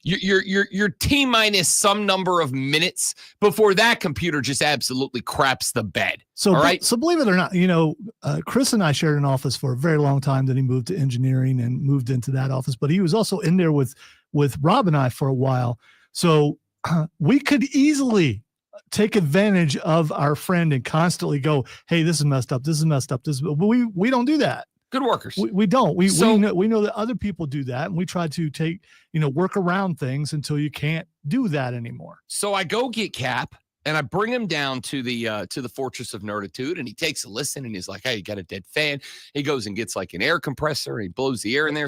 You're T minus some number of minutes before that computer just absolutely craps the bed. So, all right. So believe it or not, Chris and I shared an office for a very long time. Then he moved to engineering and moved into that office, but he was also in there with Rob and I for a while. So we could easily take advantage of our friend and constantly go, "Hey, this is messed up. This is messed up. But we don't do that. Good workers. We don't. We know that other people do that, and we try to work around things until you can't do that anymore. So I go get Cap and I bring him down to the Fortress of Nerditude, and he takes a listen and he's like, "Hey, you got a dead fan?" He goes and gets like an air compressor and he blows the air in there,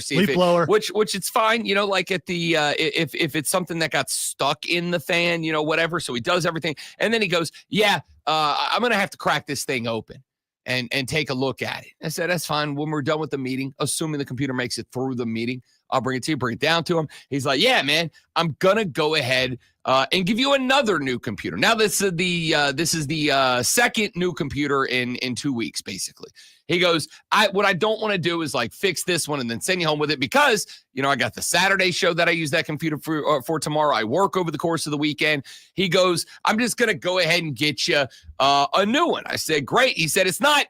which it's fine, like at the if it's something that got stuck in the fan, whatever. So he does everything, and then he goes, "Yeah, I'm gonna have to crack this thing open and take a look at it." I said, "That's fine. When we're done with the meeting, assuming the computer makes it through the meeting, I'll bring it to you, bring it down to him." He's like, "Yeah, man, I'm going to go ahead and give you another new computer." Now, this is the second new computer in 2 weeks, basically. He goes, what I don't want to do is like fix this one and then send you home with it because, I got the Saturday show that I use that computer for tomorrow. I work over the course of the weekend. He goes, "I'm just going to go ahead and get you a new one." I said, "Great." He said, it's not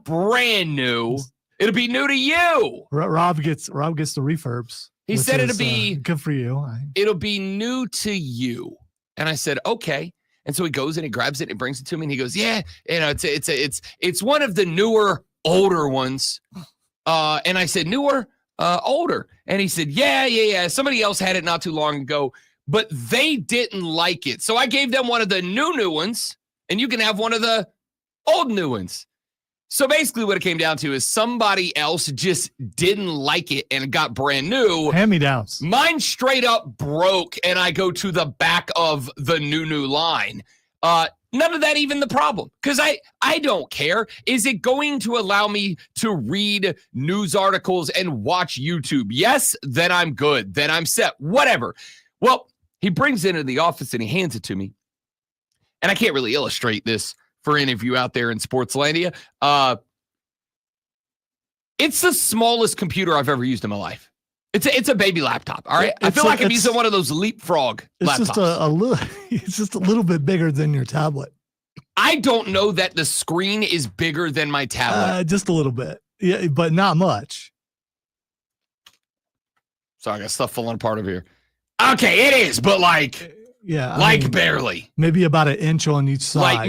brand new. It'll be new to you. Rob gets the refurbs. He said it'll be good for you. It'll be new to you. And I said, "Okay." And so he goes and he grabs it and he brings it to me and he goes, "Yeah, it's one of the newer, older ones." And I said, "Newer, older?" And he said, Yeah. Somebody else had it not too long ago, but they didn't like it. So I gave them one of the new ones, and you can have one of the old new ones. So basically what it came down to is somebody else just didn't like it and it got brand new. Hand-me-downs. Mine straight up broke, and I go to the back of the new line. None of that even the problem, because I don't care. Is it going to allow me to read news articles and watch YouTube? Yes, then I'm good. Then I'm set. Whatever. Well, he brings it into the office and he hands it to me. And I can't really illustrate this for any of you out there in Sportslandia. It's the smallest computer I've ever used in my life. It's a baby laptop. All right. I feel like I'm using one of those Leapfrog laptops. It's just a little bit bigger than your tablet. I don't know that the screen is bigger than my tablet. Just a little bit. Yeah, but not much. Sorry, I got stuff falling apart over here. Okay, it is, but barely. Maybe about an inch on each side.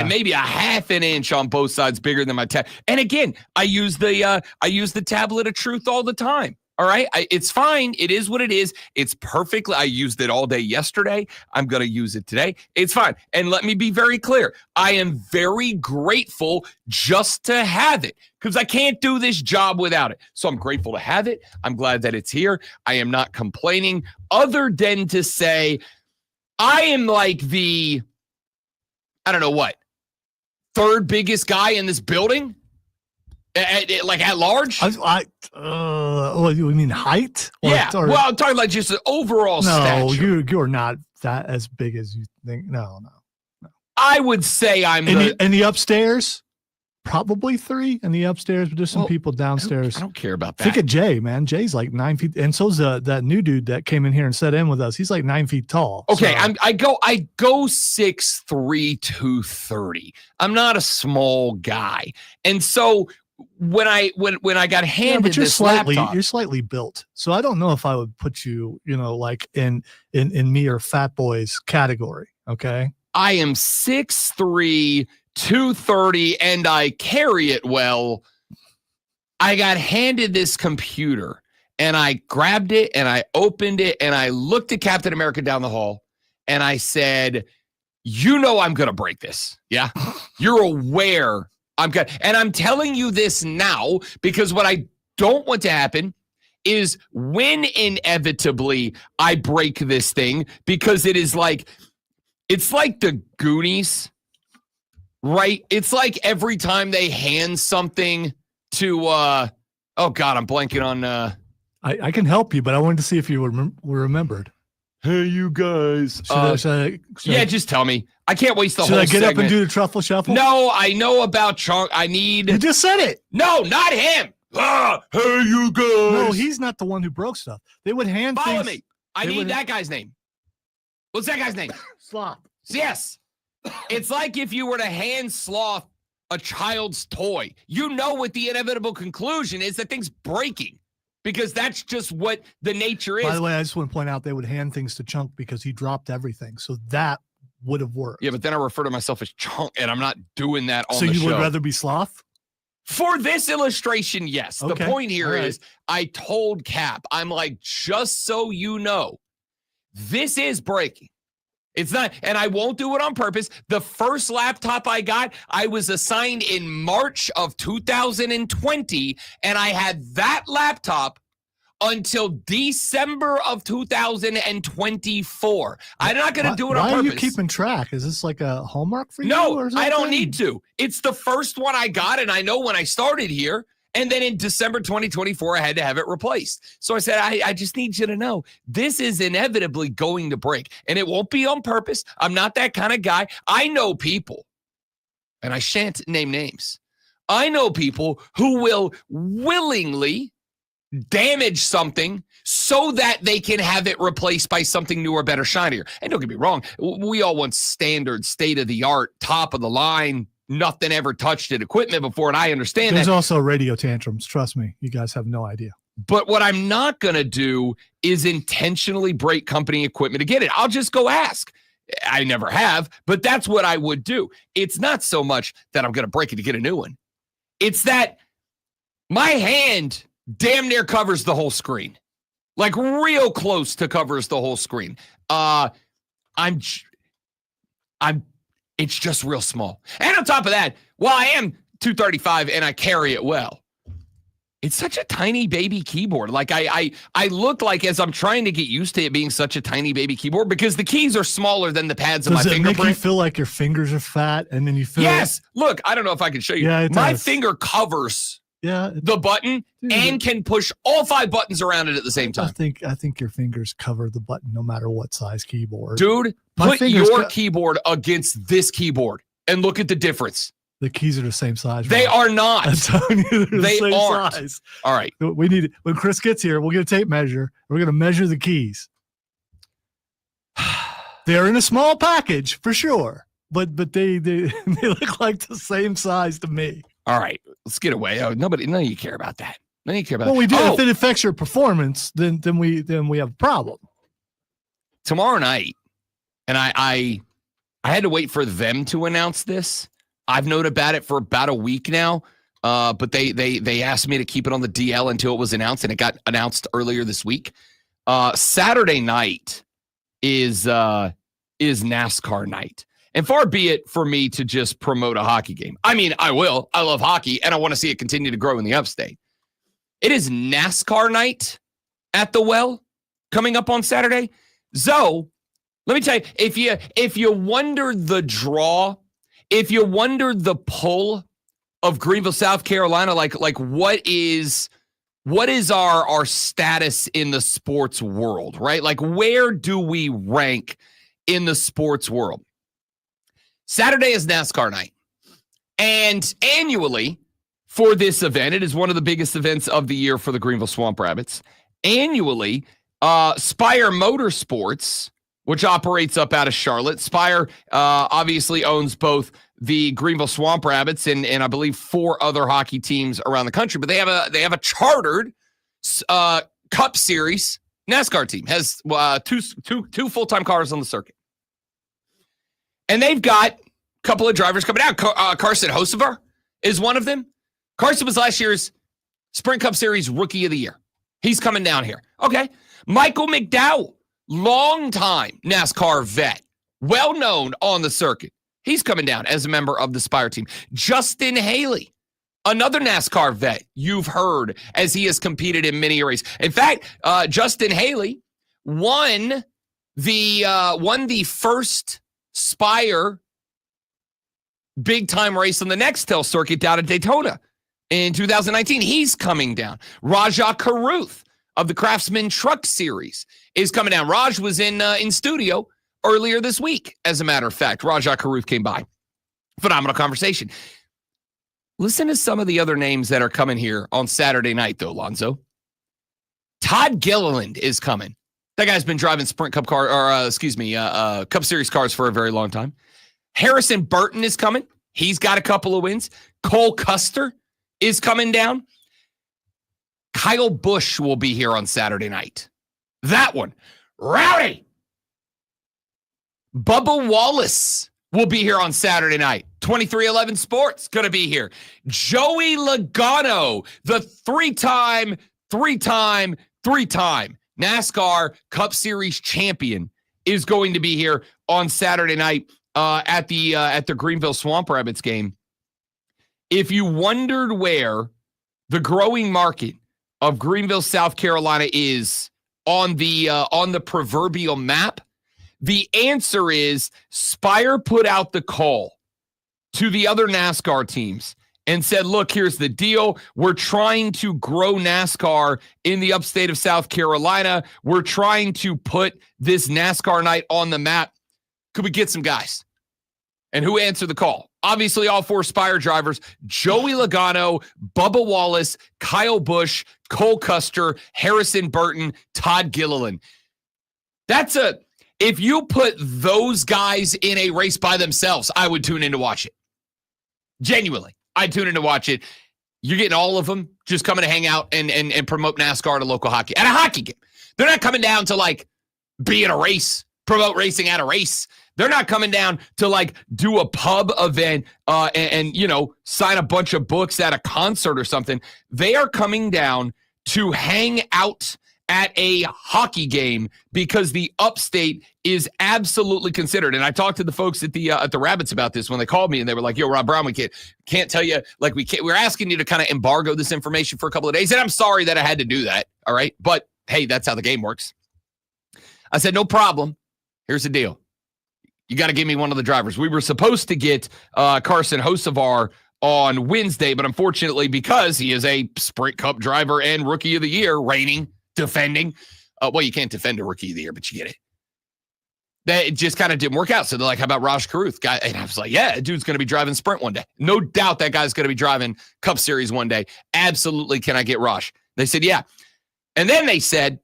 Maybe a half an inch on both sides bigger than my tablet. And again, I use the tablet of truth all the time. All right. It's fine. It is what it is. It's perfectly. I used it all day yesterday. I'm going to use it today. It's fine. And let me be very clear. I am very grateful just to have it because I can't do this job without it. So I'm grateful to have it. I'm glad that it's here. I am not complaining other than to say I am like the, I don't know what, third biggest guy in this building. At large? You mean height? Well, I'm talking like just the overall stature. No, you're not that as big as you think. No. I would say I'm in the upstairs, probably 3 in the upstairs, but there's some people downstairs. I don't care about that. Think of Jay, man. Jay's like 9 feet, and so's that new dude that came in here and sat in with us. He's like 9 feet tall. Okay, so. I go 6'3", 230. I'm not a small guy, and so when I got handed this laptop, you're slightly built. So I don't know if I would put you, like in me or fat boys category. Okay. I am 6'3", 230, and I carry it well. I got handed this computer and I grabbed it and I opened it and I looked at Captain America down the hall and I said, I'm going to break this. Yeah. You're aware I'm good. And I'm telling you this now because what I don't want to happen is when inevitably I break this thing, because it's like the Goonies, right? It's like every time they hand something to, oh God, I'm blanking on. I can help you, but I wanted to see if you were remembered. Hey, you guys. Just tell me. I can't waste the whole segment. Should I get up and do the truffle shuffle? No, I know about Chunk. You just said it. No, not him. Hey, you guys. No, he's not the one who broke stuff. They would hand Follow things. me. I need that guy's name. What's that guy's name? Sloth. Yes. It's like if you were to hand Sloth a child's toy. You know what the inevitable conclusion is, that thing's breaking, because that's just what the nature is. By the way, I just want to point out they would hand things to Chunk because he dropped everything. So that would have worked. Yeah, but then I refer to myself as Chunk, and I'm not doing that on the show. So you would rather be Sloth? For this illustration, yes. Okay. The point here is I told Cap, I'm like, just so you know, this is breaking. It's not, and I won't do it on purpose. The first laptop I got, I was assigned in March of 2020, and I had that laptop until December of 2024. I'm not going to do it on purpose. Why are you keeping track? Is this like a hallmark for you? No, I don't need to. It's the first one I got, and I know when I started here. And then in December 2024, I had to have it replaced. So I said, I just need you to know, this is inevitably going to break. And it won't be on purpose. I'm not that kind of guy. I know people, and I shan't name names. I know people who will willingly damage something so that they can have it replaced by something newer, better, shinier. And don't get me wrong, we all want standard, state-of-the-art, top-of-the-line, nothing ever touched it equipment before, and I understand There's that. also radio tantrums. Trust me, you guys have no idea. But what I'm not going to do is intentionally break company equipment to get it. I'll just go ask. I never have, but that's what I would do. It's not so much that I'm going to break it to get a new one. It's that my hand damn near covers the whole screen. Like real close to covers the whole screen. It's just real small. And on top of that, while I am 235 and I carry it well, it's such a tiny baby keyboard. Like I look like, as I'm trying to get used to it being such a tiny baby keyboard, because the keys are smaller than the pads of my fingerprint. Does it make you feel like your fingers are fat and then you feel? Yes. Look, I don't know if I can show you. Yeah, my finger covers the button and can push all 5 buttons around it at the same time. I think your fingers cover the button no matter what size keyboard. Dude, put your keyboard against this keyboard and look at the difference. The keys are the same size. They are not. I'm telling you, they aren't. Size. All right. We need it. When Chris gets here, we'll get a tape measure. We're going to measure the keys. They're in a small package for sure, but they look like the same size to me. All right, let's get away. Oh, none of you care about that. None of you care about that. Well, we do. Oh. If it affects your performance, then we have a problem. Tomorrow night, and I had to wait for them to announce this. I've known about it for about a week now, but they asked me to keep it on the DL until it was announced, and it got announced earlier this week. Saturday night is NASCAR night. And far be it for me to just promote a hockey game. I mean, I will. I love hockey, and I want to see it continue to grow in the upstate. It is NASCAR night at the Well coming up on Saturday. Zoe, let me tell you, if you wonder the draw, if you wonder the pull of Greenville, South Carolina, like what is our status in the sports world, right? Like, where do we rank in the sports world? Saturday is NASCAR night. And annually for this event, it is one of the biggest events of the year for the Greenville Swamp Rabbits. Annually, Spire Motorsports, which operates up out of Charlotte. Spire obviously owns both the Greenville Swamp Rabbits and I believe 4 other hockey teams around the country. But they have a chartered Cup Series NASCAR team. Has two full-time cars on the circuit. And they've got a couple of drivers coming out. Carson Hocevar is one of them. Carson was last year's Sprint Cup Series Rookie of the Year. He's coming down here. Okay. Michael McDowell, longtime NASCAR vet, well-known on the circuit. He's coming down as a member of the Spire team. Justin Haley, another NASCAR vet you've heard as he has competed in many races. In fact, Justin Haley won the first Spire big-time race on the Nextel circuit down at Daytona in 2019. He's coming down. Rajah Caruth of the Craftsman Truck Series is coming down. Raj was in studio earlier this week, as a matter of fact. Rajah Caruth came by. Phenomenal conversation. Listen to some of the other names that are coming here on Saturday night, though, Lonzo. Todd Gilliland is coming. That guy's been driving Sprint Cup Cup Series cars for a very long time. Harrison Burton is coming. He's got a couple of wins. Cole Custer is coming down. Kyle Busch will be here on Saturday night. That one. Rowdy. Bubba Wallace will be here on Saturday night. 2311 Sports going to be here. Joey Logano, the three-time NASCAR Cup Series champion, is going to be here on Saturday night at the Greenville Swamp Rabbits game. If you wondered where the growing market of Greenville, South Carolina is on the proverbial map, the answer is Spire put out the call to the other NASCAR teams and said, look, here's the deal. We're trying to grow NASCAR in the upstate of South Carolina. We're trying to put this NASCAR night on the map. Could we get some guys? And who answered the call? Obviously, all four Spire drivers: Joey Logano, Bubba Wallace, Kyle Busch, Cole Custer, Harrison Burton, Todd Gilliland. If you put those guys in a race by themselves, I would tune in to watch it. Genuinely, I'd tune in to watch it. You're getting all of them just coming to hang out and promote NASCAR at a local hockey game. They're not coming down to be in a race, promote racing at a race. They're not coming down to do a pub event and sign a bunch of books at a concert or something. They are coming down to hang out at a hockey game because the upstate is absolutely considered. And I talked to the folks at the Rabbits about this when they called me, and they were like, yo, Rob Brown, we can't tell you, we're asking you to kind of embargo this information for a couple of days. And I'm sorry that I had to do that. All right. But hey, that's how the game works. I said, no problem. Here's the deal. You got to give me one of the drivers. We were supposed to get Carson Hocevar on Wednesday, but unfortunately, because he is a Sprint Cup driver and Rookie of the Year, reigning, defending. Well, you can't defend a Rookie of the Year, but you get it. That it just kind of didn't work out. So they're like, how about Raj Karuth? Guy, and I was like, yeah, dude's going to be driving Sprint one day. No doubt that guy's going to be driving Cup Series one day. Absolutely. Can I get Raj? They said, yeah. And then they said,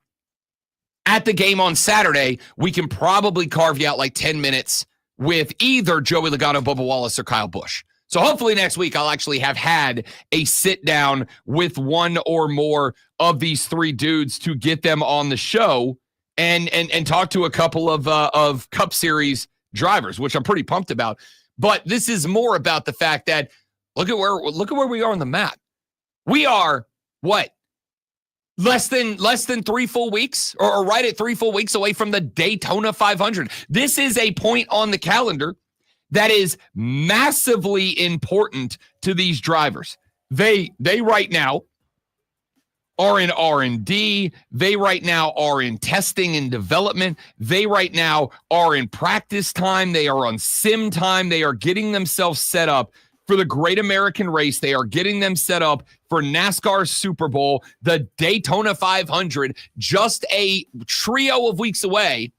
at the game on Saturday, we can probably carve you out 10 minutes with either Joey Logano, Bubba Wallace, or Kyle Busch. So hopefully next week I'll actually have had a sit down with one or more of these three dudes to get them on the show and talk to a couple of Cup Series drivers, which I'm pretty pumped about. But this is more about the fact that look at where we are on the map. We are what? Less than 3 full weeks or right at 3 full weeks away from the Daytona 500. This is a point on the calendar that is massively important to these drivers. They right now are in R&D. They right now are in testing and development. They right now are in practice time. They are on sim time. They are getting themselves set up for the Great American Race. They are getting them set up for NASCAR Super Bowl, the Daytona 500, just a trio of weeks away.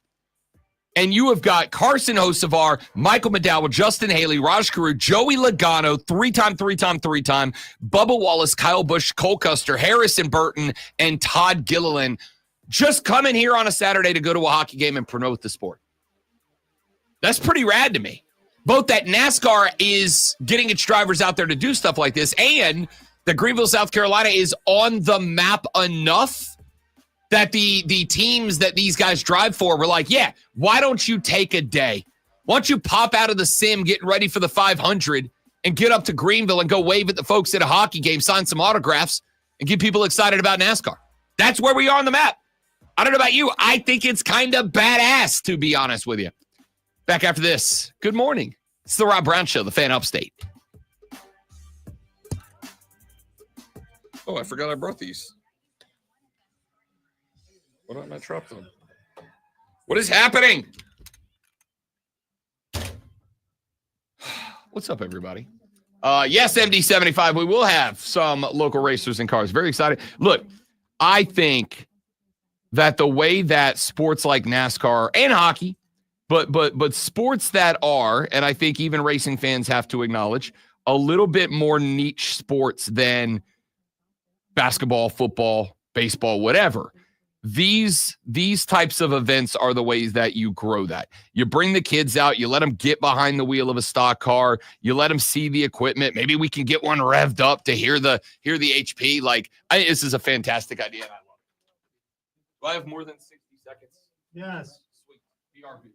And you have got Carson Hocevar, Michael McDowell, Justin Haley, Raj Karuth, Joey Logano, three-time, Bubba Wallace, Kyle Busch, Cole Custer, Harrison Burton, and Todd Gilliland just coming here on a Saturday to go to a hockey game and promote the sport. That's pretty rad to me. Both that NASCAR is getting its drivers out there to do stuff like this, and that Greenville, South Carolina is on the map enough that the teams that these guys drive for were like, yeah, why don't you take a day? Why don't you pop out of the sim getting ready for the 500 and get up to Greenville and go wave at the folks at a hockey game, sign some autographs, and get people excited about NASCAR? That's where we are on the map. I don't know about you. I think it's kind of badass, to be honest with you. Back after this. Good morning. It's the Rob Brown Show, the Fan Upstate. Oh, I forgot I brought these. Why don't I drop them? What is happening? What's up, everybody? Yes, MD75. We will have some local racers and cars. Very excited. Look, I think that the way that sports like NASCAR and hockey, but sports that are, and I think even racing fans have to acknowledge, a little bit more niche sports than basketball, football, baseball, whatever, these types of events are the ways that you grow that. You bring the kids out, you let them get behind the wheel of a stock car, you let them see the equipment. Maybe we can get one revved up to hear the HP. Like, this is a fantastic idea. And I love it. Do I have more than 60 seconds? Yes. Sweet. BRB.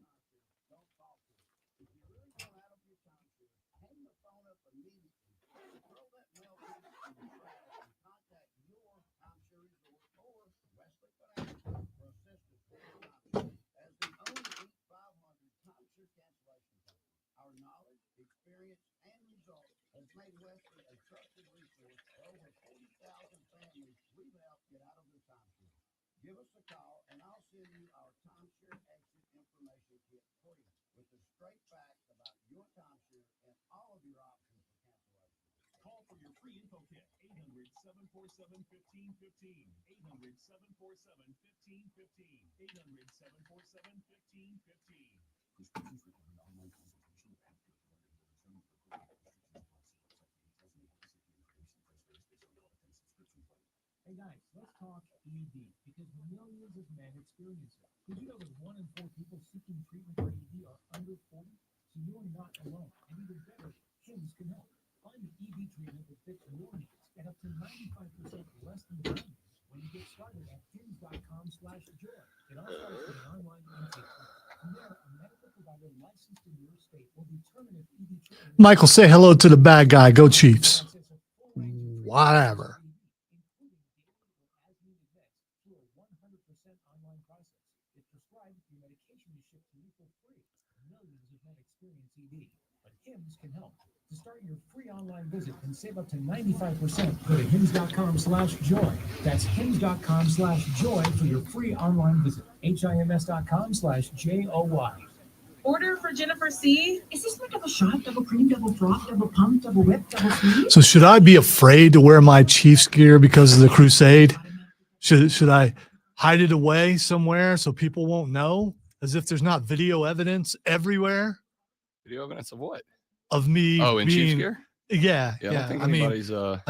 Give us a call, and I'll send you our timeshare exit information kit for you with the straight facts about your timeshare and all of your options for cancellation. Call for your free info kit, 800-747-1515, 800-747-1515, 800-747-1515. Hey guys, let's talk ED, because millions of men experience it. Did you know that 1 in 4 people seeking treatment for ED are under 40? So you are not alone. And even better, HIMS can help. Find the ED treatment that fits your needs at up to 95% less than the time when you get started at HIMS.com/joy. It all starts with an online intake. From there, a medical provider licensed in your state will determine if ED treatment... Michael, say hello to the bad guy. Go Chiefs. Whatever. Can help. To start your free online visit and save up to 95%, go to HIMS.com/joy. That's HIMS.com/joy for your free online visit. HIMS.com/JOY. Order for Jennifer C. Is this my double shot, double cream, double froth, double pump, double whip, double squeeze? So should I be afraid to wear my Chiefs gear because of the crusade? Should I hide it away somewhere so people won't know? As if there's not video evidence everywhere? Video evidence of what? Of me in Chiefs gear? Yeah. I don't think anybody's the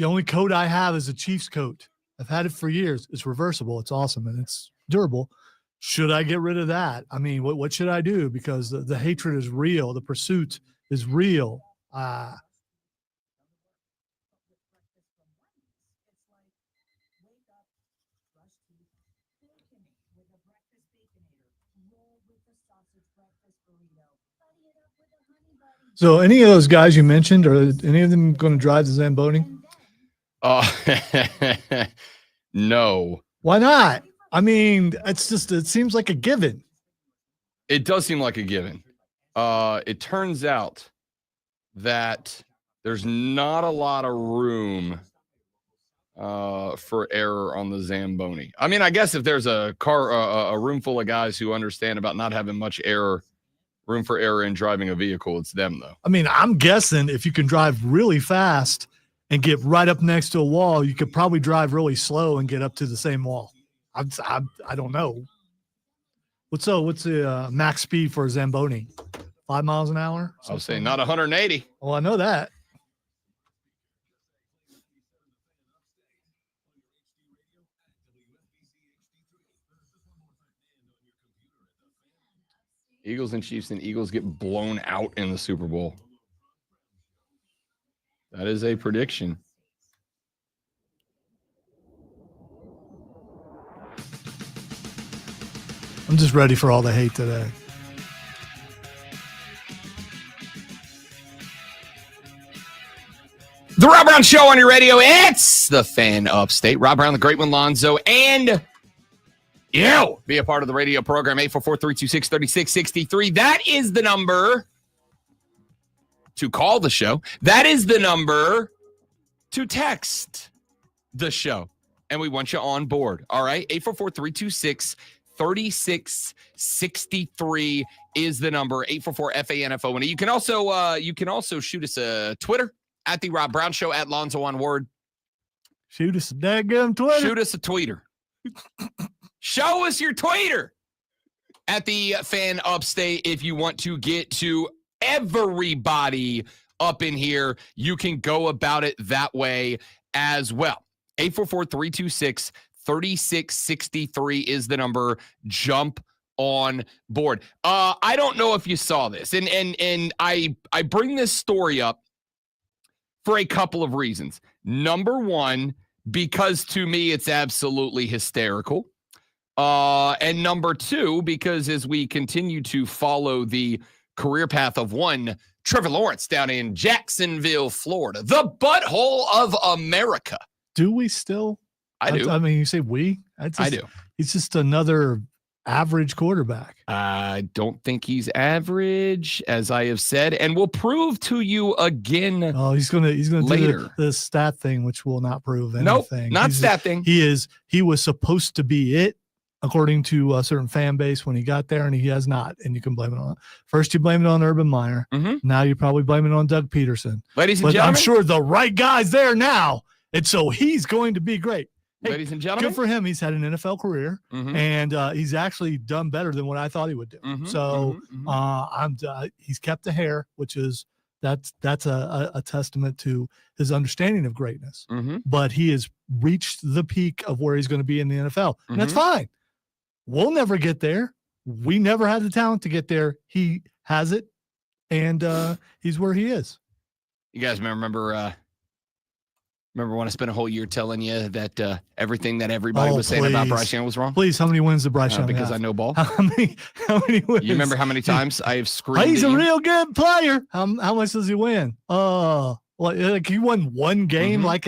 only coat I have is a Chiefs coat. I've had it for years. It's reversible. It's awesome and it's durable. Should I get rid of that? I mean, what should I do? Because the hatred is real. The pursuit is real. So any of those guys you mentioned, are any of them going to drive the Zamboni? No. Why not? I mean, it seems like a given. It does seem like a given. It turns out that there's not a lot of room for error on the Zamboni. I mean, I guess if there's a room full of guys who understand about not having much room for error in driving a vehicle, it's them though. I mean, I'm guessing if you can drive really fast and get right up next to a wall, you could probably drive really slow and get up to the same wall. I don't know. What's the max speed for a Zamboni? 5 miles an hour? I was saying not 180. Well, I know that. Eagles and Chiefs, and Eagles get blown out in the Super Bowl. That is a prediction. I'm just ready for all the hate today. The Rob Brown Show on your radio. It's the Fan Upstate. Rob Brown, the Great One, Lonzo, and you. Be a part of the radio program, 844-326-3663. That is the number to call the show. That is the number to text the show. And we want you on board. All right, 844-326-3663 is the number. 844-FANFO. And you can also shoot us a Twitter at the Rob Brown Show, at Lonzo on Word. Shoot us a daggum Twitter. Shoot us a tweeter. Show us your tweeter at the Fan Upstate. If you want to get to everybody up in here, you can go about it that way as well. 844-326 3663 is the number. Jump on board. I don't know if you saw this, and I bring this story up for a couple of reasons. Number one, because to me it's absolutely hysterical. And number two, because as we continue to follow the career path of one Trevor Lawrence down in Jacksonville, Florida, the butthole of America. Do we still? I do. I mean, you say we? I do. He's just another average quarterback. I don't think he's average, as I have said, and will prove to you again. Oh, he's gonna later. do the stat thing, which will not prove anything. Nope, not He's stat thing. He was supposed to be it, according to a certain fan base when he got there, and he has not. And you can blame it on first. You blame it on Urban Meyer. Mhm. Now you probably blame it on Doug Peterson. Ladies and But gentlemen, I'm sure the right guy's there now, and so he's going to be great. Hey, ladies and gentlemen, good for him. He's had an NFL career, Mhm. and he's actually done better than what I thought he would do. Mhm, So mhm, mhm. he's kept the hair, which is that's a testament to his understanding of greatness. Mhm. But he has reached the peak of where he's going to be in the NFL, and that's fine. We'll never get there. We never had the talent to get there. He has it, and he's where he is. You guys remember when I spent a whole year telling you that everything that everybody was saying about please. Bryce Young was wrong? Please, how many wins did Bryce Young Because have? I know ball. How many wins? You remember how many times I have screamed? He's at a you? real good player. How much does he win? Like he won one game, Mhm. like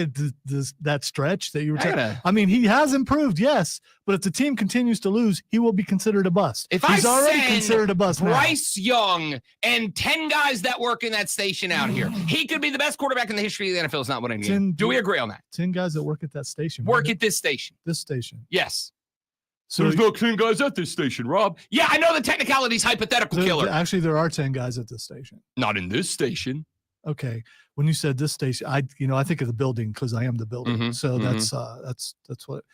that stretch that you were I talking. gotta- I mean, he has improved, yes, but if the team continues to lose, he will be considered a bust. If He's I already send considered a bust now. Bryce Young and 10 guys that work in that station out here, he could be the best quarterback in the history of the NFL. Is not what I need. Do we agree on that? 10 guys that work at that station. Work right? at this station. this station. Yes. So There's no 10 guys at this station, Rob. Yeah, I know the technicalities, hypothetical killer. actually, there are 10 guys at this station. Not in this station. Okay. When you said this station, I think of the building because I am the building. Mhm, So mhm. that's what.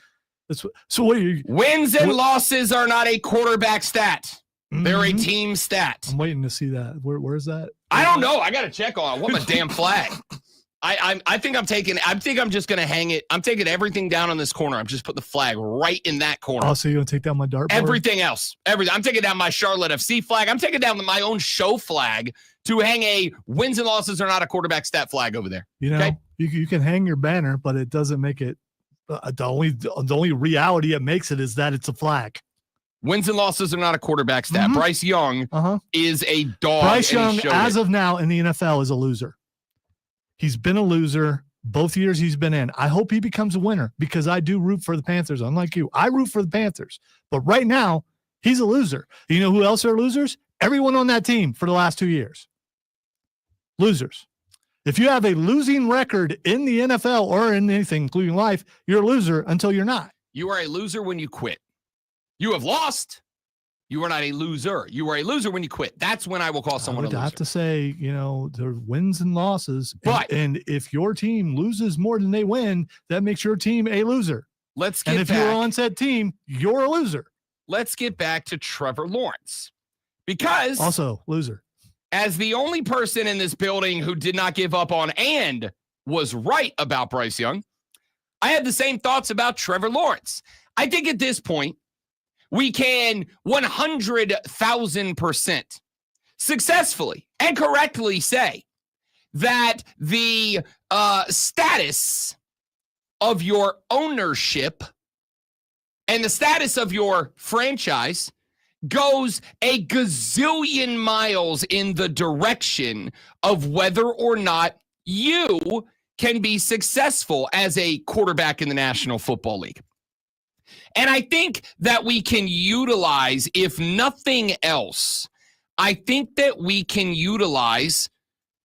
So what are you? Wins and What- losses are not a quarterback stat. They're a Mhm. team stat. I'm waiting to see that. Where's that? I don't know. I got to check on it. What my damn flag? I think I'm just gonna hang it. I'm taking everything down on this corner. I'm just putting the flag right in that corner. Oh, so you're gonna take down my dartboard? Everything else, everything. I'm taking down my Charlotte FC flag. I'm taking down my own show flag to hang a wins and losses are not a quarterback stat flag over there. You know, Okay. you can hang your banner, but it doesn't make it. The only reality it makes it is that it's a flag. Wins and losses are not a quarterback stat. Mhm. Bryce Young is a dog. Bryce and he Young, showed as it. of now in the NFL, is a loser. He's been a loser both years he's been in. I hope he becomes a winner because I do root for the Panthers. Unlike you, I root for the Panthers. But right now, he's a loser. You know who else are losers? Everyone on that team for the last 2 years. Losers. If you have a losing record in the NFL or in anything, including life, you're a loser until you're not. You are a loser when you quit. You have lost. You are not a loser. You are a loser when you quit. That's when I will call someone a I would loser. have to say, there are wins and losses. But- and if your team loses more than they win, that makes your team a loser. Let's And get if you're back. on said team, you're a loser. Let's get back to Trevor Lawrence. Because Also, loser. as the only person in this building who did not give up on and was right about Bryce Young, I had the same thoughts about Trevor Lawrence. I think at this point, we can 100,000% successfully and correctly say that the status of your ownership and the status of your franchise goes a gazillion miles in the direction of whether or not you can be successful as a quarterback in the National Football League. And I think that we can utilize, if nothing else, I think that we can utilize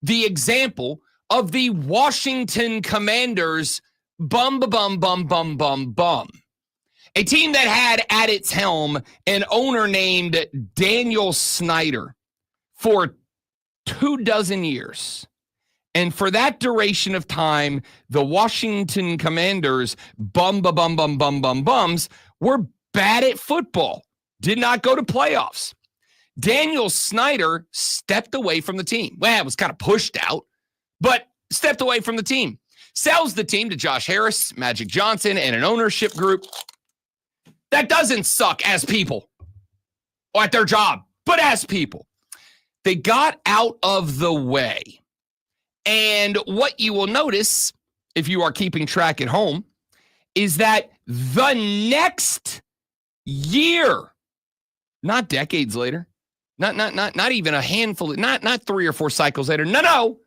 the example of the Washington Commanders bum. A team that had at its helm an owner named Daniel Snyder for 24 years. And for that duration of time, the Washington Commanders bums were bad at football, did not go to playoffs. Daniel Snyder stepped away from the team. Well, it was kind of pushed out, but stepped away from the team. sells the team to Josh Harris, Magic Johnson, and an ownership group that doesn't suck as people or at their job, but as people. They got out of the way. And what you will notice, if you are keeping track at home, is that the next year, not decades later, not even a handful, not 3 or 4 cycles later, no,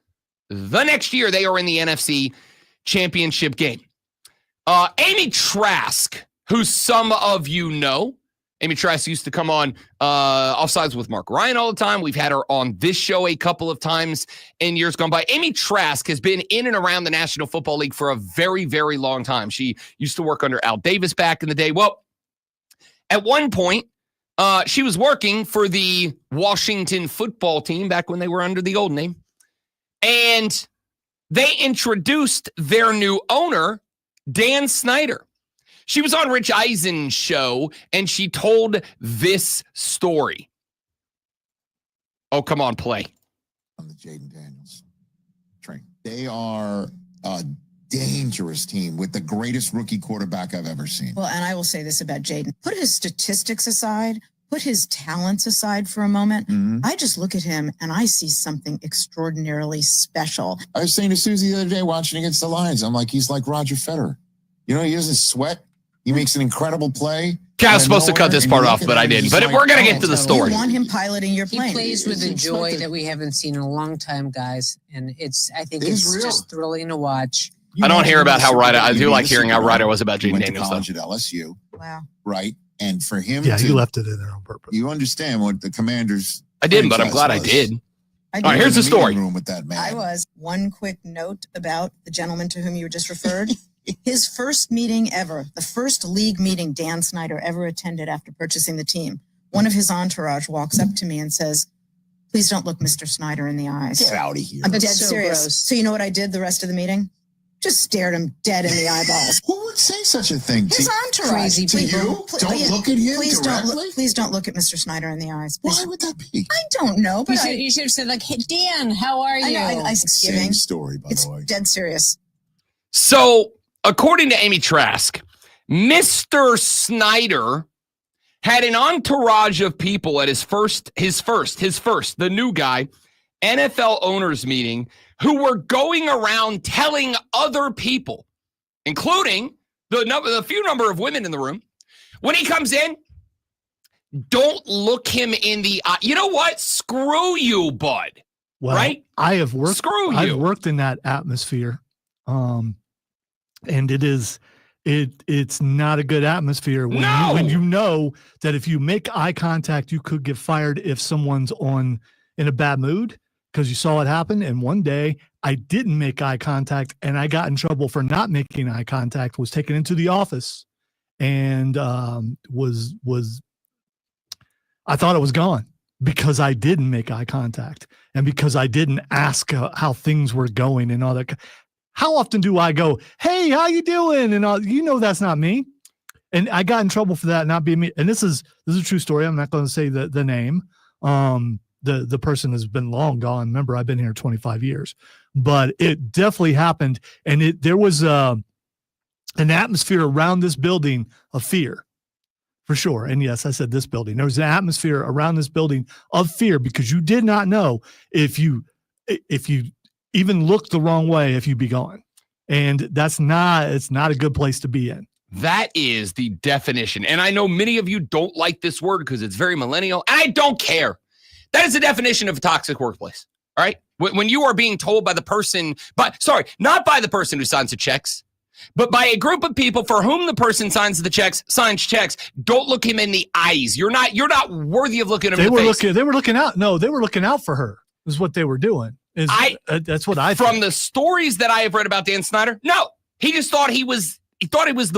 the next year they are in the NFC Championship game. Amy Trask, who some of you know, Amy Trask used to come on Offsides with Mark Ryan all the time. We've had her on this show a couple of times in years gone by. Amy Trask has been in and around the National Football League for a very, very long time. She used to work under Al Davis back in the day. Well, at one point, she was working for the Washington football team back when they were under the old name. And they introduced their new owner, Dan Snyder. She was on Rich Eisen's show, and she told this story. Oh, come on, play. On the Jaden Daniels train. They are a dangerous team with the greatest rookie quarterback I've ever seen. Well, and I will say this about Jaden. Put his statistics aside, put his talents aside for a moment. Mhm. I just look at him and I see something extraordinarily special. I was saying to Susie the other day watching against the Lions, I'm like, he's like Roger Federer. You know, he doesn't sweat. He makes an incredible play. I was supposed to cut this part off, but I didn't. But we're going to get to the story. You want him piloting your plane. He plays with a It's joy like that we haven't seen in a long time, guys. And I think It is it's real. just thrilling to watch. I don't hear about how right I do like hearing how right I I was about He Jaden went to Daniels, though. college at LSU, Wow. right? And for him Yeah, to, he left it in there on purpose. you understand what the Commanders. I didn't, but I'm glad I franchise did. was. I All right, do. here's the In meeting story. room with that man. I was. One quick note about the gentleman to whom you just referred. His first meeting ever, the first league meeting Dan Snyder ever attended after purchasing the team, one of his entourage walks up to me and says, "Please don't look Mr. Snyder in the eyes." Get out of here. I'm dead So serious. gross. So you know what I did the rest of the meeting? Just stared him dead in the eyeballs. Who would say such a thing His to entourage. Crazy to people. you? Don't look at him Please don't directly? look. Please don't look at Mr. Snyder in the eyes. Why Please. would that be? I don't know, but You should have said, like, hey, Dan, how are I you? know. I Same giving. story, by It's the way. dead serious. So, according to Amy Trask, Mr. Snyder had an entourage of people at his first, the new guy, NFL owners meeting, who were going around telling other people, including the few number of women in the room, when he comes in, don't look him in the eye. You know what? Screw you, bud. Well, Right? I have worked. Screw I've you. worked in that atmosphere, and it's not a good atmosphere when No! when you know that if you make eye contact, you could get fired if someone's in a bad mood, because you saw it happen. And one day I didn't make eye contact, and I got in trouble for not making eye contact. Was taken into the office, and was I thought it was gone because I didn't make eye contact and because I didn't ask how things were going and all that. How often do I go, "Hey, how you doing?" And all, that's not me. And I got in trouble for that not being me. And this is a true story. I'm not going to say the name. The person has been long gone. Remember, I've been here 25 years, but it definitely happened. And there was an atmosphere around this building of fear. For sure. And yes, I said this building. There was an atmosphere around this building of fear because you did not know if you even looked the wrong way, if you'd be gone. And it's not a good place to be in. That is the definition. And I know many of you don't like this word because it's very millennial. And I don't care. That is the definition of a toxic workplace. All right. When you are being told by the person, not by the person who signs the checks, but by a group of people for whom the person signs checks, don't look him in the eyes. You're not worthy of looking him in the face. They were looking out. No, they were looking out for her, is what they were doing. That's what I From think. the stories that I have read about Dan Snyder, no. He just thought he was the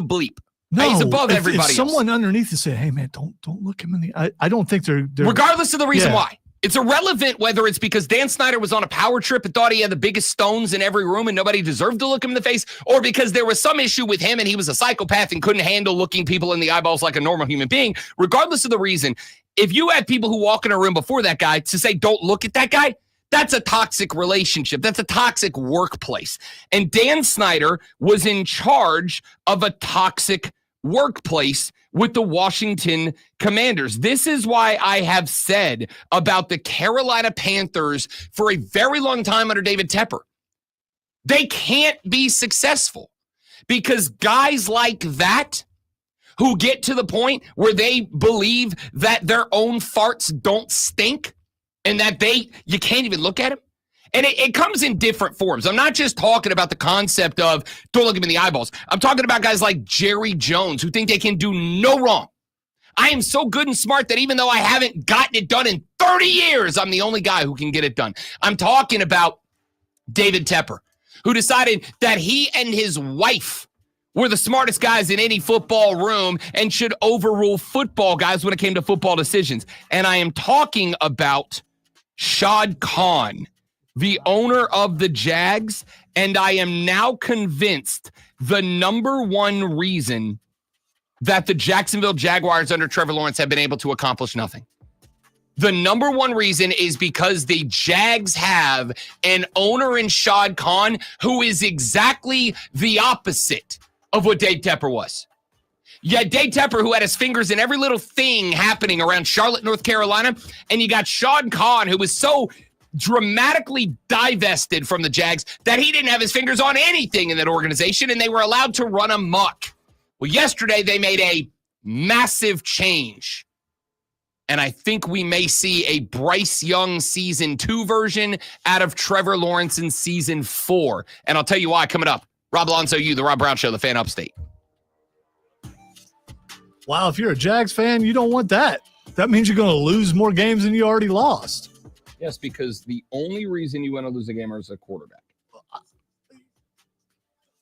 bleep. No, he's above everybody if someone underneath is saying, "Hey man, don't look him in the," I don't think they're regardless of the reason Yeah. why. It's irrelevant whether it's because Dan Snyder was on a power trip and thought he had the biggest stones in every room and nobody deserved to look him in the face, or because there was some issue with him and he was a psychopath and couldn't handle looking people in the eyeballs like a normal human being. Regardless of the reason, if you had people who walk in a room before that guy to say, "Don't look at that guy," That's a toxic relationship. That's a toxic workplace. And Dan Snyder was in charge of a toxic workplace with the Washington Commanders. This is why I have said about the Carolina Panthers for a very long time under David Tepper. They can't be successful because guys like that who get to the point where they believe that their own farts don't stink and that you can't even look at them. And it comes in different forms. I'm not just talking about the concept of don't look him in the eyeballs. I'm talking about guys like Jerry Jones who think they can do no wrong. I am so good and smart that even though I haven't gotten it done in 30 years, I'm the only guy who can get it done. I'm talking about David Tepper, who decided that he and his wife were the smartest guys in any football room and should overrule football guys when it came to football decisions. And I am talking about Shad Khan, the owner of the Jags, and I am now convinced the number one reason that the Jacksonville Jaguars under Trevor Lawrence have been able to accomplish nothing. The number one reason is because the Jags have an owner in Shad Khan who is exactly the opposite of what Dave Tepper was. Yeah, Dave Tepper, who had his fingers in every little thing happening around Charlotte, North Carolina, and you got Shad Khan, who was so dramatically divested from the Jags that he didn't have his fingers on anything in that organization, and they were allowed to run amok. Well, yesterday they made a massive change, and I think we may see a Bryce Young season 2 version out of Trevor Lawrence in season 4. And I'll tell you why coming up. Rob Alonso, the Rob Brown Show, the Fan Upstate. Wow, if you're a Jags fan, you don't want that. That means you're going to lose more games than you already lost. Yes, because the only reason you want to lose a game is a quarterback.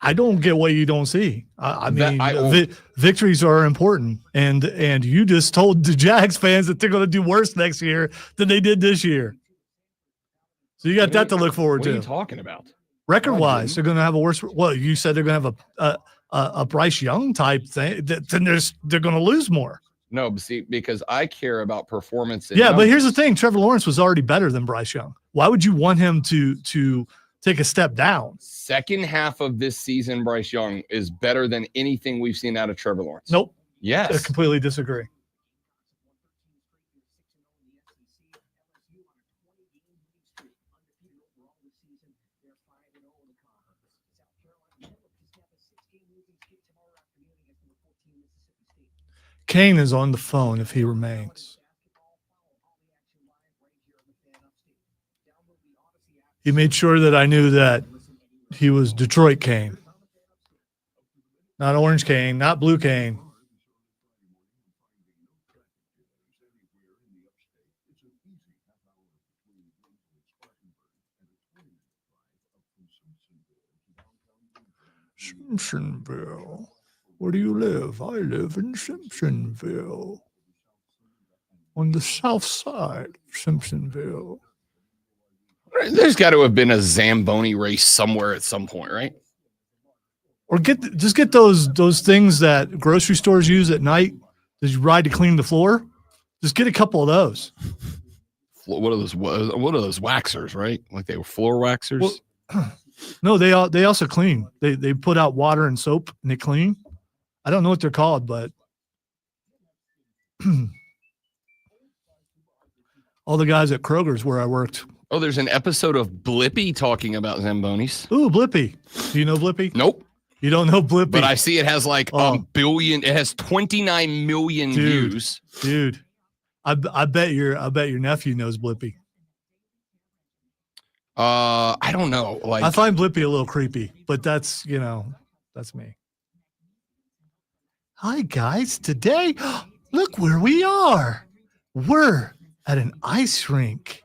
I don't get what you don't see. I mean, victories are important, and you just told the Jags fans that they're going to do worse next year than they did this year. So you got that to look forward to. What are you talking about? Record-wise, they're going to have a worse. Well, you said they're going to have a Bryce Young type thing. Then they're going to lose more. No, see, because I care about performance. Yeah, but here's the thing: Trevor Lawrence was already better than Bryce Young. Why would you want him to take a step down? Second half of this season, Bryce Young is better than anything we've seen out of Trevor Lawrence. Nope. Yes. I completely disagree. Kane is on the phone if he remains. He made sure that I knew that he was Detroit Kane. Not Orange Kane, not Blue Kane. Simpsonville. Where do you live? I live in Simpsonville. On the south side of Simpsonville. There's got to have been a Zamboni race somewhere at some point, right? Or just get those things that grocery stores use at night that you ride to clean the floor. Just get a couple of those. What are those? What are those waxers, right? Like they were floor waxers? Well, no, they also clean. They put out water and soap and they clean. I don't know what they're called, but all the guys at Kroger's where I worked. Oh, there's an episode of Blippi talking about Zambonis. Ooh, Blippi. Do you know Blippi? Nope. You don't know Blippi? But I see it has like a billion. It has 29 million views. Dude, I bet your nephew knows Blippi. I don't know. Like I find Blippi a little creepy, but that's me. Hi guys, today look where we are. We're at an ice rink.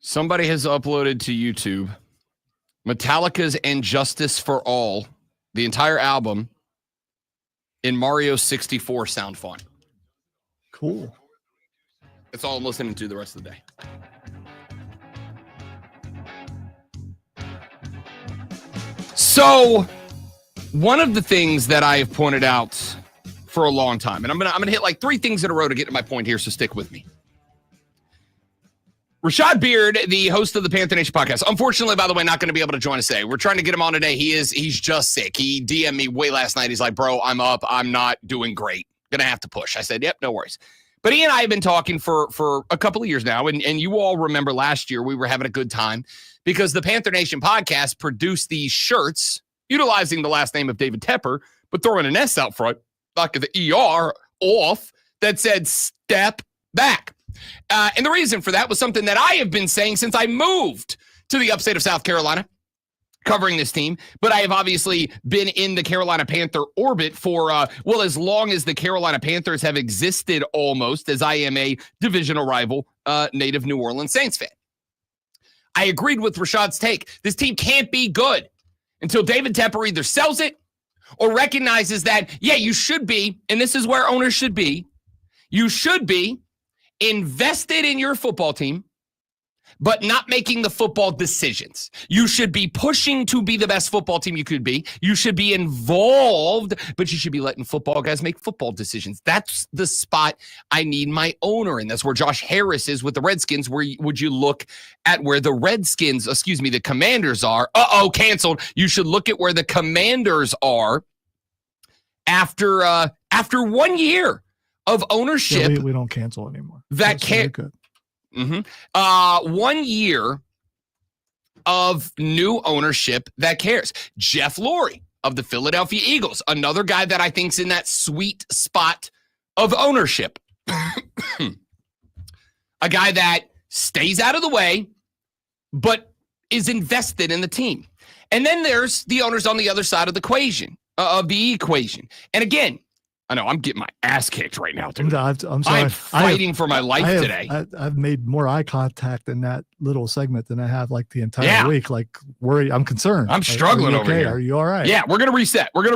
Somebody has uploaded to YouTube Metallica's And Justice for All, the entire album, in Mario 64 sound font. Cool. That's all I'm listening to the rest of the day. So, one of the things that I have pointed out for a long time, and I'm gonna hit like 3 things in a row to get to my point here, so stick with me. Rashad Beard, the host of the Panther Nation podcast, unfortunately, by the way, not going to be able to join us today. We're trying to get him on today. He's just sick. He DM'd me way last night. He's like, bro, I'm up. I'm not doing great. Gonna have to push. I said, yep, no worries. But he and I have been talking for a couple of years now, and you all remember last year we were having a good time because the Panther Nation podcast produced these shirts utilizing the last name of David Tepper, but throwing an S out front, like the ER off, that said step back. And the reason for that was something that I have been saying since I moved to the upstate of South Carolina, covering this team. But I have obviously been in the Carolina Panther orbit for, as long as the Carolina Panthers have existed almost, as I am a divisional rival, native New Orleans Saints fan. I agreed with Rashad's take. This team can't be good until David Tepper either sells it or recognizes that, yeah, you should be, and this is where owners should be, you should be invested in your football team, but not making the football decisions. You should be pushing to be the best football team you could be. You should be involved, but you should be letting football guys make football decisions. That's the spot I need my owner in. That's where Josh Harris is with the Redskins. Where would you look at where the the Commanders are? Canceled. You should look at where the Commanders are after 1 year of ownership. Yeah, we don't cancel anymore. That can't. 1 year of new ownership that cares. Jeff Lurie of the Philadelphia Eagles, another guy that I think's in that sweet spot of ownership. A guy that stays out of the way, but is invested in the team. And then there's the owners on the other side of the equation. And again, I know I'm getting my ass kicked right now, dude. I'm sorry. I'm fighting for my life today. I've made more eye contact in that little segment than I have like the entire week. Like, I'm concerned. I'm struggling over here. Are you all right? Yeah, we're going to reset. We're going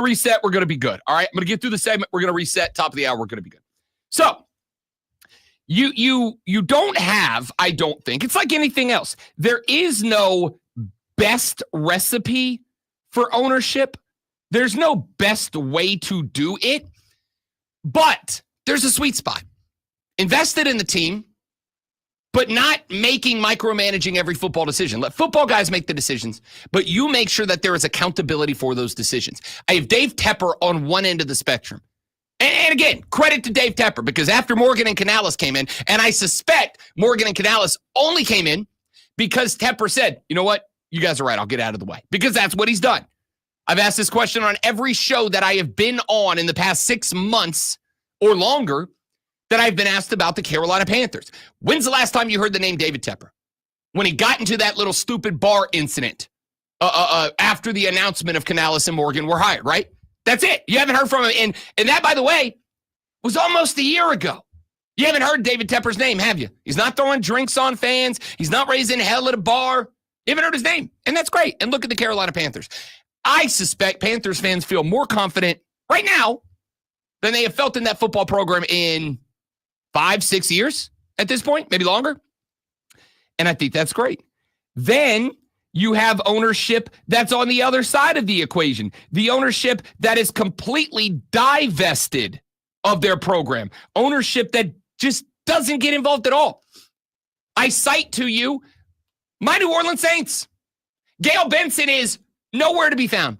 to be good. All right, I'm going to get through the segment. We're going to reset. Top of the hour, we're going to be good. So, you don't have, I don't think, it's like anything else. There is no best recipe for ownership. There's no best way to do it. But there's a sweet spot. Invested in the team, but not making micromanaging every football decision. Let football guys make the decisions, but you make sure that there is accountability for those decisions. I have Dave Tepper on one end of the spectrum. And again, credit to Dave Tepper, because after Morgan and Canales came in, and I suspect Morgan and Canales only came in because Tepper said, you know what? You guys are right. I'll get out of the way. Because that's what he's done. I've asked this question on every show that I have been on in the past 6 months or longer that I've been asked about the Carolina Panthers. When's the last time you heard the name David Tepper? When he got into that little stupid bar incident after the announcement of Canales and Morgan were hired, right? That's it. You haven't heard from him. And that, by the way, was almost a year ago. You haven't heard David Tepper's name, have you? He's not throwing drinks on fans. He's not raising hell at a bar. You haven't heard his name. And that's great. And look at the Carolina Panthers. I suspect Panthers fans feel more confident right now than they have felt in that football program in 5-6 years at this point, maybe longer. And I think that's great. Then you have ownership that's on the other side of the equation. The ownership that is completely divested of their program. Ownership that just doesn't get involved at all. I cite to you my New Orleans Saints. Gayle Benson is nowhere to be found.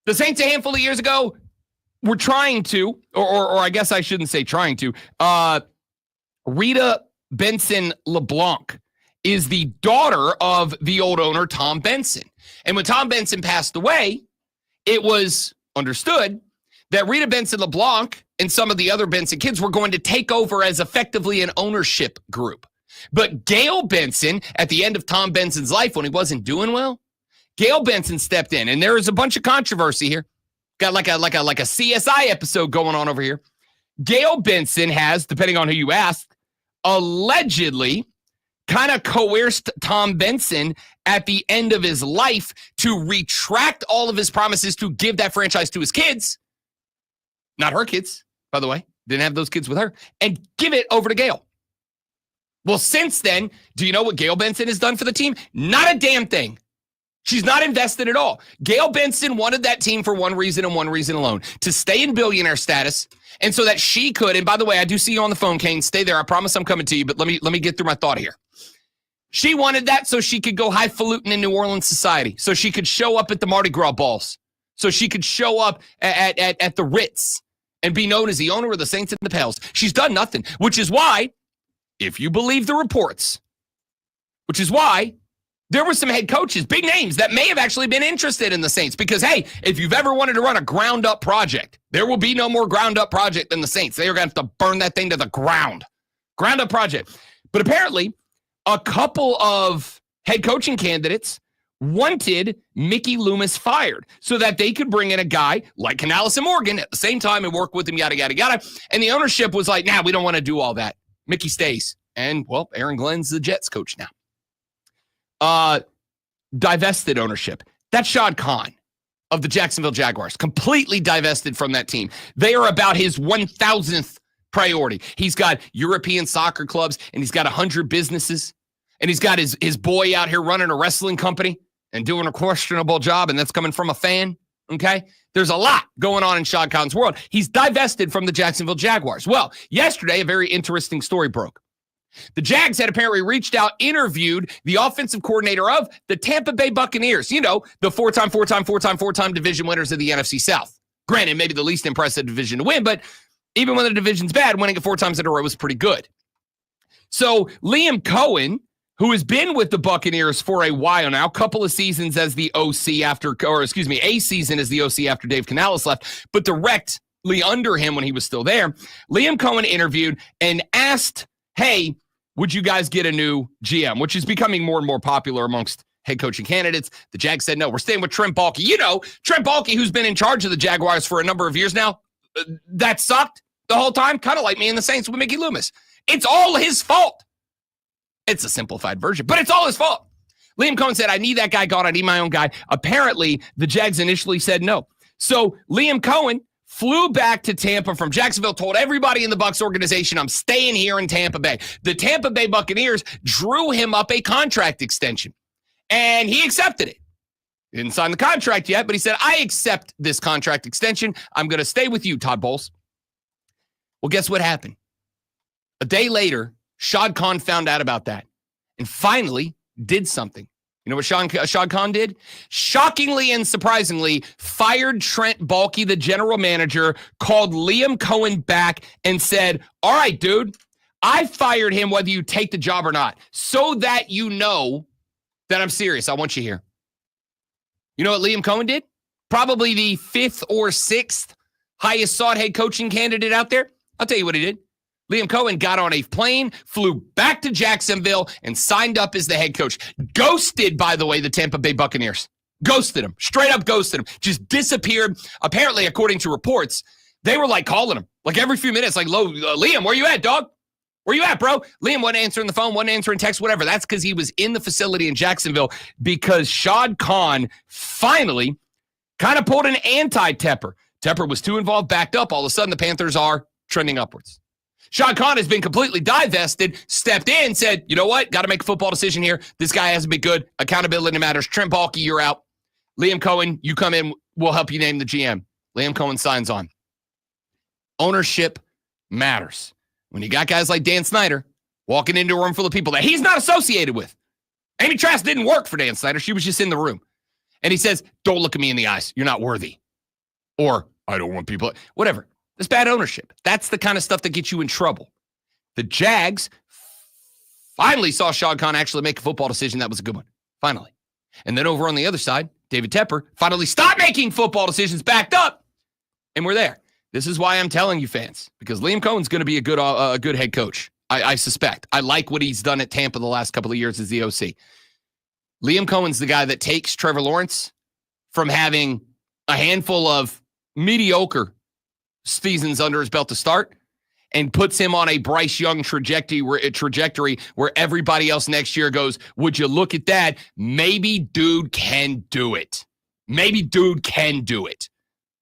The Saints a handful of years ago were trying to, or I guess I shouldn't say trying to, Rita Benson LeBlanc is the daughter of the old owner, Tom Benson. And when Tom Benson passed away, it was understood that Rita Benson LeBlanc and some of the other Benson kids were going to take over as effectively an ownership group. But Gayle Benson, at the end of Tom Benson's life, when he wasn't doing well, Gayle Benson stepped in, and there is a bunch of controversy here. Got like a CSI episode going on over here. Gayle Benson has, depending on who you ask, allegedly kind of coerced Tom Benson at the end of his life to retract all of his promises to give that franchise to his kids. Not her kids, by the way. Didn't have those kids with her. And give it over to Gayle. Well, since then, do you know what Gayle Benson has done for the team? Not a damn thing. She's not invested at all. Gail Benson wanted that team for one reason and one reason alone, to stay in billionaire status, and so that she could, and by the way, I do see you on the phone, Kane. Stay there. I promise I'm coming to you, but let me get through my thought here. She wanted that so she could go highfalutin in New Orleans society, so she could show up at the Mardi Gras balls, so she could show up at the Ritz and be known as the owner of the Saints and the Pels. She's done nothing, which is why, if you believe the reports, which is why there were some head coaches, big names, that may have actually been interested in the Saints. Because, hey, if you've ever wanted to run a ground-up project, there will be no more ground-up project than the Saints. They are going to have to burn that thing to the ground. Ground-up project. But apparently, a couple of head coaching candidates wanted Mickey Loomis fired so that they could bring in a guy like Canales and Morgan at the same time and work with him, yada, yada, yada. And the ownership was like, nah, we don't want to do all that. Mickey stays. And, well, Aaron Glenn's the Jets coach now. Divested ownership. That's Shad Khan of the Jacksonville Jaguars. Completely divested from that team. They are about his 1,000th priority. He's got European soccer clubs, and he's got 100 businesses, and he's got his boy out here running a wrestling company and doing a questionable job, and that's coming from a fan, okay? There's a lot going on in Shad Khan's world. He's divested from the Jacksonville Jaguars. Well, yesterday, a very interesting story broke. The Jags had apparently reached out, interviewed the offensive coordinator of the Tampa Bay Buccaneers. You know, the four-time division winners of the NFC South. Granted, maybe the least impressive division to win, but even when the division's bad, winning it 4 times in a row was pretty good. So Liam Cohen, who has been with the Buccaneers for a while now, a couple of seasons as the OC after, or excuse me, a season as the OC after Dave Canales left, but directly under him when he was still there, Liam Cohen interviewed and asked, hey, would you guys get a new GM, which is becoming more and more popular amongst head coaching candidates. The Jags said, no, we're staying with Trent Baalke. You know, Trent Baalke, who's been in charge of the Jaguars for a number of years now, that sucked the whole time, kind of like me and the Saints with Mickey Loomis. It's all his fault. It's a simplified version, but it's all his fault. Liam Cohen said, I need that guy gone. I need my own guy. Apparently, the Jags initially said no. So Liam Cohen flew back to Tampa from Jacksonville, told everybody in the Bucs organization, I'm staying here in Tampa Bay. The Tampa Bay Buccaneers drew him up a contract extension, and he accepted it. He didn't sign the contract yet, but he said, I accept this contract extension. I'm going to stay with you, Todd Bowles. Well, guess what happened? A day later, Shad Khan found out about that and finally did something. You know what Shad Khan did? Shockingly and surprisingly, fired Trent Baalke, the general manager, called Liam Cohen back and said, all right, dude, I fired him whether you take the job or not, so that you know that I'm serious. I want you here. You know what Liam Cohen did? Probably the 5th or 6th highest sought head coaching candidate out there. I'll tell you what he did. Liam Cohen got on a plane, flew back to Jacksonville, and signed up as the head coach. Ghosted, by the way, the Tampa Bay Buccaneers. Ghosted him. Straight up ghosted him. Just disappeared. Apparently, according to reports, they were like calling him. Like every few minutes, like, Liam, where you at, dog? Where you at, bro? Liam wasn't answering the phone, wasn't answering text, whatever. That's because he was in the facility in Jacksonville because Shad Khan finally kind of pulled an anti-Tepper. Tepper was too involved, backed up. All of a sudden, the Panthers are trending upwards. Shad Khan has been completely divested, stepped in, said, you know what? Got to make a football decision here. This guy hasn't been good. Accountability matters. Trent Baalke, you're out. Liam Cohen, you come in. We'll help you name the GM. Liam Cohen signs on. Ownership matters. When you got guys like Dan Snyder walking into a room full of people that he's not associated with. Amy Trask didn't work for Dan Snyder. She was just in the room. And he says, don't look at me in the eyes. You're not worthy. Or, I don't want people. Whatever. It's bad ownership. That's the kind of stuff that gets you in trouble. The Jags finally saw Shad Khan actually make a football decision that was a good one. Finally. And then over on the other side, David Tepper finally stopped making football decisions, backed up, and we're there. This is why I'm telling you, fans, because Liam Cohen's going to be a good head coach. I suspect. I like what he's done at Tampa the last couple of years as the OC. Liam Cohen's the guy that takes Trevor Lawrence from having a handful of mediocre seasons under his belt to start and puts him on a Bryce Young trajectory where everybody else next year goes, would you look at that? Maybe dude can do it. Maybe dude can do it.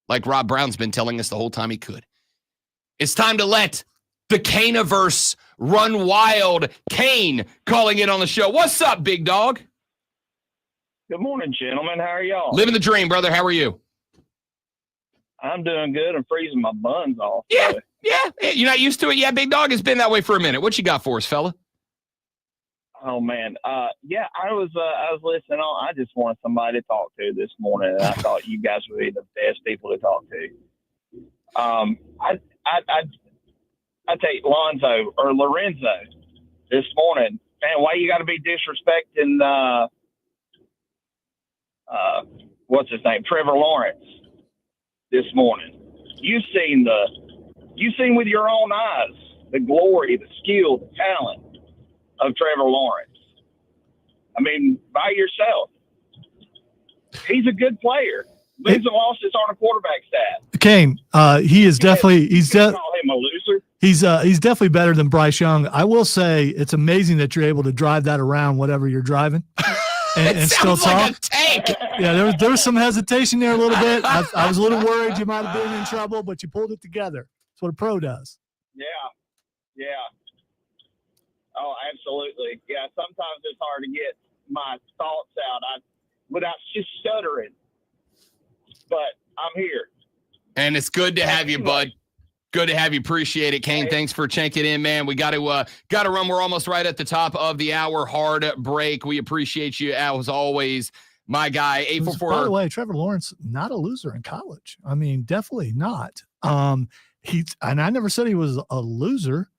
Like Rob Brown's been telling us the whole time he could. It's time to let the Kaneverse run wild. Kane calling in on the show. What's up, big dog? Good morning, gentlemen. How are y'all? Living the dream, brother. How are you? I'm doing good. I'm freezing my buns off. Yeah, so. yeah. You're not used to it? Yeah, big dog. It's been that way for a minute. What you got for us, fella? Oh man. Yeah, I was listening on. I just wanted somebody to talk to this morning, and I thought you guys would be the best people to talk to. I take Lonzo or Lorenzo this morning. Man, why you got to be disrespecting what's his name, Trevor Lawrence, this morning? You've seen with your own eyes the glory, the skill, the talent of Trevor Lawrence. I mean, by yourself. He's a good player. Wins and losses on a quarterback stat. Kane, he is definitely call him a loser. He's definitely better than Bryce Young. I will say it's amazing that you're able to drive that around whatever you're driving and still talk. Like a tank. Yeah, there was some hesitation there a little bit. I was a little worried you might have been in trouble, but you pulled it together. That's what a pro does. Yeah. Oh, absolutely. Yeah, sometimes it's hard to get my thoughts out without just stuttering. But I'm here. And it's good to have you, bud. Good to have you. Appreciate it, Kane. Thanks for checking in, man. We got to run. We're almost right at the top of the hour. Hard break. We appreciate you as always, my guy. 844. By the way, Trevor Lawrence, not a loser in college. I mean, definitely not. And I never said he was a loser.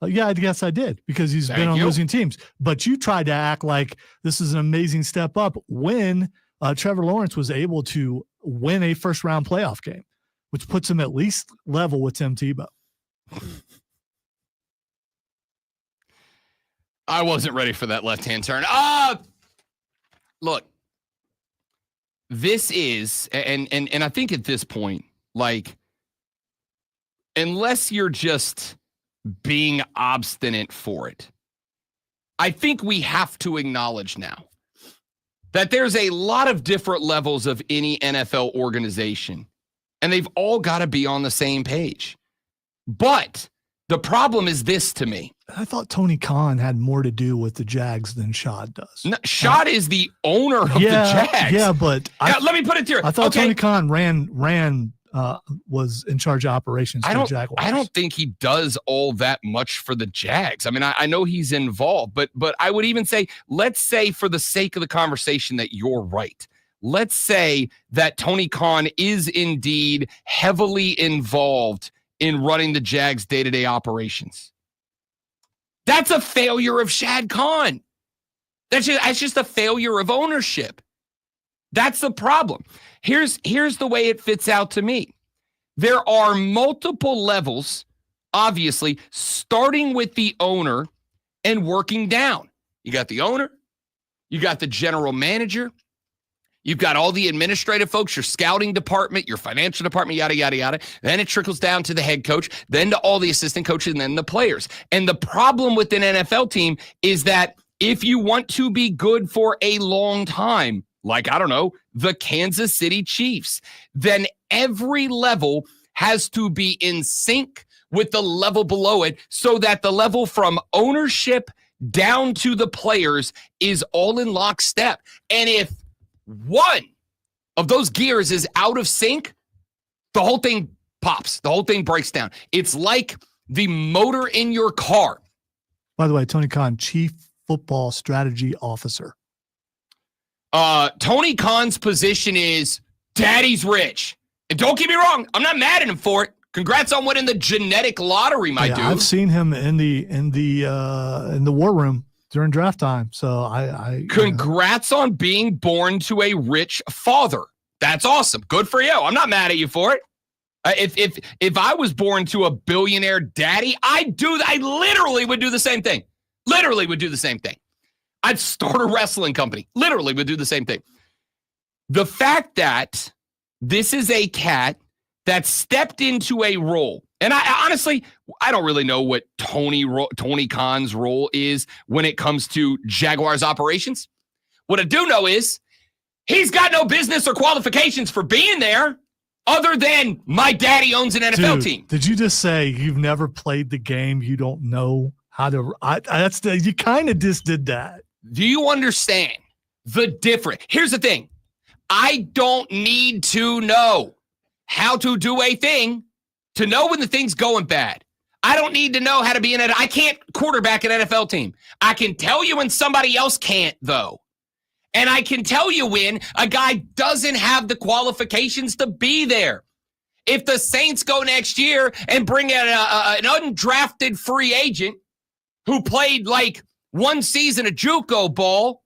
Yeah, I guess I did, because he's been on losing teams. But you tried to act like this is an amazing step up when Trevor Lawrence was able to win a first-round playoff game, which puts him at least level with Tim Tebow. I wasn't ready for that left-hand turn. Look, this is, and I think at this point, like, unless you're just being obstinate for it, I think we have to acknowledge now that there's a lot of different levels of any NFL organization, and they've all got to be on the same page. But the problem is this to me. I thought Tony Khan had more to do with the Jags than Shad does. No, Shad is the owner of the Jags. Yeah, but let me put it here. I thought Tony Khan was in charge of operations for the Jaguars. I don't think he does all that much for the Jags. I mean, I know he's involved, but I would even say, let's say for the sake of the conversation that you're right. Let's say that Tony Khan is indeed heavily involved in running the Jags' day-to-day operations. That's a failure of Shad Khan. That's just a failure of ownership. That's the problem. Here's the way it fits out to me. There are multiple levels, obviously, starting with the owner and working down. You got the owner, you got the general manager, you've got all the administrative folks, your scouting department, your financial department, yada, yada, yada. Then it trickles down to the head coach, then to all the assistant coaches, and then the players. And the problem with an NFL team is that if you want to be good for a long time, like, I don't know, the Kansas City Chiefs, then every level has to be in sync with the level below it so that the level from ownership down to the players is all in lockstep. And if one of those gears is out of sync, the whole thing pops. The whole thing breaks down. It's like the motor in your car. By the way, Tony Khan, Chief Football Strategy Officer. Tony Khan's position is daddy's rich. And don't get me wrong, I'm not mad at him for it. Congrats on winning the genetic lottery, my dude. I've seen him in the war room during draft time. So congrats on being born to a rich father. That's awesome. Good for you. I'm not mad at you for it. If I was born to a billionaire daddy, I literally would do the same thing. Literally would do the same thing. I'd start a wrestling company. Literally would do the same thing. The fact that this is a cat that stepped into a role, and I honestly don't really know what Tony Khan's role is when it comes to Jaguars operations. What I do know is he's got no business or qualifications for being there other than my daddy owns an NFL team. Did you just say you've never played the game? You don't know how to, you kind of just did that. Do you understand the difference. Here's the thing. I don't need to know how to do a thing to know when the thing's going bad. I don't need to know how to be in it. I can't quarterback an NFL team. I can tell you when somebody else can't, though. And I can tell you when a guy doesn't have the qualifications to be there. If the Saints go next year and bring in an undrafted free agent who played like one season of JUCO ball,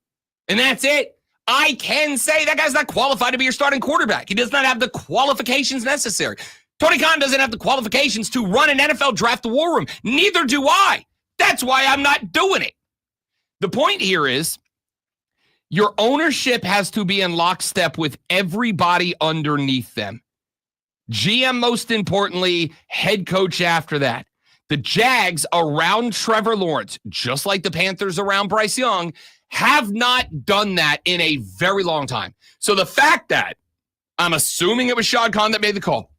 and that's it, I can say that guy's not qualified to be your starting quarterback. He does not have the qualifications necessary. Tony Khan doesn't have the qualifications to run an NFL draft war room. Neither do I. That's why I'm not doing it. The point here is your ownership has to be in lockstep with everybody underneath them. GM most importantly, head coach after that. The Jags around Trevor Lawrence, just like the Panthers around Bryce Young, have not done that in a very long time. So the fact that, I'm assuming it was Shad Khan that made the call,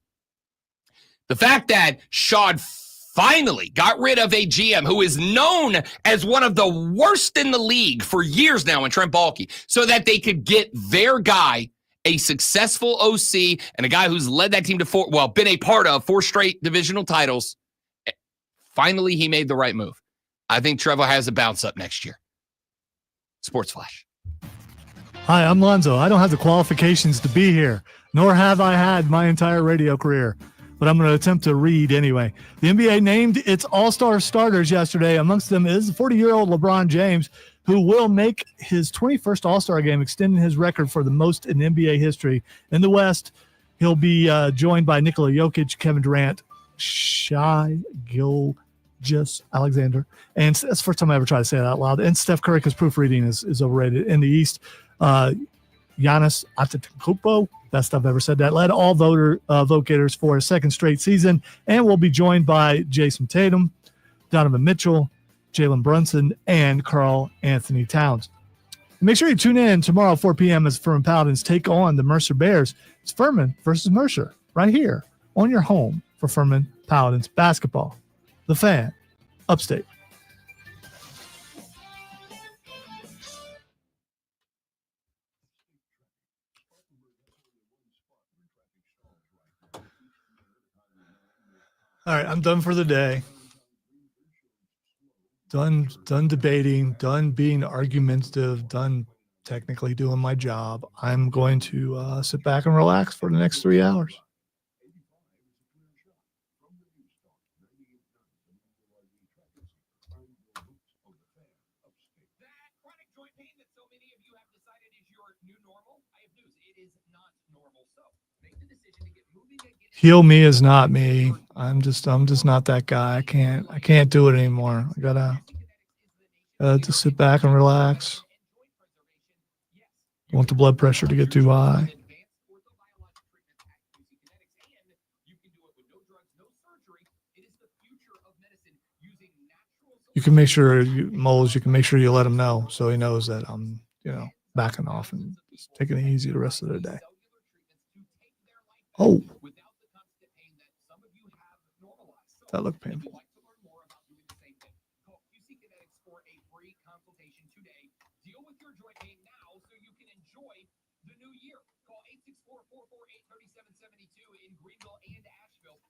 the fact that Shad finally got rid of a GM who is known as one of the worst in the league for years now in Trent Baalke, so that they could get their guy, a successful OC, and a guy who's led that team to been a part of 4 straight divisional titles. Finally, he made the right move. I think Trevor has a bounce up next year. Sports Flash. Hi, I'm Lonzo. I don't have the qualifications to be here, nor have I had my entire radio career, but I'm going to attempt to read anyway. The NBA named its all-star starters yesterday. Amongst them is 40-year-old LeBron James, who will make his 21st all-star game, extending his record for the most in NBA history. In the West, he'll be joined by Nikola Jokic, Kevin Durant, Shai Gilgeous-Alexander, and that's the first time I ever tried to say that out loud. And Steph Curry, because proofreading is overrated. In the East, Giannis Antetokounmpo, best I've ever said that, led all vote getters for a second straight season, and will be joined by Jason Tatum, Donovan Mitchell, Jalen Brunson, and Karl Anthony Towns. And make sure you tune in tomorrow at 4 p.m. as Furman Paladins take on the Mercer Bears. It's Furman versus Mercer right here on your home for Furman Paladins basketball. The Fan, Upstate. All right, I'm done for the day. Done debating, done being argumentative, done technically doing my job. I'm going to sit back and relax for the next 3 hours. Heal me is not me. I'm just not that guy. I can't do it anymore. I gotta just sit back and relax. I want the blood pressure to get too high. You can make sure Moles, you can make sure you let him know so he knows that I'm, backing off and just taking it easy the rest of the day. Oh. That looked painful. Deal with your joint pain now so you can enjoy the new year. Call 864-448-3772 in Greenville and Asheville.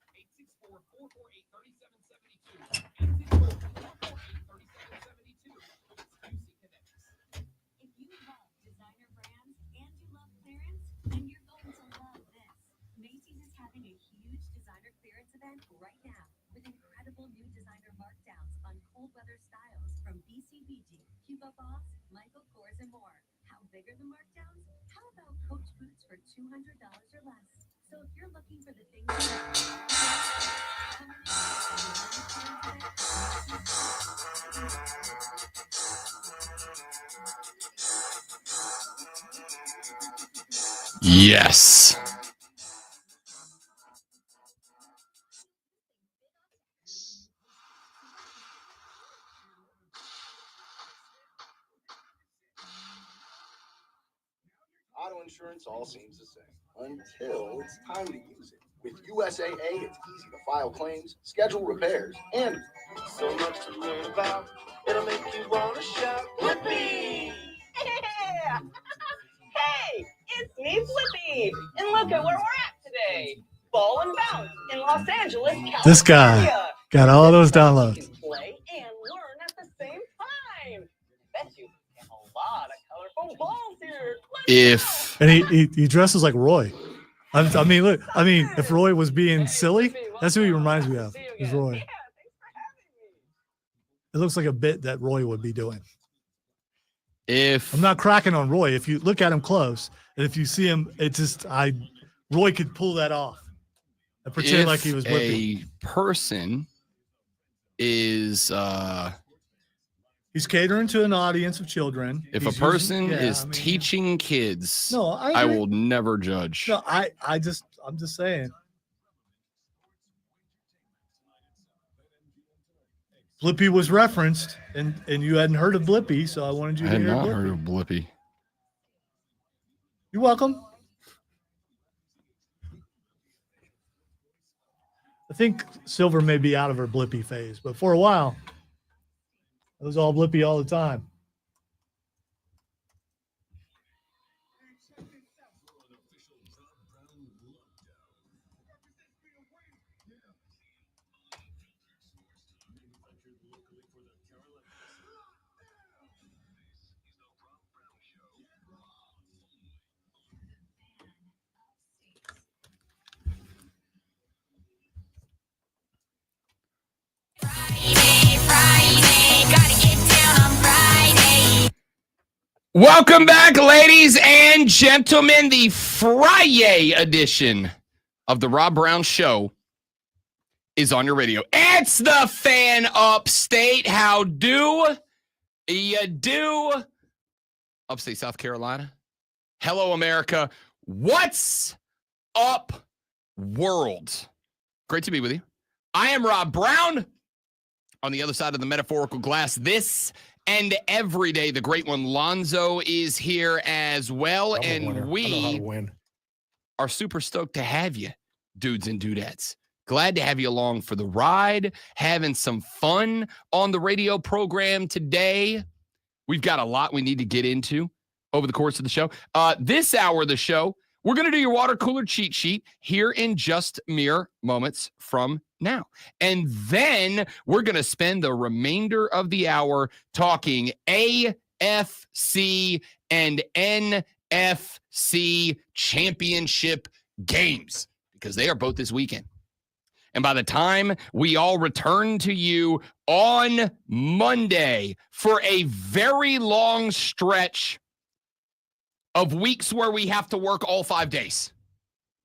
864-448-3772. 864-448-3772. If you love designer brands and you love clearance, then you're going to love this. Macy's is having a huge designer clearance event right now with incredible new designer markdowns on cold weather styles from BCBG, Hugo Boss, Michael Kors, and more. How big are the markdowns? How about Coach boots for $200 or less? So if you're looking for the things Yes. Auto insurance all seems the same until it's time to use it. With USAA, it's easy to file claims, schedule repairs, and so much to learn about. It'll make you want to shout with me. Yeah! me. And look at where we're at today. Ball and Bounce in Los Angeles, California. This guy got all those downloads. You can play and learn at the same time. Bet you get a lot of colorful balls here. And he dresses like Roy. I mean, look. I mean, if Roy was being silly, that's who he reminds me of. Is Roy. Yeah, thanks for having me. It looks like a bit that Roy would be doing. If I'm not cracking on Roy. If you look at him close, and if you see him, Roy could pull that off and pretend like he was Blippi. A person is he's catering to an audience of children. if He's a person using- is teaching kids, No, I agree. will never judge. No, I'm just saying. Blippi was referenced, and you hadn't heard of Blippi, so I wanted you I to had hear not Blippi. heard of Blippi. You're welcome. I think Silver may be out of her Blippi phase, but for a while, it was all Blippi all the time. Welcome back, ladies and gentlemen. The Friday edition of the Rob Brown Show is on your radio. It's the Fan Upstate. How do you do? Upstate South Carolina. Hello, America. What's up, world? Great to be with you. I am Rob Brown. On the other side of the metaphorical glass, this and every day, the great one Lonzo is here as well. And we are super stoked to have you, dudes and dudettes. Glad to have you along for the ride, having some fun on the radio program today. We've got a lot we need to get into over the course of the show. This hour of the show, we're going to do your water cooler cheat sheet here in just mere moments from now. And then we're going to spend the remainder of the hour talking AFC and NFC championship games because they are both this weekend. And by the time we all return to you on Monday for a very long stretch of weeks where we have to work all 5 days,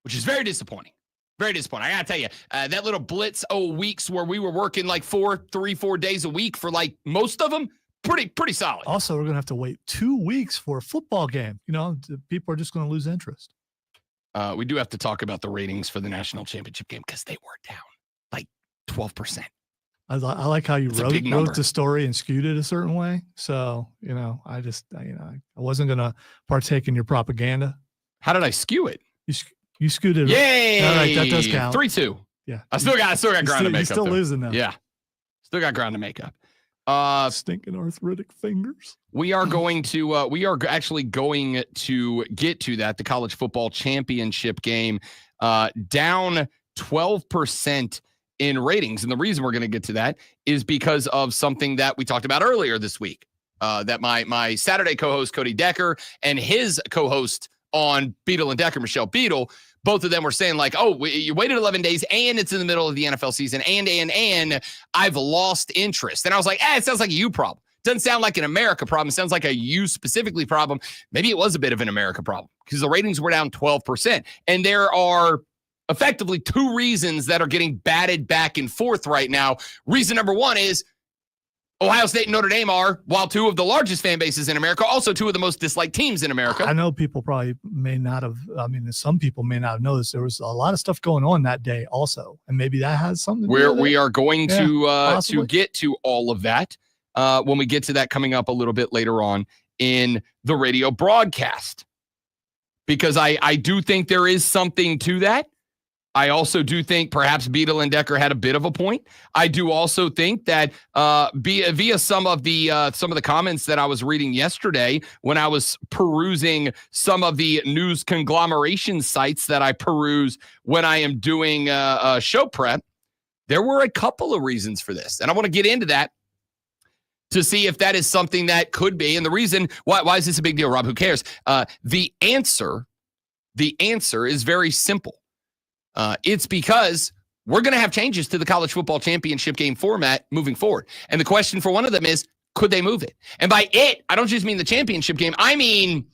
which is very disappointing. Very disappointing. I got to tell you, that little blitz weeks where we were working like 4 days a week for like most of them, pretty solid. Also, we're going to have to wait 2 weeks for a football game. You know, people are just going to lose interest. We do have to talk about the ratings for the national championship game because they were down like 12%. I like how you It's wrote the story and skewed it a certain way. So, you know, I wasn't going to partake in your propaganda. How did I skew it? You skewed it. Yay! All right, that does count. 3-2. Yeah. I still got ground to make up. You're still though. losing though. Yeah. Still got ground to make up. Stinking arthritic fingers. We are going to actually going to get to that. The college football championship game down 12% in ratings. And the reason we're going to get to that is because of something that we talked about earlier this week. That my Saturday co-host Cody Decker and his co-host on Beadle and Decker, Michelle Beadle, both of them were saying like, oh, you waited 11 days and it's in the middle of the NFL season and I've lost interest. And I was like, it sounds like a you problem. Doesn't sound like an America problem. It sounds like a you specifically problem. Maybe it was a bit of an America problem because the ratings were down 12%. And there are effectively 2 reasons that are getting batted back and forth right now. Reason number 1 is Ohio State and Notre Dame are, while 2 of the largest fan bases in America, also 2 of the most disliked teams in America. I know people probably may not have, some people may not have noticed there was a lot of stuff going on that day also. And maybe that has something to do with it. We are going to possibly. get to all of that when we get to that coming up a little bit later on in the radio broadcast. Because I do think there is something to that. I also do think perhaps Beadle and Decker had a bit of a point. I do also think that via some of the comments that I was reading yesterday when I was perusing some of the news conglomeration sites that I peruse when I am doing show prep, there were a couple of reasons for this. And I want to get into that to see if that is something that could be. And the reason, why is this a big deal, Rob? Who cares? The answer is very simple. It's because we're going to have changes to the college football championship game format moving forward. And the question for one of them is, could they move it? And by it, I don't just mean the championship game. I mean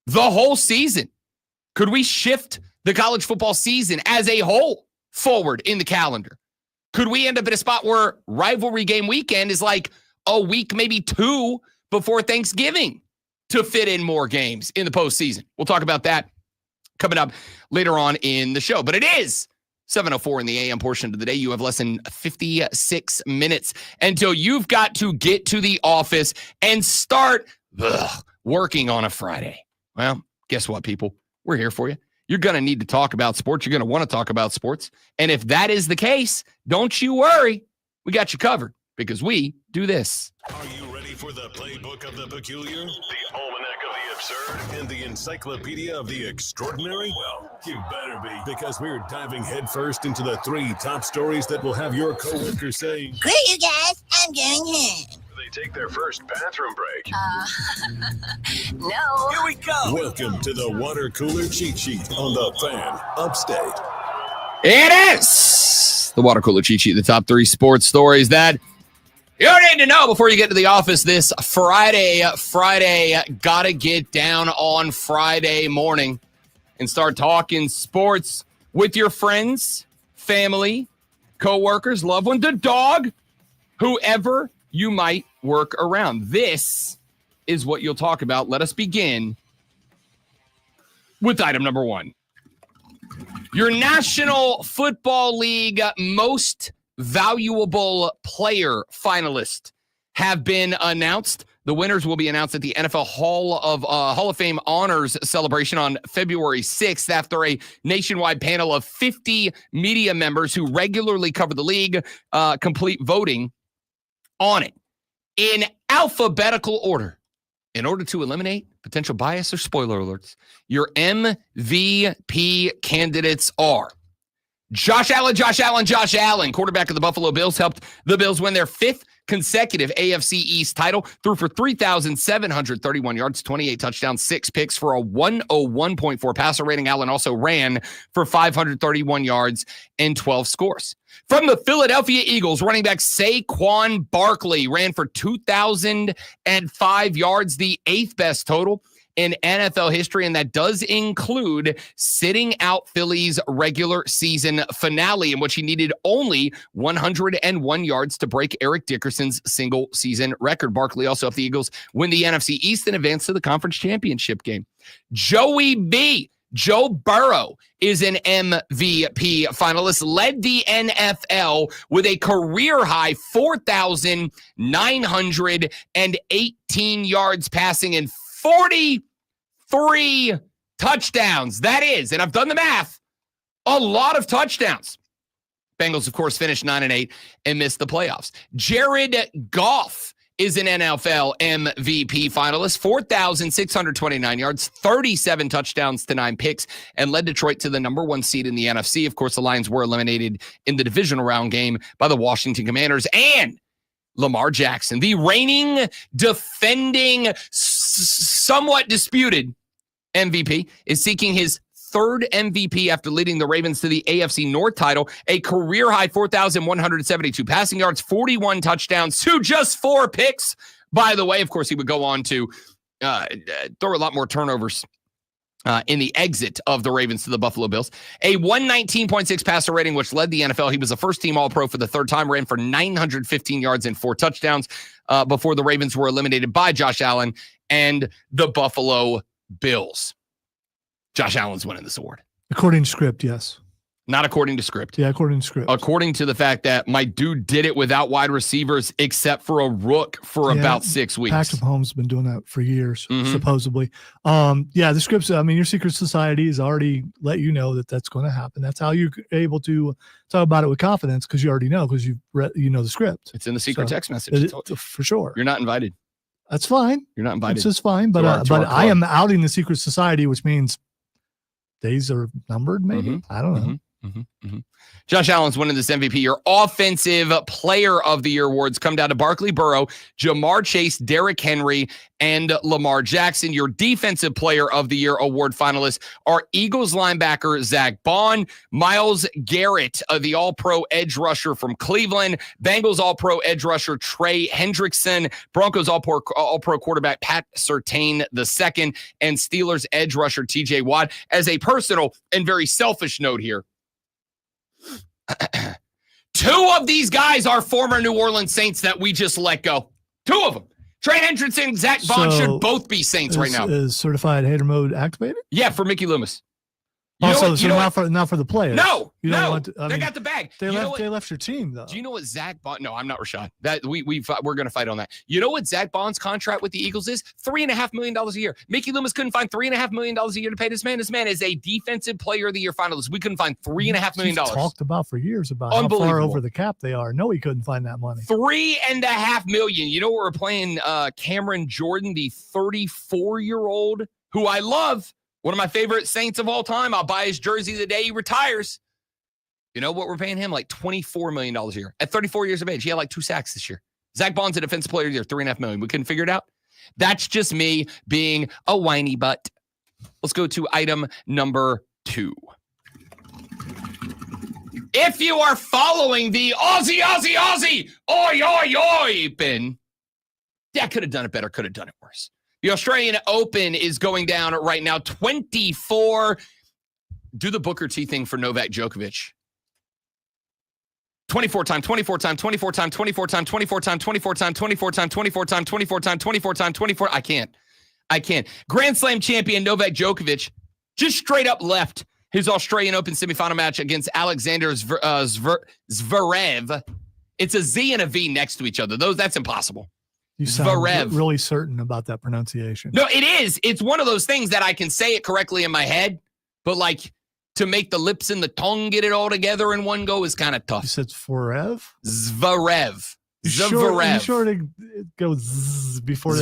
the whole season. Could we shift the college football season as a whole forward in the calendar? Could we end up at a spot where rivalry game weekend is like a week, maybe 2 before Thanksgiving to fit in more games in the postseason? We'll talk about that coming up later on in the show. But it is 7:04 in the AM portion of the day. You have less than 56 minutes until you've got to get to the office and start working on a Friday. Well, guess what, people? We're here for you. You're going to need to talk about sports. You're going to want to talk about sports. And if that is the case, don't you worry. We got you covered because we do this. Are you ready for the playbook of the peculiar, the almanac of the absurd, and the encyclopedia of the extraordinary? Well, you better be, because we're diving headfirst into the 3 top stories that will have your coworkers saying, "Great, you guys, I'm going home." They take their first bathroom break. No. Here we go. Welcome to the water cooler cheat sheet on the Fan Upstate. It is the water cooler cheat sheet, the top 3 sports stories that you need to know before you get to the office this Friday. Gotta get down on Friday morning and start talking sports with your friends, family, coworkers, loved one, the dog, whoever you might work around. This is what you'll talk about. Let us begin with item number 1. Your National Football League most valuable player finalists have been announced. The winners will be announced at the NFL Hall of Fame Honors celebration on February 6th after a nationwide panel of 50 media members who regularly cover the league complete voting on it in alphabetical order in order to eliminate potential bias or spoiler alerts. Your MVP candidates are Josh Allen, quarterback of the Buffalo Bills, helped the Bills win their 5th consecutive AFC East title, threw for 3,731 yards, 28 touchdowns, 6 picks for a 101.4 passer rating. Allen also ran for 531 yards and 12 scores. From the Philadelphia Eagles, running back Saquon Barkley ran for 2,005 yards, the 8th best total in NFL history, and that does include sitting out Philly's regular season finale, in which he needed only 101 yards to break Eric Dickerson's single-season record. Barkley also helped the Eagles win the NFC East and advance to the conference championship game. Joe Burrow is an MVP finalist, led the NFL with a career-high 4,918 yards passing and 43 touchdowns. That is, and I've done the math, a lot of touchdowns. Bengals, of course, finished 9-8 and missed the playoffs. Jared Goff is an NFL MVP finalist, 4,629 yards, 37 touchdowns to 9 picks, and led Detroit to the number 1 seed in the NFC. Of course, the Lions were eliminated in the divisional round game by the Washington Commanders. And Lamar Jackson, the reigning, defending, somewhat disputed MVP, is seeking his 3rd MVP after leading the Ravens to the AFC North title, a career-high 4,172 passing yards, 41 touchdowns to just 4 picks. By the way, of course, he would go on to throw a lot more turnovers in the exit of the Ravens to the Buffalo Bills. A 119.6 passer rating, which led the NFL. He was a first-team All-Pro for the 3rd time, ran for 915 yards and 4 touchdowns before the Ravens were eliminated by Josh Allen and the Buffalo Bills. Josh Allen's winning this award. According to script, yes. Not according to script. Yeah, according to script. According to the fact that my dude did it without wide receivers except for a rook for about 6 weeks. Patrick Mahomes has been doing that for years, supposedly. The scripts, I mean, your secret society has already let you know that that's going to happen. That's how you're able to talk about it with confidence, because you already know, because you've read, the script. It's in the secret text message. For sure. You're not invited. That's fine. You're not invited. It's just fine. But I am outing the secret society, which means days are numbered, maybe. I don't know. Josh Allen's winning this MVP. Your offensive player of the year awards come down to Barkley Burrow, Jamar Chase, Derrick Henry, and Lamar Jackson. Your defensive player of the year award finalists are Eagles linebacker Zach Bond, Myles Garrett, the all-pro edge rusher from Cleveland, Bengals all-pro edge rusher Trey Hendrickson, Broncos all-pro quarterback Pat Surtain II, and Steelers edge rusher TJ Watt. As a personal and very selfish note here, 2 of these guys are former New Orleans Saints that we just let go. 2 of them. Trey Hendrickson and Zach Bond should both be Saints right now. Is certified hater mode activated? Yeah, for Mickey Loomis. Not for the players. No, you don't want to, they got the bag. They left your team though. Do you know what Zach Bond? No, I'm not Rashad. That we're going to fight on that. You know what Zach Bond's contract with the Eagles is? $3.5 million a year. Mickey Loomis couldn't find $3.5 million a year to pay this man. This man is a defensive player of the year finalist. We couldn't find $3.5 million. Talked about for years about how far over the cap they are. No, he couldn't find that money. $3.5 million. You know what we're playing? Cameron Jordan, the 34-year-old who I love. One of my favorite Saints of all time. I'll buy his jersey the day he retires. You know what we're paying him? Like $24 million a year. At 34 years of age, he had like 2 sacks this year. Zach Bond's a defensive player of the year, $3.5 million. We couldn't figure it out. That's just me being a whiny butt. Let's go to item number 2. If you are following the Aussie, oi, oi, oi, Ben. Yeah, could have done it better, could have done it worse. The Australian Open is going down right now. 24. Do the Booker T thing for Novak Djokovic. 24 time. I can't. Grand Slam champion Novak Djokovic just straight up left his Australian Open semifinal match against Alexander Zverev. It's a Z and a V next to each other. That's impossible. You sound really certain about that pronunciation. No, it is. It's one of those things that I can say it correctly in my head, but like to make the lips and the tongue get it all together in one go is kind of tough. You said Zverev? Zverev. You sure to go zzz before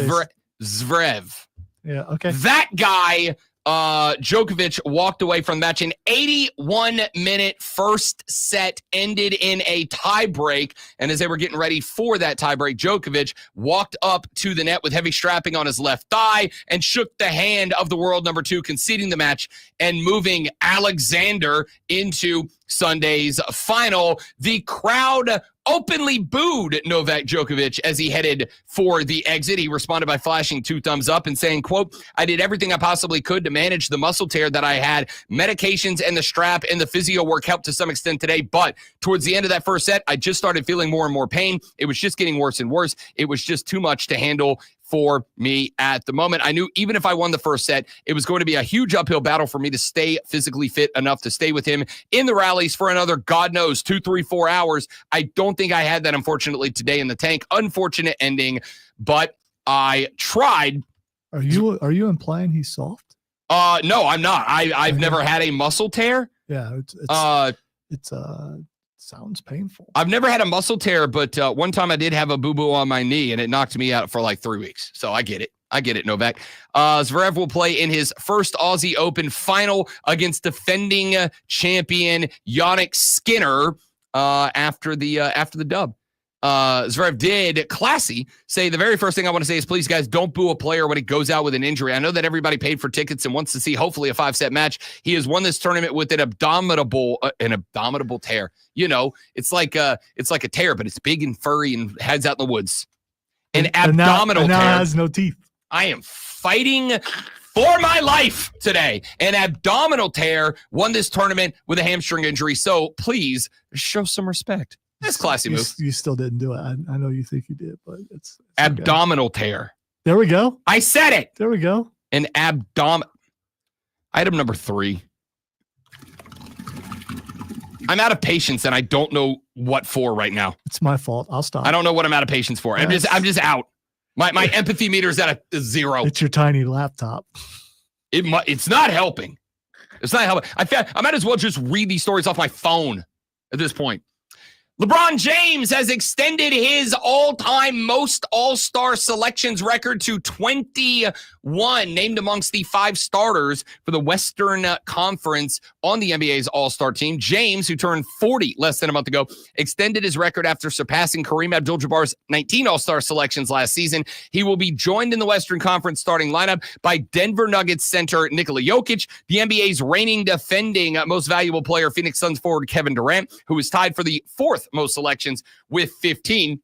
Zverev. Yeah, okay. That guy, Djokovic, walked away from the match. An 81-minute first set ended in a tiebreak. And as they were getting ready for that tiebreak, Djokovic walked up to the net with heavy strapping on his left thigh and shook the hand of the world number 2, conceding the match and moving Alexander into Sunday's final. The crowd openly booed Novak Djokovic as he headed for the exit. He responded by flashing 2 thumbs up and saying, quote, "I did everything I possibly could to manage the muscle tear that I had. Medications and the strap and the physio work helped to some extent today, but towards the end of that first set, I just started feeling more and more pain. It was just getting worse and worse. It was just too much to handle for me at the moment. I knew even if I won the first set, it was going to be a huge uphill battle for me to stay physically fit enough to stay with him in the rallies for another, God knows, 2, 3, 4 hours. I don't think I had that, unfortunately, today in the tank. Unfortunate ending, but I tried." Are you implying he's soft? No, I'm not. I've never had a muscle tear. Yeah, it's sounds painful. I've never had a muscle tear, but one time I did have a boo-boo on my knee, and it knocked me out for like 3 weeks. So I get it, Novak. Zverev will play in his first Aussie Open final against defending champion Jannik Sinner after the dub. Zverev did, classy, say the very first thing I want to say is, please, guys, don't boo a player when he goes out with an injury. I know that everybody paid for tickets and wants to see, hopefully, a 5-set match. He has won this tournament with an abdominable tear. You know, it's like a tear, but it's big and furry and heads out in the woods. An abdominal tear. Now has no teeth. I am fighting for my life today. An abdominal tear, won this tournament with a hamstring injury. So please show some respect. That's classy move. You still didn't do it. I know you think you did, but it's abdominal tear. There we go. I said it. There we go. An abdomen. Item number 3. I'm out of patience, and I don't know what for right now. It's my fault. I'll stop. I don't know what I'm out of patience for. I'm just out. My empathy meter is at a zero. It's your tiny laptop. It's not helping. It's not helping. I might as well just read these stories off my phone at this point. LeBron James has extended his all-time most all-star selections record to 21, named amongst the 5 starters for the Western Conference on the NBA's all-star team. James, who turned 40 less than a month ago, extended his record after surpassing Kareem Abdul-Jabbar's 19 all-star selections last season. He will be joined in the Western Conference starting lineup by Denver Nuggets center Nikola Jokic, the NBA's reigning defending most valuable player, Phoenix Suns forward Kevin Durant, who is tied for the 4th most selections with 15.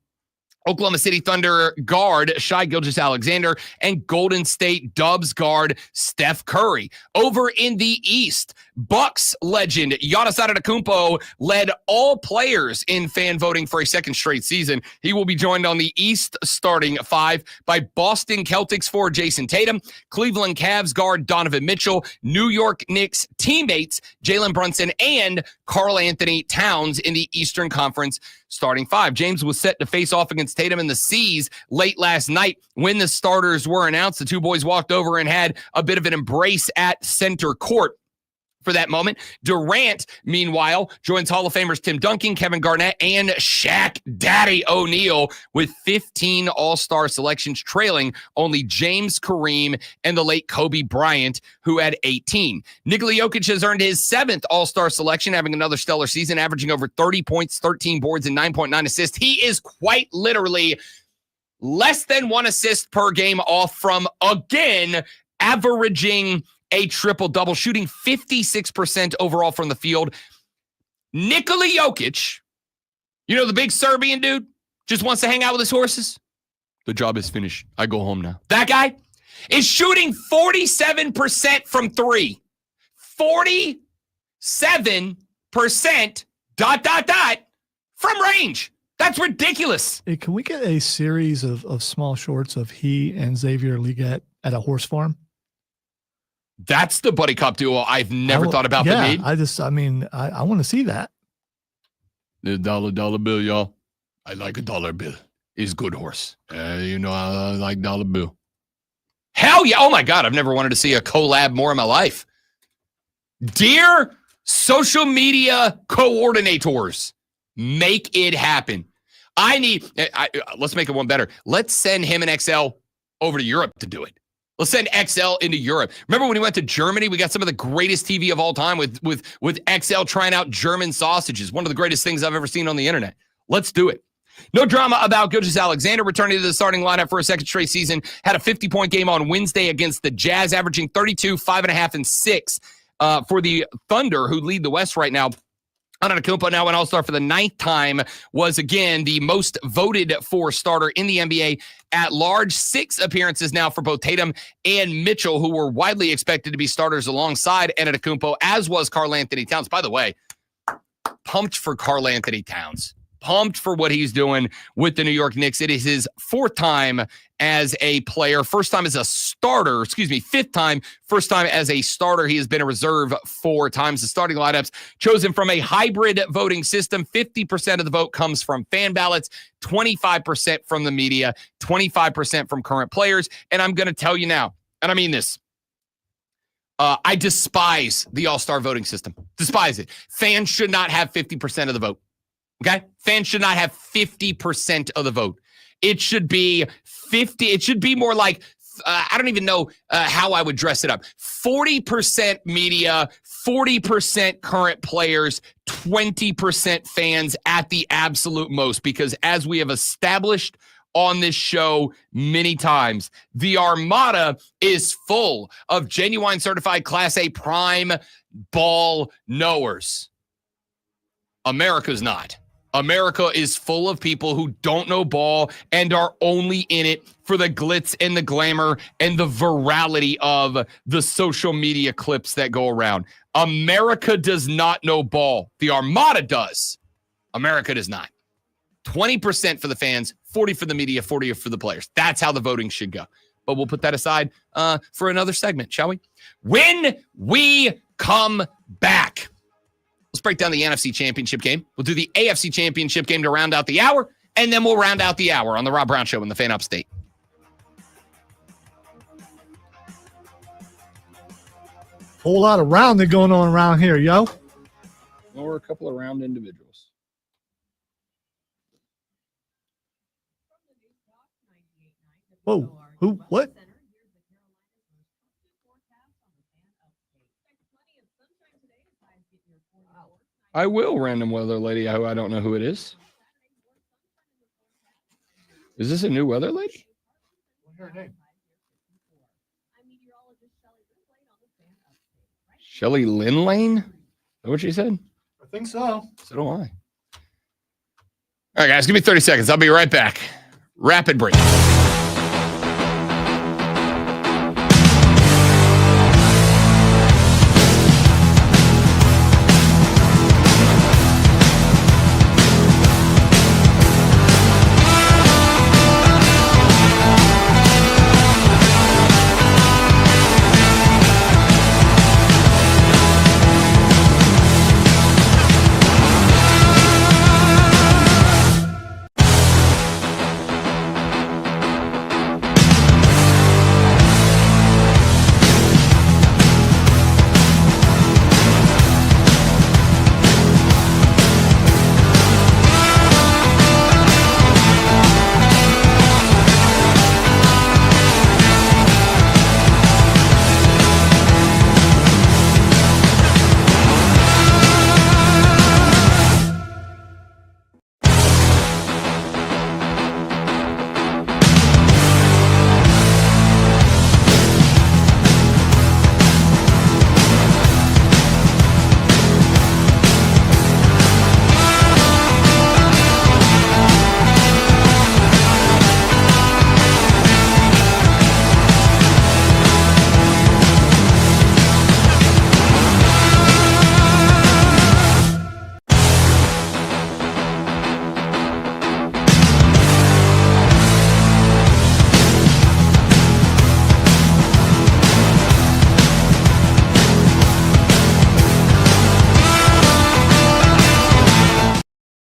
Oklahoma City Thunder guard Shai Gilgeous-Alexander, and Golden State Dubs guard Steph Curry. Over in the East, Bucks legend Giannis Antetokounmpo led all players in fan voting for a second straight season. He will be joined on the East starting 5 by Boston Celtics forward Jason Tatum, Cleveland Cavs guard Donovan Mitchell, New York Knicks teammates Jalen Brunson, and Karl Anthony Towns in the Eastern Conference starting 5. James was set to face off against Tatum and the C's late last night. When the starters were announced, the two boys walked over and had a bit of an embrace at center court. For that moment, Durant, meanwhile, joins Hall of Famers Tim Duncan, Kevin Garnett, and Shaq Daddy O'Neal with 15 All-Star selections, trailing only James, Kareem, and the late Kobe Bryant, who had 18. Nikola Jokic has earned his 7th All-Star selection, having another stellar season, averaging over 30 points, 13 boards, and 9.9 assists. He is quite literally less than 1 assist per game off from, again, averaging a triple-double, shooting 56% overall from the field. Nikola Jokic, you know, the big Serbian dude, just wants to hang out with his horses. The job is finished. I go home now. That guy is shooting 47% from 3. 47% ... from range. That's ridiculous. Hey, can we get a series of small shorts of he and Xavier Leggett at a horse farm? That's the buddy cop duo I've never thought about. Yeah, I want to see that. The dollar bill, y'all. I like a dollar bill. Is good horse. I like dollar bill. Hell yeah. Oh my God. I've never wanted to see a collab more in my life. Dear social media coordinators, make it happen. Let's make it one better. Let's send him and XL over to Europe to do it. Let's send XL into Europe. Remember when he went to Germany? We got some of the greatest TV of all time with XL trying out German sausages. One of the greatest things I've ever seen on the internet. Let's do it. No drama about Gilgeous-Alexander returning to the starting lineup for a second straight season. Had a 50-point game on Wednesday against the Jazz, averaging 32, 5.5, and 6 for the Thunder, who lead the West right now. Antetokounmpo, now an All-Star for the 9th time, was again the most voted for starter in the NBA at large. 6 appearances now for both Tatum and Mitchell, who were widely expected to be starters alongside Antetokounmpo, as was Karl Anthony Towns. By the way, pumped for Karl Anthony Towns. Pumped for what he's doing with the New York Knicks. It is his 4th time as a player, 1st time as a starter, 5th time, 1st time as a starter. He has been a reserve 4 times. The starting lineups chosen from a hybrid voting system. 50% of the vote comes from fan ballots, 25% from the media, 25% from current players. And I'm going to tell you now, and I mean this, I despise the all-star voting system. Despise it. Fans should not have 50% of the vote. Okay? Fans should not have 50% of the vote. It should be 50. It should be more like, I don't even know how I would dress it up. 40% media, 40% current players, 20% fans at the absolute most. Because as we have established on this show many times, the Armada is full of genuine certified Class A prime ball knowers. America's not. America is full of people who don't know ball and are only in it for the glitz and the glamour and the virality of the social media clips that go around. America does not know ball. The Armada does. America does not. 20% for the fans, 40% for the media, 40% for the players. That's how the voting should go. But we'll put that aside for another segment, shall we? When we come back, Let's break down the NFC Championship game. We'll do the AFC Championship game to round out the hour, and then we'll round out the hour on the Rob Brown Show in the Fan Upstate. Whole lot of rounding going on around here, yo. Well, we're a couple of round individuals. Whoa, who, what? I will, random weather lady, who I don't know who it is. Is this a new weather lady? What's her name? Shelly Lynn Lane? Is that what she said? I think so. So do I. All right, guys, give me 30 seconds. I'll be right back. Rapid break.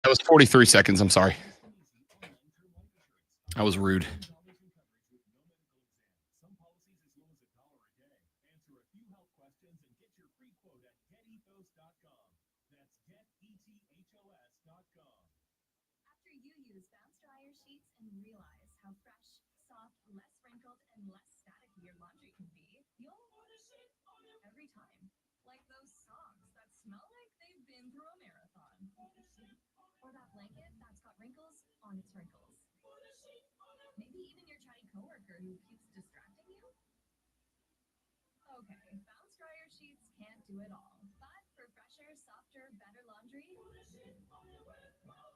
That was 43 seconds. I'm sorry. I was rude. After you use Bounce Dryer sheets and realize how fresh, soft, less wrinkled, and less staticky your laundry can be, you'll want to shit on it every time. Like those socks that smell like they've been through a marathon. Or that blanket that's got wrinkles on its wrinkles. Maybe even your chatty coworker who keeps distracting you. Okay, Bounce Dryer sheets can't do it all. But for fresher, softer, better laundry, I did a smoothie bar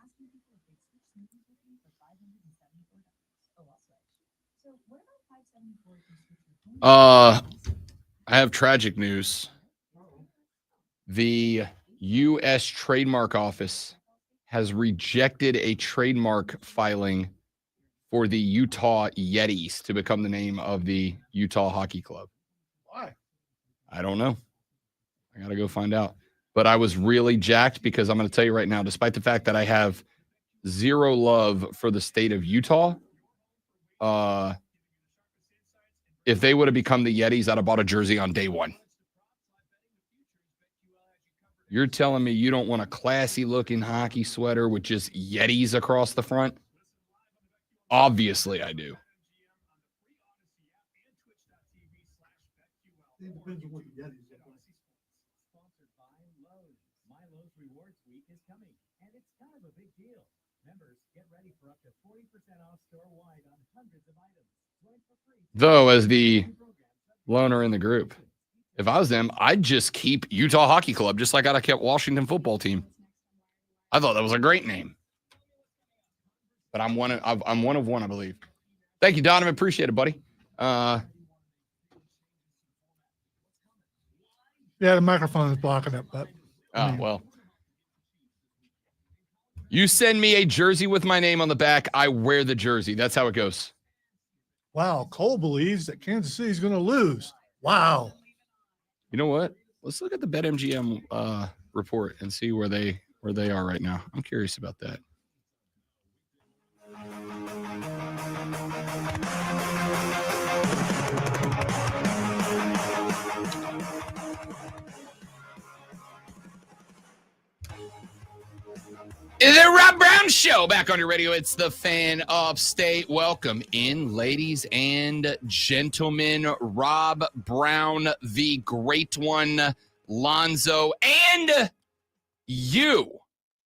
asking people if they'd switch smoothies with me for $574. Oh, I'll switch. So what about $574 if you switch your phone? I have tragic news. The U.S. Trademark Office has rejected a trademark filing for the Utah Yetis to become the name of the Utah Hockey Club. Why? I don't know. I got to go find out. But I was really jacked because I'm going to tell you right now, despite the fact that I have zero love for the state of Utah, if they would have become the Yetis, I'd have bought a jersey on day one. You're telling me you don't want a classy looking hockey sweater with just Yetis across the front? Obviously I do. It depends on what the Yetis are. Sponsored by Lowe's. My Lowe's Rewards Week is coming, and it's kind of a big deal. Members, get ready for up to 40% off store-wide on hundreds of items. Join for free. Though, as the loner in the group, if I was them, I'd just keep Utah Hockey Club, just like I kept Washington Football Team. I thought that was a great name. But I'm one of one, I believe. Thank you, Donovan. Appreciate it, buddy. Yeah, the microphone is blocking it, but well. You send me a jersey with my name on the back, I wear the jersey. That's how it goes. wow, Cole believes that Kansas City is going to lose. Wow. You know what? Let's look at the BetMGM report and see where they are right now. I'm curious about that. The Rob Brown Show back on your radio. It's the Fan Upstate. Welcome in, ladies and gentlemen. Rob Brown, the great one, Lonzo, and you,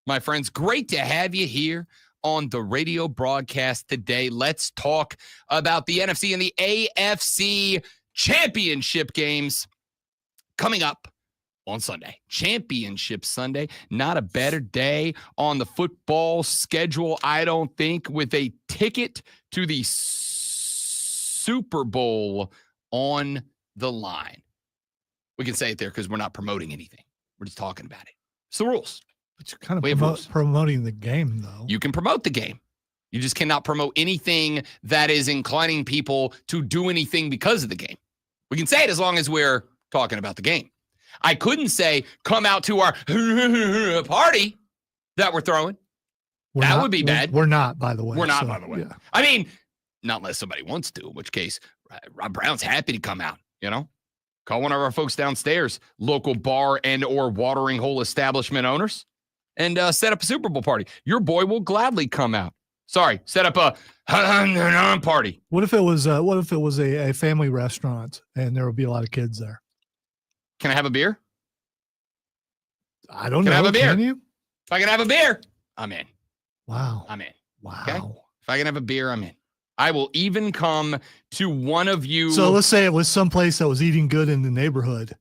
my friends. Great to have you here on the radio broadcast today. Let's talk about the NFC and the AFC championship games coming up on Sunday. Championship Sunday. Not a better day on the football schedule, I don't think, with a ticket to the Super Bowl on the line. We can say it there because we're not promoting anything. We're just talking about it. It's the rules. But you're kind of promoting the game, though. You can promote the game. You just cannot promote anything that is inclining people to do anything because of the game. We can say it as long as we're talking about the game. I couldn't say, come out to our party that we're throwing. That would be bad. We're not, by the way. We're not, by the way. Yeah. I mean, not unless somebody wants to, in which case, Rob Brown's happy to come out, you know? Call one of our folks downstairs, local bar and or watering hole establishment owners, and set up a Super Bowl party. Your boy will gladly come out. Sorry, set up a party. What if it was a family restaurant and there would be a lot of kids there? Can I have a beer? I don't know. Can I have a beer? Can you? If I can have a beer, I'm in. Wow. I'm in. Wow. Okay? If I can have a beer, I'm in. I will even come to one of you. So let's say it was someplace that was eating good in the neighborhood.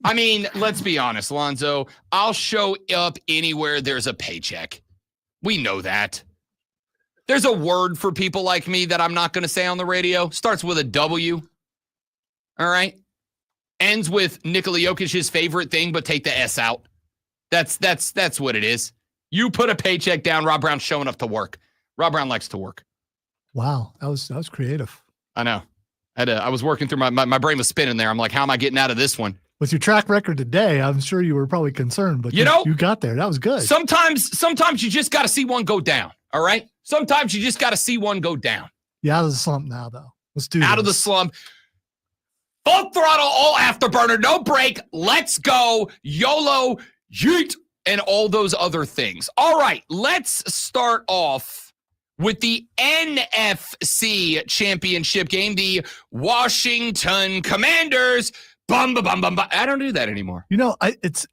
I mean, let's be honest, Lonzo. I'll show up anywhere there's a paycheck. We know that. There's a word for people like me that I'm not going to say on the radio. Starts with a W. All right? Ends with Nikola Jokic's favorite thing, but take the S out. That's what it is. You put a paycheck down, Rob Brown's showing up to work. Rob Brown likes to work. Wow, that was creative. I know. I was working through my brain was spinning there. I'm like, how am I getting out of this one? With your track record today, I'm sure you were probably concerned, but you got there. That was good. Sometimes you just got to see one go down. All right. Sometimes you just got to see one go down. You're out of the slump now, though. Let's do out of the slump. Full throttle, all afterburner, no break. Let's go. YOLO, yeet, and all those other things. All right. Let's start off with the NFC championship game. The Washington Commanders. Bum, bum, bum, bum, bum. I don't do that anymore. You know,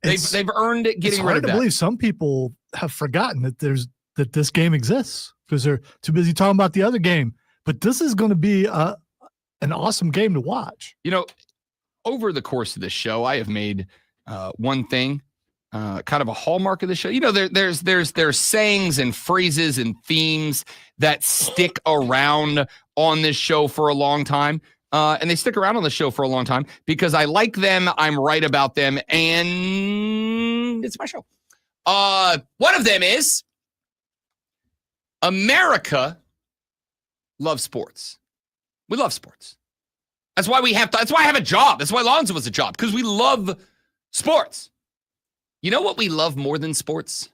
they've earned it getting rid of that. It's hard to believe some people have forgotten that this game exists because they're too busy talking about the other game. But this is going to be an awesome game to watch. You know, over the course of this show, I have made one thing kind of a hallmark of the show. You know, there's sayings and phrases and themes that stick around on this show for a long time. And they stick around on the show for a long time because I like them, I'm right about them, and it's my show. One of them is America loves sports. We love sports. That's why that's why I have a job. That's why Lonzo was a job, because we love sports. You know what we love more than sports?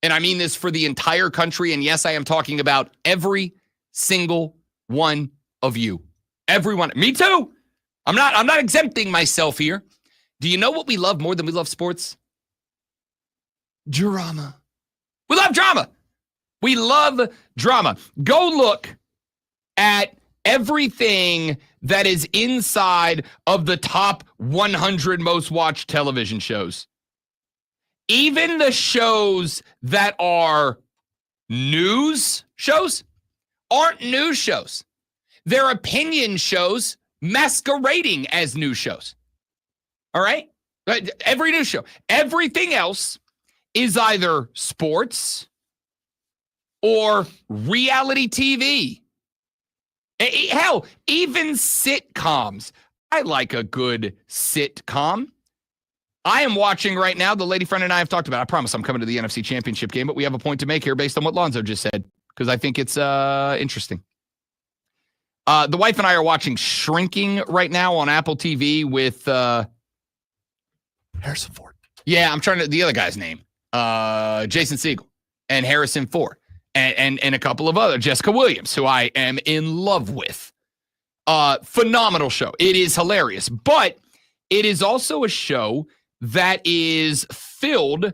And I mean this for the entire country. And yes, I am talking about every single one of you. Everyone. Me too. I'm not exempting myself here. Do you know what we love more than we love sports? Drama. We love drama. We love drama. Go look at everything that is inside of the top 100 most watched television shows. Even the shows that are news shows aren't news shows. They're opinion shows masquerading as news shows. All right? Every news show. Everything else is either sports or reality TV. Hell, even sitcoms. I like a good sitcom. I am watching right now. The lady friend and I have talked about it. I promise I'm coming to the NFC Championship game, but we have a point to make here based on what Lonzo just said, because I think it's interesting. The wife and I are watching Shrinking right now on Apple TV with Harrison Ford. Yeah, I'm trying to the other guy's name. Jason Segel and Harrison Ford and a couple of other Jessica Williams, who I am in love with. Phenomenal show. It is hilarious, but it is also a show that is filled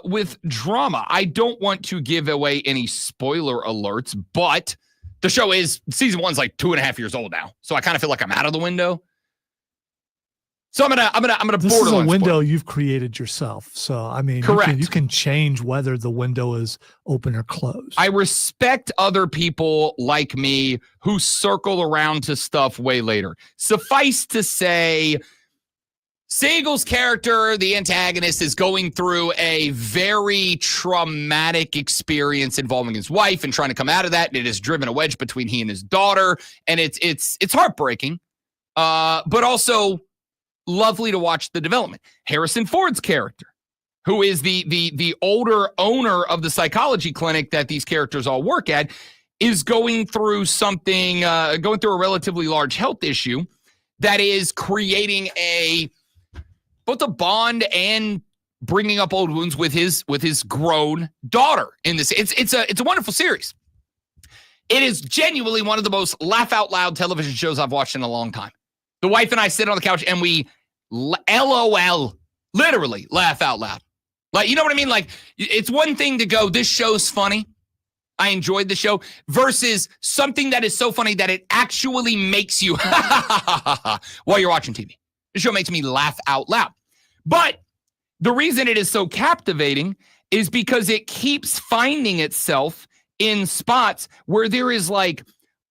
with drama. I don't want to give away any spoiler alerts, but the show is season 1's like 2.5 years old now, so I kind of feel like I'm out of the window. So I'm gonna. This is a window you've created yourself. So I mean, correct. You can change whether the window is open or closed. I respect other people like me who circle around to stuff way later. Suffice to say, Segel's character, the antagonist, is going through a very traumatic experience involving his wife and trying to come out of that. And it has driven a wedge between he and his daughter, and it's heartbreaking, but also lovely to watch the development. Harrison Ford's character, who is the older owner of the psychology clinic that these characters all work at, is going through something, going through a relatively large health issue that is creating both a bond and bringing up old wounds with his grown daughter in this. It's a wonderful series. It is genuinely one of the most laugh out loud television shows I've watched in a long time. The wife and I sit on the couch and we LOL, literally laugh out loud. Like, you know what I mean? Like, it's one thing to go, this show's funny, I enjoyed the show, versus something that is so funny that it actually makes you while you're watching TV. The show makes me laugh out loud. But the reason it is so captivating is because it keeps finding itself in spots where there is like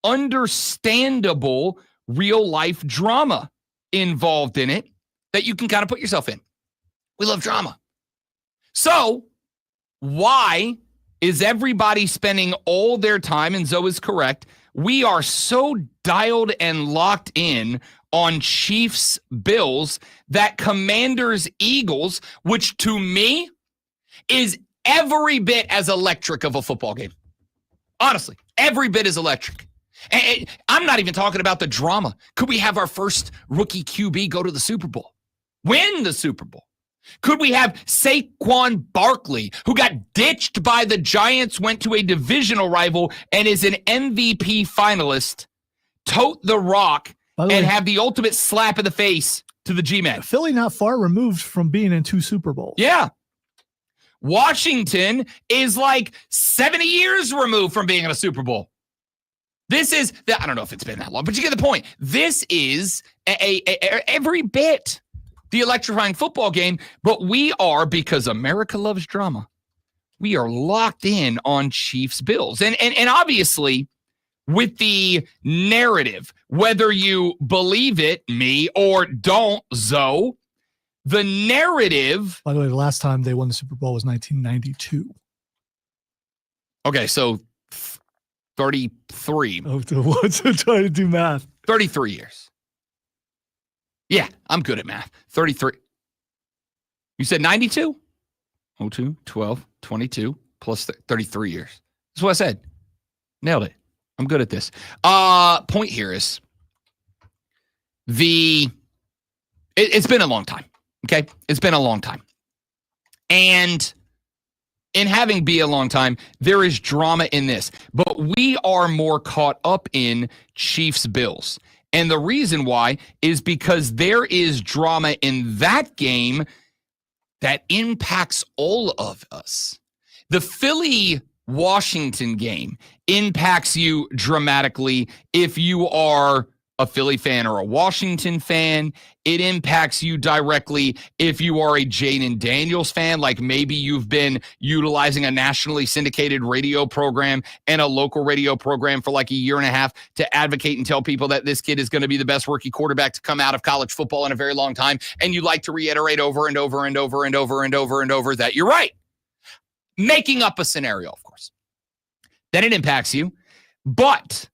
understandable real life drama involved in it that you can kind of put yourself in. We love drama. So why is everybody spending all their time, and Zoe is correct, we are so dialed and locked in on Chiefs Bills that Commanders Eagles, which to me is every bit as electric of a football game. Honestly, every bit as electric. And I'm not even talking about the drama. Could we have our first rookie QB go to the Super Bowl? Win the Super Bowl? Could we have Saquon Barkley, who got ditched by the Giants, went to a divisional rival, and is an MVP finalist, tote the rock, and have the ultimate slap in the face to the G-Man? Philly not far removed from being in 2 Super Bowls. Yeah. Washington is like 70 years removed from being in a Super Bowl. This is, I don't know if it's been that long, but you get the point. This is every bit the electrifying football game, but we are, because America loves drama, we are locked in on Chiefs Bills. And obviously, with the narrative, whether you believe it, me, or don't, Zoe, the narrative. By the way, the last time they won the Super Bowl was 1992. Okay, so 33. Oh, what's trying to do math? 33 years. Yeah, I'm good at math. 33. You said 92? 02, 12, 22, plus 33 years. That's what I said. Nailed it. I'm good at this. Point here is it's been a long time. Okay? It's been a long time. And in having been a long time, there is drama in this. But we are more caught up in Chiefs Bills. And the reason why is because there is drama in that game that impacts all of us. The Philly-Washington game impacts you dramatically if you are a Philly fan or a Washington fan. It impacts you directly if you are a Jaden Daniels fan, like maybe you've been utilizing a nationally syndicated radio program and a local radio program for like a year and a half to advocate and tell people that this kid is going to be the best rookie quarterback to come out of college football in a very long time. And you like to reiterate over and over and over and over and over and over that you're right. Making up a scenario, of course. Then it impacts you. But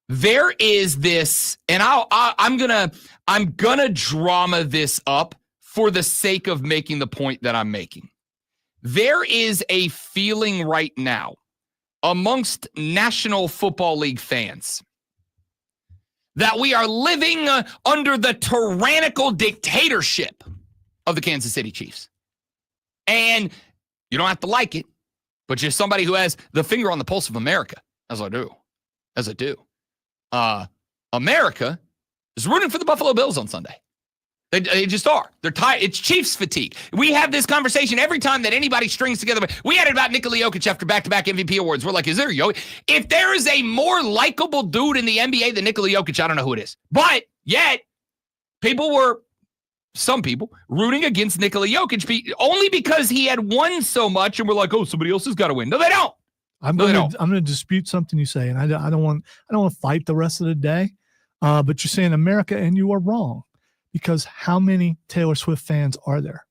there is this, and I'm gonna drama this up for the sake of making the point that I'm making. There is a feeling right now amongst National Football League fans that we are living under the tyrannical dictatorship of the Kansas City Chiefs. And you don't have to like it, but you're somebody who has the finger on the pulse of America, as I do. America is rooting for the Buffalo Bills on Sunday. They just are. They're tired. It's Chiefs fatigue. We have this conversation every time that anybody strings together. We had it about Nikola Jokic after back-to-back MVP awards. We're like, is there Jokic? If there is a more likable dude in the NBA than Nikola Jokic, I don't know who it is. But yet, some people rooting against Nikola Jokic only because he had won so much, and we're like, oh, somebody else has got to win. No, they don't. I'm going to dispute something you say, and I don't want to fight the rest of the day. But you're saying America, and you are wrong. Because how many Taylor Swift fans are there?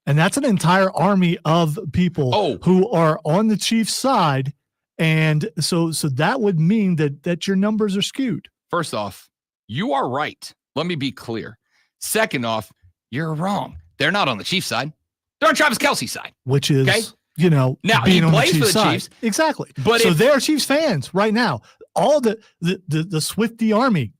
And that's an entire army of people who are on the Chiefs side. And so that would mean that your numbers are skewed. First off, you are right. Let me be clear. Second off, you're wrong. They're not on the Chiefs side. They're on Travis Kelce's side. Which is, now he plays for the Chiefs. Exactly. But so they are Chiefs fans right now. All the Swiftie army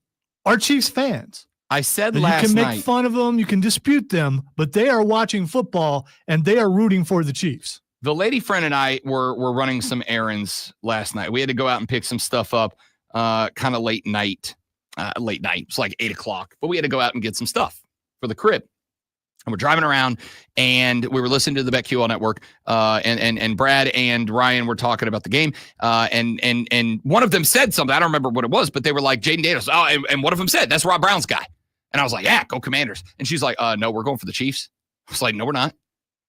are Chiefs fans. I said last night. You can make fun of them, you can dispute them, but they are watching football and they are rooting for the Chiefs. The lady friend and I were running some errands last night. We had to go out and pick some stuff up kind of late night. It's like 8 o'clock, but we had to go out and get some stuff for the crib. And we're driving around and we were listening to the BetQL network and Brad and Ryan were talking about the game. And one of them said something. I don't remember what it was, but they were like, Jaden Daniels. Oh, and one of them said, that's Rob Brown's guy. And I was like, yeah, go Commanders. And she's like, no, we're going for the Chiefs. I was like, no, we're not.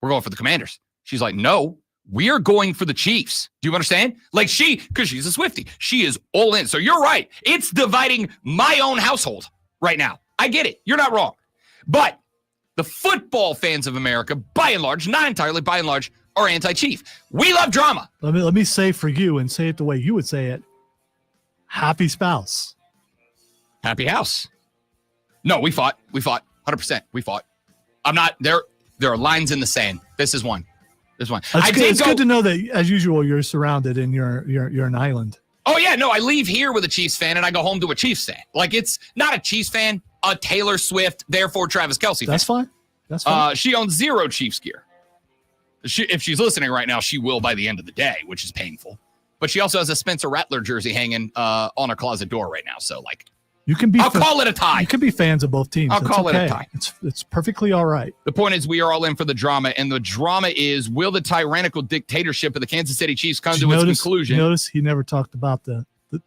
We're going for the Commanders. She's like, no, we are going for the Chiefs. Do you understand? Like because she's a Swiftie. She is all in. So you're right. It's dividing my own household right now. I get it. You're not wrong. But the football fans of America, by and large, not entirely, by and large, are anti-Chief. We love drama. Let me say for you and say it the way you would say it. Happy spouse. Happy house. No, we fought. 100%. We fought. I'm not there. There are lines in the sand. This is one. It's good to know that, as usual, you're surrounded and you're an island. Oh, yeah. No, I leave here with a Chiefs fan and I go home to a Chiefs fan. Like, it's not a Chiefs fan, a Taylor Swift, therefore Travis Kelce fan. That's fine. She owns 0 Chiefs gear. If she's listening right now, she will by the end of the day, which is painful. But she also has a Spencer Rattler jersey hanging on her closet door right now. So, like, I'll call it a tie. You can be fans of both teams. I'll call it a tie. It's perfectly all right. The point is we are all in for the drama, and the drama is, will the tyrannical dictatorship of the Kansas City Chiefs come to its conclusion? Notice he never talked about the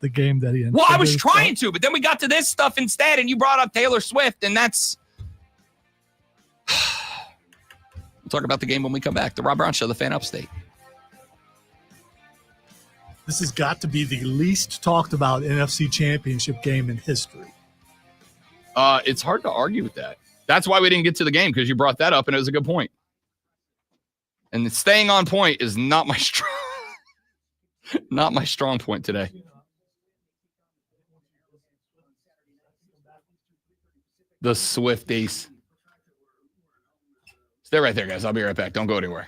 game that he ended. Well, I was trying to, but then we got to this stuff instead, and you brought up Taylor Swift, and that's... We'll talk about the game when we come back. The Rob Brown Show, the Fan Upstate. This has got to be the least talked about NFC Championship game in history. It's hard to argue with that. That's why we didn't get to the game, because you brought that up, and it was a good point. And staying on point is not my strong point today. The Swifties. Stay right there, guys. I'll be right back. Don't go anywhere.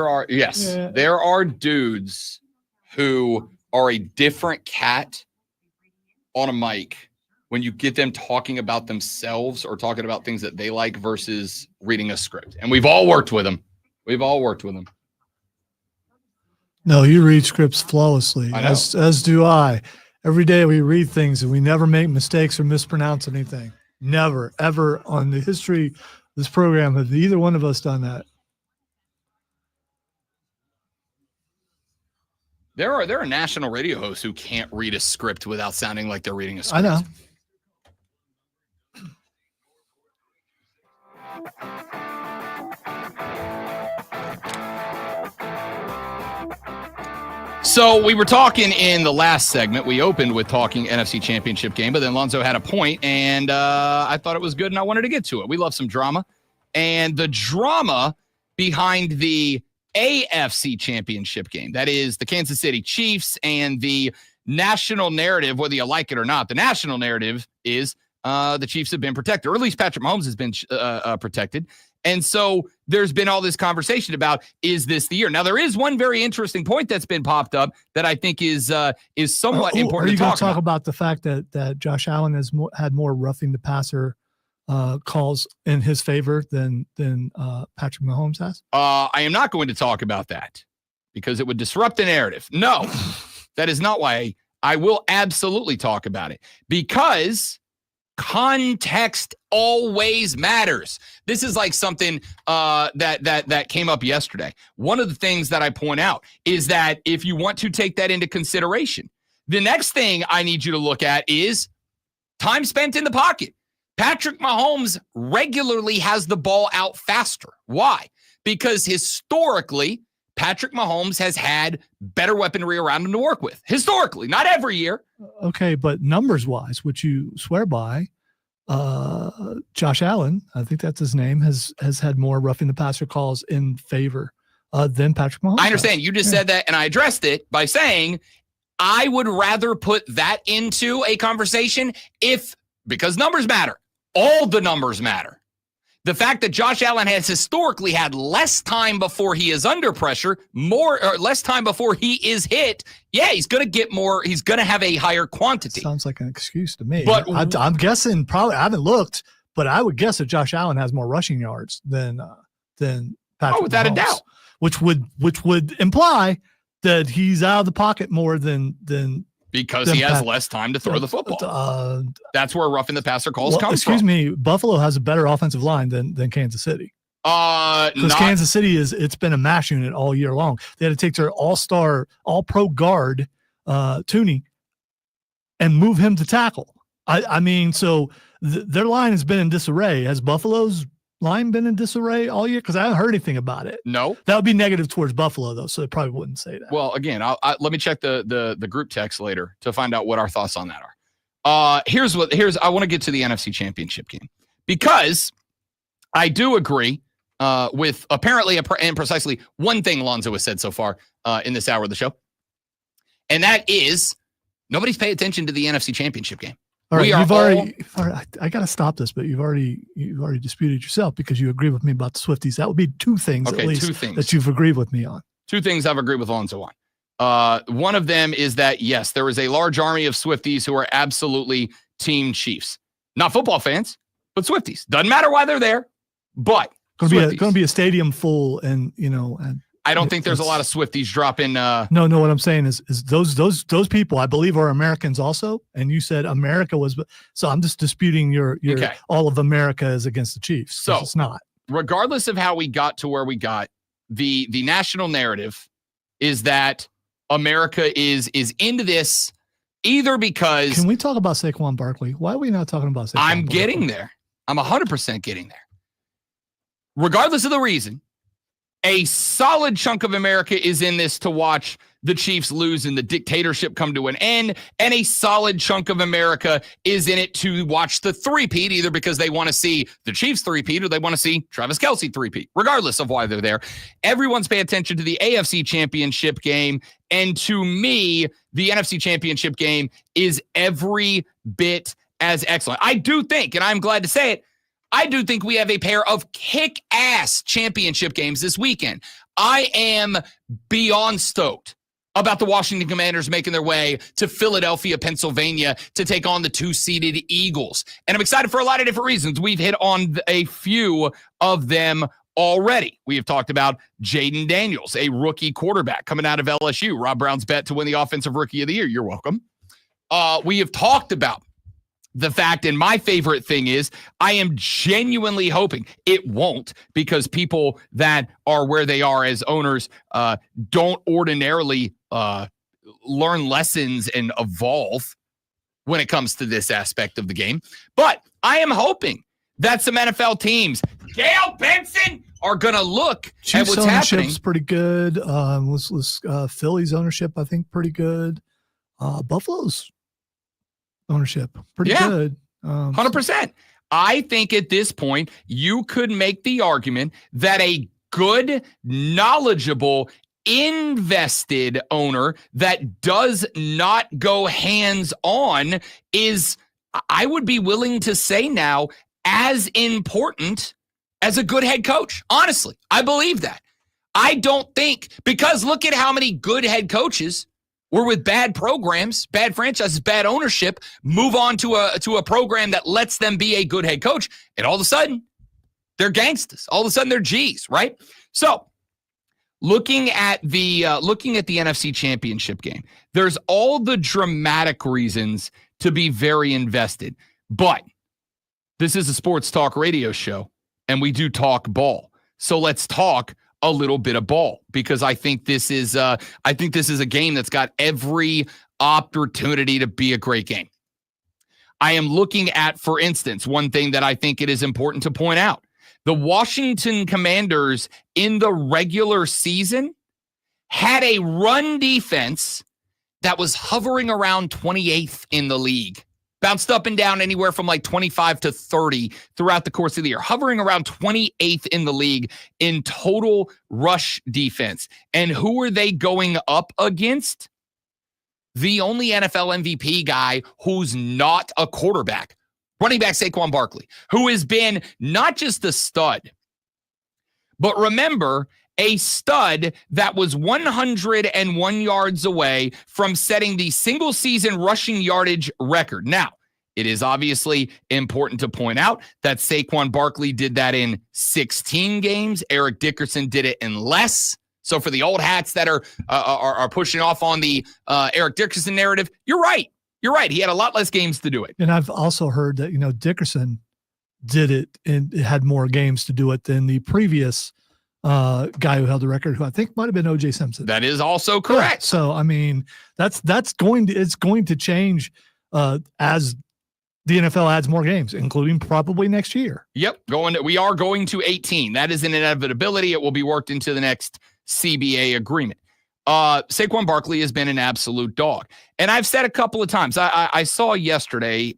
There are dudes who are a different cat on a mic when you get them talking about themselves or talking about things that they like versus reading a script. And we've all worked with them. No, you read scripts flawlessly, I know. as do I. Every day we read things and we never make mistakes or mispronounce anything. Never, ever on the history of this program have either one of us done that. There are national radio hosts who can't read a script without sounding like they're reading a script. I know. So we were talking in the last segment. We opened with talking NFC Championship game, but then Lonzo had a point, and I thought it was good, and I wanted to get to it. We love some drama. And the drama behind the AFC Championship game, that is the Kansas City Chiefs, and the national narrative, whether you like it or not, the national narrative is the Chiefs have been protected, or at least Patrick Mahomes has been protected. And so there's been all this conversation about, is this the year? Now, there is one very interesting point that's been popped up that I think is somewhat important Are you to going talk to talk about. about the fact that Josh Allen has had more roughing the passer calls in his favor than Patrick Mahomes has? I am not going to talk about that because it would disrupt the narrative. No, that is not why. I will absolutely talk about it because context always matters. This is like something that came up yesterday. One of the things that I point out is that if you want to take that into consideration, the next thing I need you to look at is time spent in the pocket. Patrick Mahomes regularly has the ball out faster. Why? Because historically, Patrick Mahomes has had better weaponry around him to work with. Historically, not every year. Okay, but numbers-wise, which you swear by, Josh Allen, I think that's his name, has had more roughing the passer calls in favor than Patrick Mahomes. I understand. You just said that, and I addressed it by saying I would rather put that into a conversation because numbers matter. All the numbers matter. The fact that Josh Allen has historically had less time before he is under pressure, less time before he is hit. Yeah, he's going to get more. He's going to have a higher quantity. Sounds like an excuse to me. But I'm guessing probably. I haven't looked, but I would guess that Josh Allen has more rushing yards than Patrick without a Mahomes, doubt. Which would imply that he's out of the pocket more than because he has less time to throw the football. That's where roughing the passer calls come from. Excuse me, Buffalo has a better offensive line than Kansas City. Because Kansas City it's been a mash unit all year long. They had to take their all-star, all-pro guard, Tooney, and move him to tackle. I mean, so their line has been in disarray. Has Buffalo's line been in disarray all year? Because I haven't heard anything about it. No. That would be negative towards Buffalo, though, so they probably wouldn't say that. Well, again, let me check the group text later to find out what our thoughts on that are. I want to get to the NFC Championship game because I do agree with apparently and precisely one thing Lonzo has said so far in this hour of the show, and that is nobody's paying attention to the NFC Championship game. All right, you've already I got to stop this, but you've already disputed yourself because you agree with me about the Swifties. That would be two things at least that you've agreed with me on. Two things I've agreed with Lonzo on. One of them is that, yes, there is a large army of Swifties who are absolutely Team Chiefs. Not football fans, but Swifties. Doesn't matter why they're there, but going to be a stadium full, and I don't think there's a lot of Swifties dropping. No. What I'm saying is those people I believe are Americans also, and you said America was. So I'm just disputing your okay. All of America is against the Chiefs. So it's not. Regardless of how we got to where we got, the national narrative is that America is into this either because. Can we talk about Saquon Barkley? Why are we not talking about Saquon I'm Barkley? getting there. I'm 100% getting there. Regardless of the reason, a solid chunk of America is in this to watch the Chiefs lose and the dictatorship come to an end, and a solid chunk of America is in it to watch the three-peat, either because they want to see the Chiefs three-peat or they want to see Travis Kelce three-peat, regardless of why they're there. Everyone's paying attention to the AFC Championship game, and to me, the NFC Championship game is every bit as excellent. I do think, and I'm glad to say it, I do think we have a pair of kick-ass championship games this weekend. I am beyond stoked about the Washington Commanders making their way to Philadelphia, Pennsylvania to take on the 2-seeded Eagles. And I'm excited for a lot of different reasons. We've hit on a few of them already. We have talked about Jaden Daniels, a rookie quarterback coming out of LSU, Rob Brown's bet to win the Offensive Rookie of the Year. You're welcome. We have talked about the fact, and my favorite thing is, I am genuinely hoping it won't, because people that are where they are as owners don't ordinarily learn lessons and evolve when it comes to this aspect of the game. But I am hoping that some NFL teams, Gail Benson, are going to look Chiefs at what's happening. Ownership's pretty good. Philly's ownership, I think, pretty good. Buffalo's ownership, pretty good. 100%. I think at this point, you could make the argument that a good, knowledgeable, invested owner that does not go hands-on is, I would be willing to say now, as important as a good head coach. Honestly, I believe that. I don't think, because look at how many good head coaches were with bad programs, bad franchises, bad ownership, move on to a program that lets them be a good head coach, and all of a sudden, they're gangsters. All of a sudden, they're G's, right? So, looking at the NFC Championship game, there's all the dramatic reasons to be very invested, but this is a sports talk radio show, and we do talk ball. So let's talk a little bit of ball, because I think this is a game that's got every opportunity to be a great game. I am looking at, for instance, one thing that I think it is important to point out. The Washington Commanders in the regular season had a run defense that was hovering around 28th in the league. Bounced up and down anywhere from like 25 to 30 throughout the course of the year, hovering around 28th in the league in total rush defense. And who are they going up against? The only NFL MVP guy who's not a quarterback, running back Saquon Barkley, who has been not just a stud, but remember, a stud that was 101 yards away from setting the single season rushing yardage record. Now, it is obviously important to point out that Saquon Barkley did that in 16 games. Eric Dickerson did it in less. So for the old hats that are pushing off on the Eric Dickerson narrative, you're right. You're right. He had a lot less games to do it. And I've also heard that, Dickerson did it and it had more games to do it than the previous guy who held the record, who I think might have been O.J. Simpson. That is also correct. Yeah, so I mean, it's going to change as the NFL adds more games, including probably next year. Yep, we are going to 18. That is an inevitability. It will be worked into the next CBA agreement. Saquon Barkley has been an absolute dog, and I've said a couple of times. I saw yesterday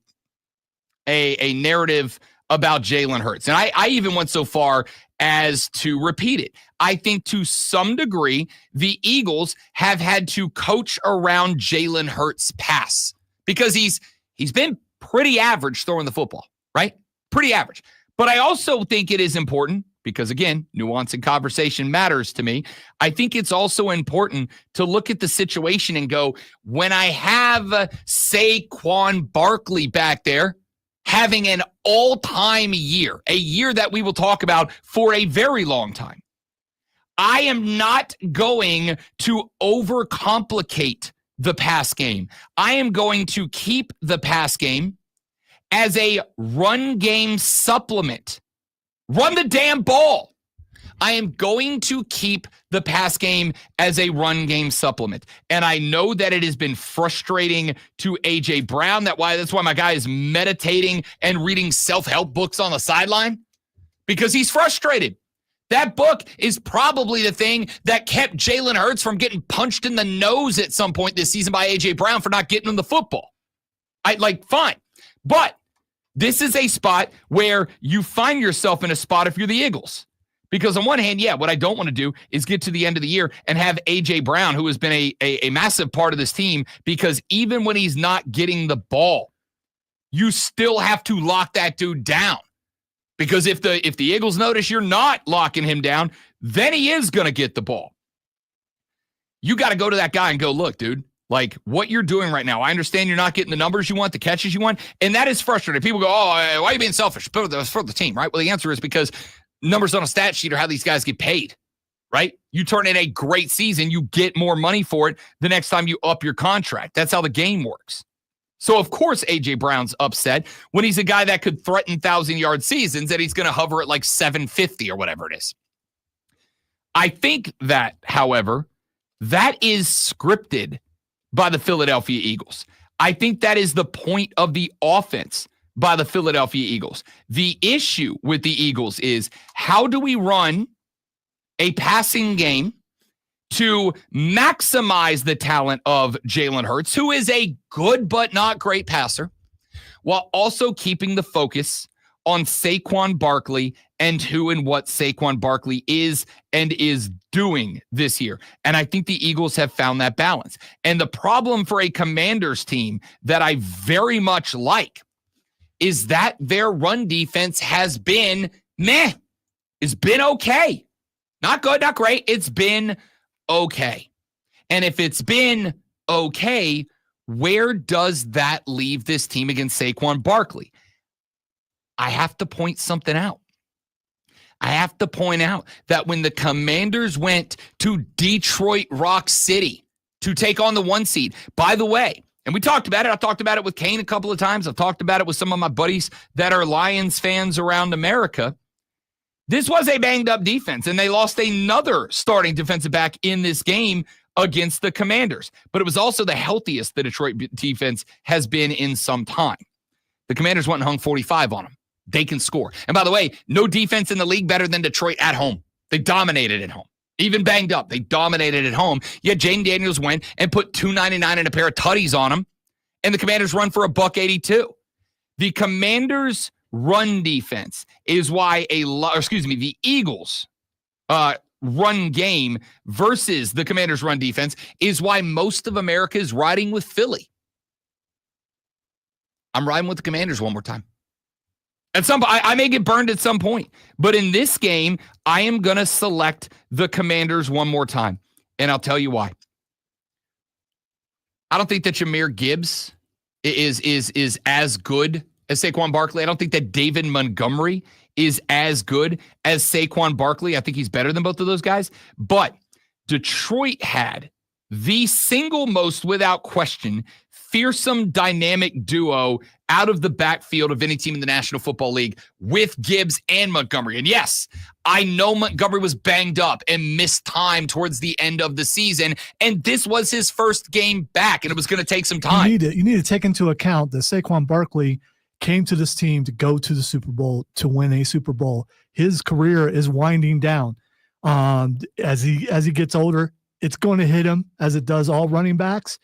a narrative about Jalen Hurts, and I even went so far as to repeat it. I think to some degree, the Eagles have had to coach around Jalen Hurts' pass, because he's been pretty average throwing the football, right? Pretty average. But I also think it is important, because again, nuance and conversation matters to me. I think it's also important to look at the situation and go, when I have Saquon Barkley back there having an all-time year, a year that we will talk about for a very long time, I am not going to overcomplicate the pass game. I am going to keep the pass game as a run game supplement. Run the damn ball. I am going to keep the pass game as a run game supplement. And I know that it has been frustrating to A.J. Brown. That's why my guy is meditating and reading self-help books on the sideline, because he's frustrated. That book is probably the thing that kept Jalen Hurts from getting punched in the nose at some point this season by A.J. Brown for not getting him the football. Fine. But this is a spot where you find yourself in a spot if you're the Eagles. Because on one hand, what I don't want to do is get to the end of the year and have A.J. Brown, who has been a massive part of this team, because even when he's not getting the ball, you still have to lock that dude down. Because if the Eagles notice you're not locking him down, then he is going to get the ball. You got to go to that guy and go, look, dude, like what you're doing right now, I understand you're not getting the numbers you want, the catches you want, and that is frustrating. People go, oh, why are you being selfish? But that's for the team, right? Well, the answer is because numbers on a stat sheet are how these guys get paid, right? You turn in a great season, you get more money for it the next time you up your contract. That's how the game works. So, of course, A.J. Brown's upset when he's a guy that could threaten 1,000-yard seasons that he's going to hover at like 750 or whatever it is. I think that, however, that is scripted by the Philadelphia Eagles. I think that is the point of the offense by the Philadelphia Eagles. The issue with the Eagles is how do we run a passing game to maximize the talent of Jalen Hurts, who is a good but not great passer, while also keeping the focus on Saquon Barkley and who and what Saquon Barkley is and is doing this year. And I think the Eagles have found that balance. And the problem for a Commanders team that I very much like is that their run defense has been meh. It's been okay. Not good, not great. It's been okay. And if it's been okay, where does that leave this team against Saquon Barkley? I have to point something out. I have to point out that when the Commanders went to Detroit Rock City to take on the 1 seed, by the way, and we talked about it. I talked about it with Kane a couple of times. I've talked about it with some of my buddies that are Lions fans around America. This was a banged-up defense, and they lost another starting defensive back in this game against the Commanders. But it was also the healthiest the Detroit defense has been in some time. The Commanders went and hung 45 on them. They can score. And by the way, no defense in the league better than Detroit at home. They dominated at home. Even banged up, they dominated at home. Yet Jaden Daniels went and put $299 and a pair of tutties on them, and the Commanders run for $182. The Commanders' run defense is why the Eagles' run game versus the Commanders' run defense is why most of America is riding with Philly. I'm riding with the Commanders one more time. I may get burned at some point, but in this game, I am going to select the Commanders one more time, and I'll tell you why. I don't think that Jahmyr Gibbs is as good as Saquon Barkley. I don't think that David Montgomery is as good as Saquon Barkley. I think he's better than both of those guys, but Detroit had the single most, without question, fearsome dynamic duo out of the backfield of any team in the National Football League with Gibbs and Montgomery. And yes, I know Montgomery was banged up and missed time towards the end of the season, and this was his first game back, and it was going to take some time. You need to take into account that Saquon Barkley came to this team to go to the Super Bowl, to win a Super Bowl. His career is winding down. As he gets older, it's going to hit him as it does all running backs.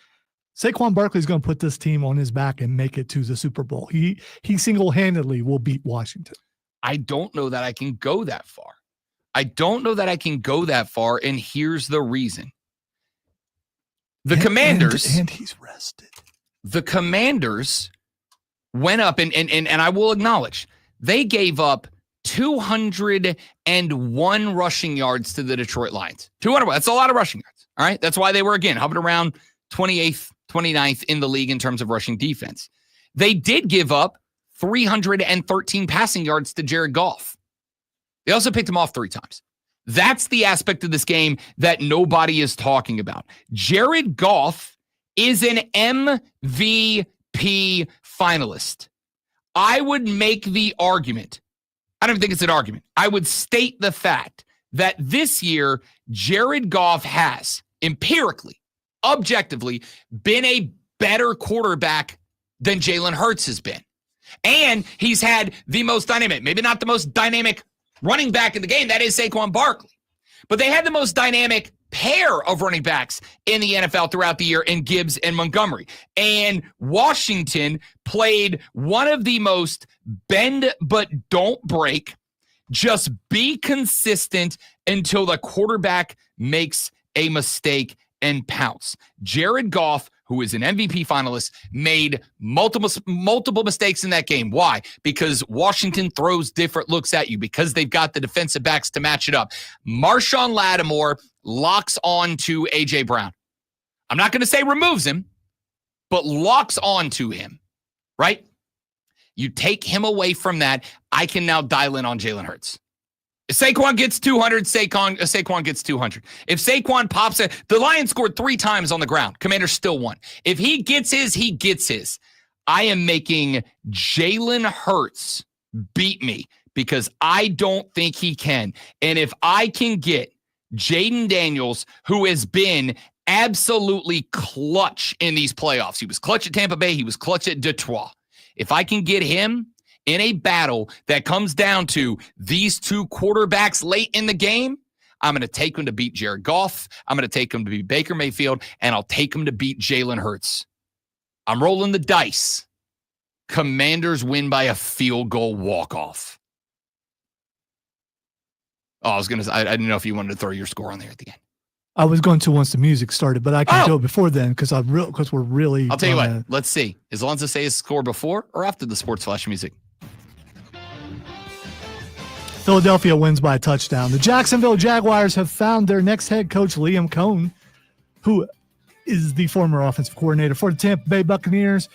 Saquon Barkley is going to put this team on his back and make it to the Super Bowl. He single-handedly will beat Washington. I don't know that I can go that far. And here's the reason. Commanders. And he's rested. The Commanders went up, and I will acknowledge, they gave up 201 rushing yards to the Detroit Lions. 200. That's a lot of rushing yards. All right. That's why they were, again, hovering around 28th, 29th in the league in terms of rushing defense. They did give up 313 passing yards to Jared Goff. They also picked him off 3 times. That's the aspect of this game that nobody is talking about. Jared Goff is an MVP finalist. I would make the argument. I don't think it's an argument. I would state the fact that this year, Jared Goff has empirically, objectively, been a better quarterback than Jalen Hurts has been. And he's had the most dynamic, maybe not the most dynamic running back in the game, that is Saquon Barkley. But they had the most dynamic pair of running backs in the NFL throughout the year in Gibbs and Montgomery. And Washington played one of the most bend but don't break, just be consistent until the quarterback makes a mistake and pounce. Jared Goff who is an MVP finalist, made multiple mistakes in that game. Why? Because Washington throws different looks at you, because they've got the defensive backs to match it up. Marshawn Lattimore locks on to A.J. Brown. I'm not going to say removes him, but locks on to him, right? You take him away from that, I can now dial in on Jalen Hurts. If Saquon gets 200, Saquon gets 200. If Saquon pops it, the Lions scored 3 times on the ground. Commanders still won. If he gets his, he gets his. I am making Jalen Hurts beat me because I don't think he can. And if I can get Jaden Daniels, who has been absolutely clutch in these playoffs. He was clutch at Tampa Bay. He was clutch at Detroit. If I can get him in a battle that comes down to these 2 quarterbacks late in the game, I'm going to take him to beat Jared Goff. I'm going to take him to beat Baker Mayfield, and I'll take him to beat Jalen Hurts. I'm rolling the dice. Commanders win by a field goal walk-off. Oh, I was going to say, I didn't know if you wanted to throw your score on there at the end. I was going to once the music started, but I can do it before then because we're really. I'll tell you what. Let's see. Is Alonzo say his score before or after the Sports Flash music? Philadelphia wins by a touchdown. The Jacksonville Jaguars have found their next head coach, Liam Cohen, who is the former offensive coordinator for the Tampa Bay Buccaneers.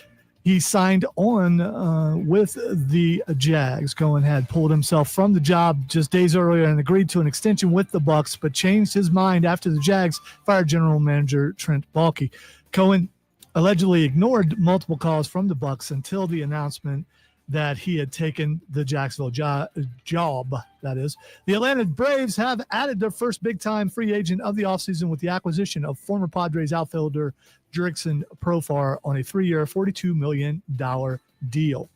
He signed on with the Jags. Cohen had pulled himself from the job just days earlier and agreed to an extension with the Bucs, but changed his mind after the Jags fired general manager Trent Baalke. Cohen allegedly ignored multiple calls from the Bucs until the announcement that he had taken the Jacksonville job, that is. The Atlanta Braves have added their first big-time free agent of the offseason with the acquisition of former Padres outfielder Jurickson Profar on a 3-year, $42 million deal.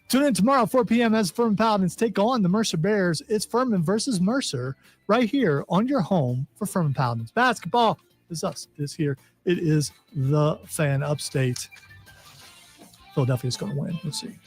Tune in tomorrow, 4 p.m. as Furman Paladins take on the Mercer Bears. It's Furman versus Mercer right here on your home for Furman Paladins. Basketball is us. It is here. It is the Fan Upstate. Philadelphia's going to win. Let's see.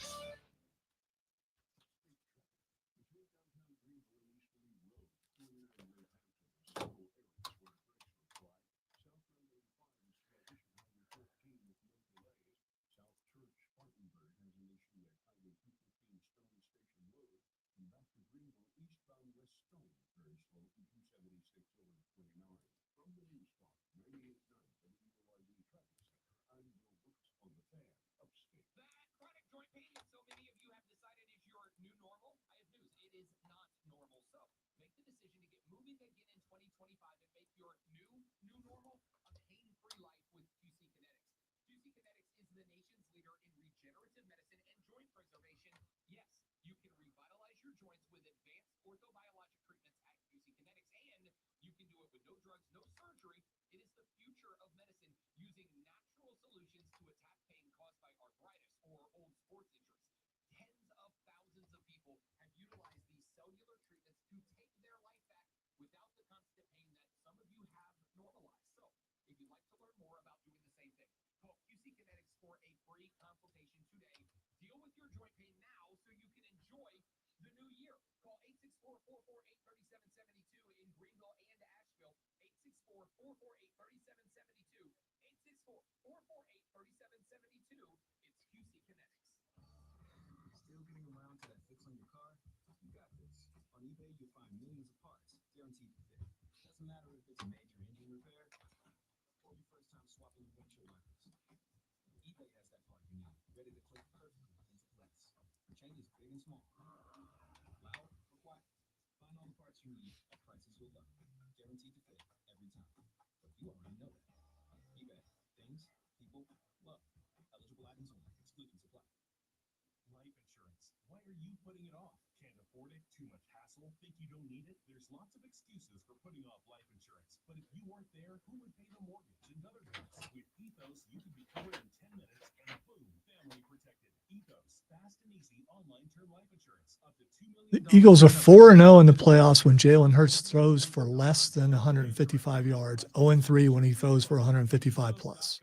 Think you don't need it? There's lots of excuses for putting off life insurance. But if you weren't there, who would pay the mortgage and other bills? With Ethos, you can be covered in 10 minutes and boom, family protected. Ethos, fast and easy online term life insurance. Up to $2 million. The Eagles are 4-0 in the playoffs when Jalen Hurts throws for less than 155 yards. 0-3 when he throws for 155 plus,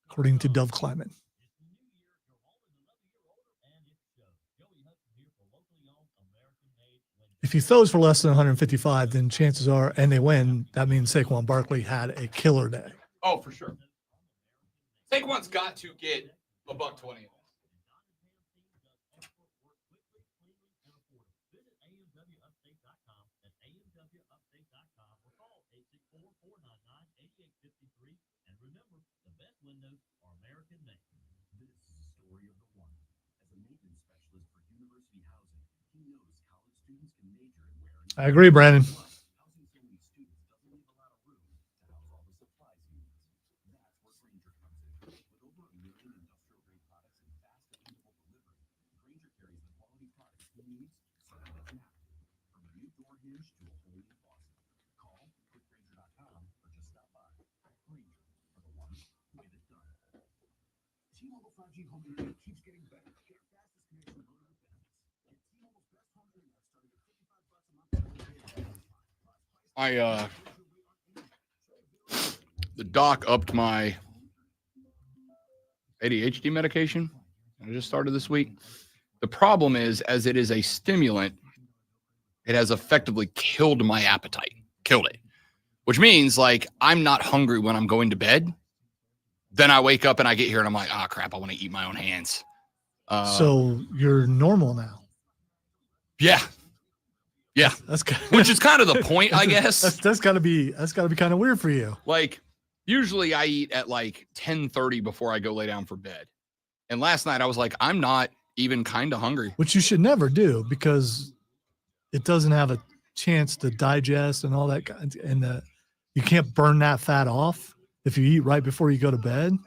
according to Dove Kleiman. If he throws for less than 155, then chances are, and they win, that means Saquon Barkley had a killer day. Oh, for sure. Saquon's got to get $120. I agree, Brandon. T-Mobile 5G home internet keeps getting better. Get our fastest connection and loaded with benefits. Get T-Mobile's best home internet starting at $55 a month. The doc upped my ADHD medication. I just started this week. The problem is, as it is a stimulant, it has effectively killed my appetite. Killed it. Which means, like, I'm not hungry when I'm going to bed. Then I wake up and I get here and I'm like, oh, crap, I want to eat my own hands. So you're normal now. Yeah. Yeah. That's good. Which is kind of the point, I guess. That's gotta be kind of weird for you. Like, usually I eat at like 10:30 before I go lay down for bed. And last night I was like, I'm not even kind of hungry. Which you should never do because it doesn't have a chance to digest and all that. And you can't burn that fat off if you eat right before you go to bed.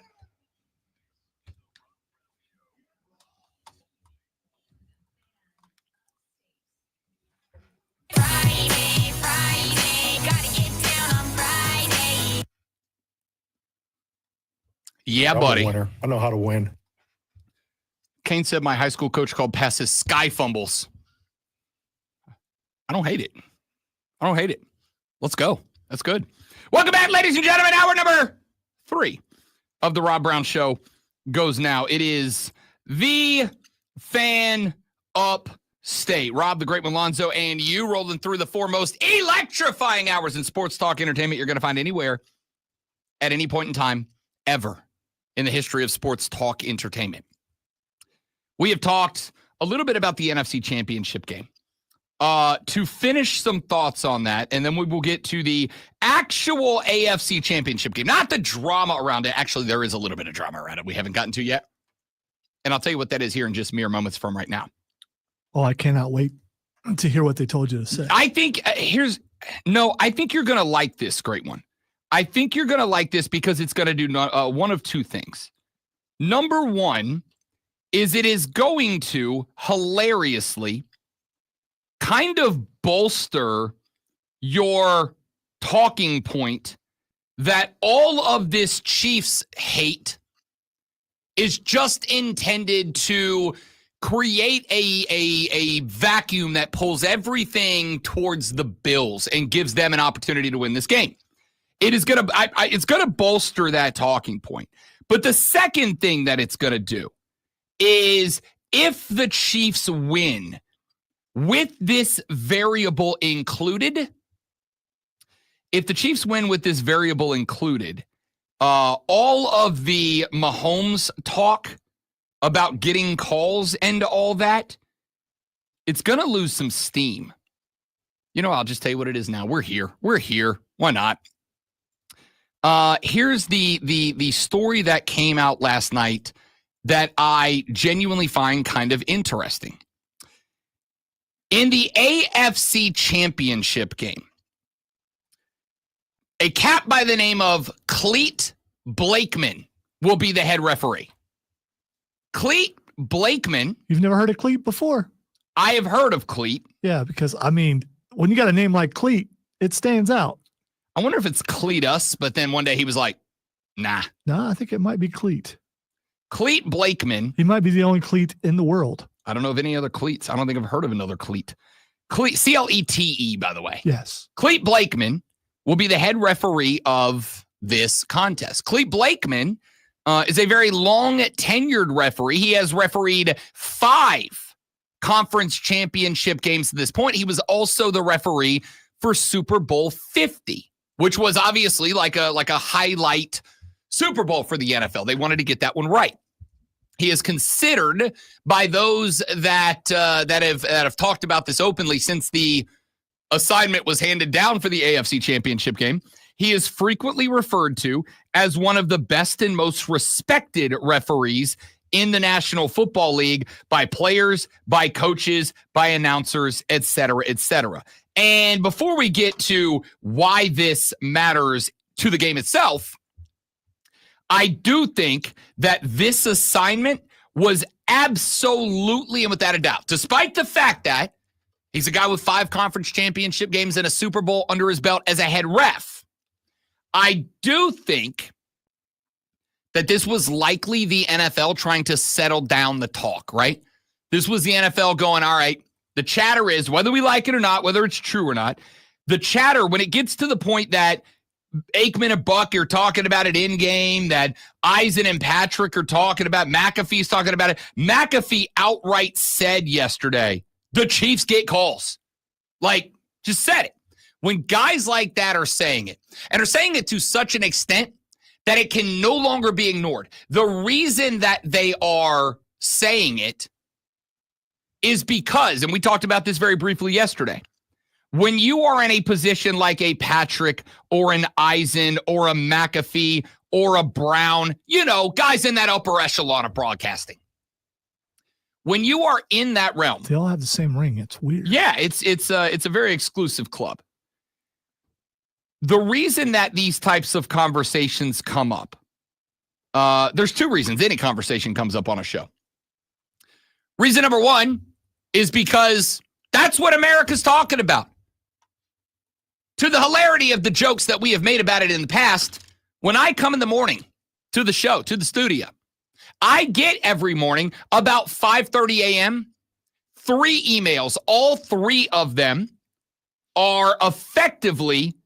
Yeah, buddy. I know how to win. Kane said my high school coach called passes sky fumbles. I don't hate it. Let's go. That's good. Welcome back, ladies and gentlemen. Hour number 3 of the Rob Brown Show goes now. It is the Fan Upstate. Rob, the Great Malonzo, and you rolling through the 4 most electrifying hours in sports talk entertainment you're going to find anywhere at any point in time ever in the history of sports talk entertainment. We have talked a little bit about the NFC Championship game. To finish some thoughts on that, and then we will get to the actual AFC Championship game. Not the drama around it. Actually, there is a little bit of drama around it we haven't gotten to yet. And I'll tell you what that is here in just mere moments from right now. Oh, I cannot wait to hear what they told you to say. I think I think you're going to like this great one. I think you're going to like this because it's going to do one of 2 things. Number 1 is it is going to hilariously kind of bolster your talking point that all of this Chiefs hate is just intended to create a vacuum that pulls everything towards the Bills and gives them an opportunity to win this game. It is going to it's going to bolster that talking point. But the second thing that it's going to do is if the Chiefs win with this variable included, all of the Mahomes talk about getting calls and all that, it's going to lose some steam. You know, I'll just tell you what it is now. We're here. Why not? Here's the story that came out last night that I genuinely find kind of interesting. In the AFC Championship game, a cat by the name of Clete Blakeman will be the head referee. Clete Blakeman. You've never heard of Clete before? I have heard of Clete. Yeah, because, I mean, when you got a name like Clete, it stands out. I wonder if it's Cletus, but then one day he was like, nah. No, I think it might be Clete. Clete Blakeman. He might be the only Clete in the world. I don't know of any other Cletes. I don't think I've heard of another Clete. Clete, C-L-E-T-E, by the way. Yes. Clete Blakeman will be the head referee of this contest. Clete Blakeman is a very long tenured referee. He has refereed 5 conference championship games to this point. He was also the referee for Super Bowl 50 which was obviously like a highlight Super Bowl for the NFL. They wanted to get that one right. He is considered by those that have talked about this openly since the assignment was handed down for the AFC Championship game. He is frequently referred to as one of the best and most respected referees in the National Football League by players, by coaches, by announcers, et cetera, et cetera. And before we get to why this matters to the game itself, I do think that this assignment was absolutely and without a doubt, despite the fact that he's a guy with 5 conference championship games and a Super Bowl under his belt as a head ref, I do think that this was likely the NFL trying to settle down the talk, right? This was the NFL going, all right, the chatter is, whether we like it or not, whether it's true or not, the chatter, when it gets to the point that Aikman and Buck are talking about it in game, that Eisen and Patrick are talking about, McAfee's talking about it. McAfee outright said yesterday, the Chiefs get calls. Like, just said it. When guys like that are saying it, and are saying it to such an extent that it can no longer be ignored. The reason that they are saying it is because, and we talked about this very briefly yesterday, when you are in a position like a Patrick or an Eisen or a McAfee or a Brown, you know, guys in that upper echelon of broadcasting, when you are in that realm, they all have the same ring. It's weird. Yeah, it's a very exclusive club. The reason that these types of conversations come up, there's 2 reasons any conversation comes up on a show. Reason number 1 is because that's what America's talking about. To the hilarity of the jokes that we have made about it in the past, when I come in the morning to the show, to the studio, I get every morning about 5:30 a.m., 3 emails. All 3 of them are effectively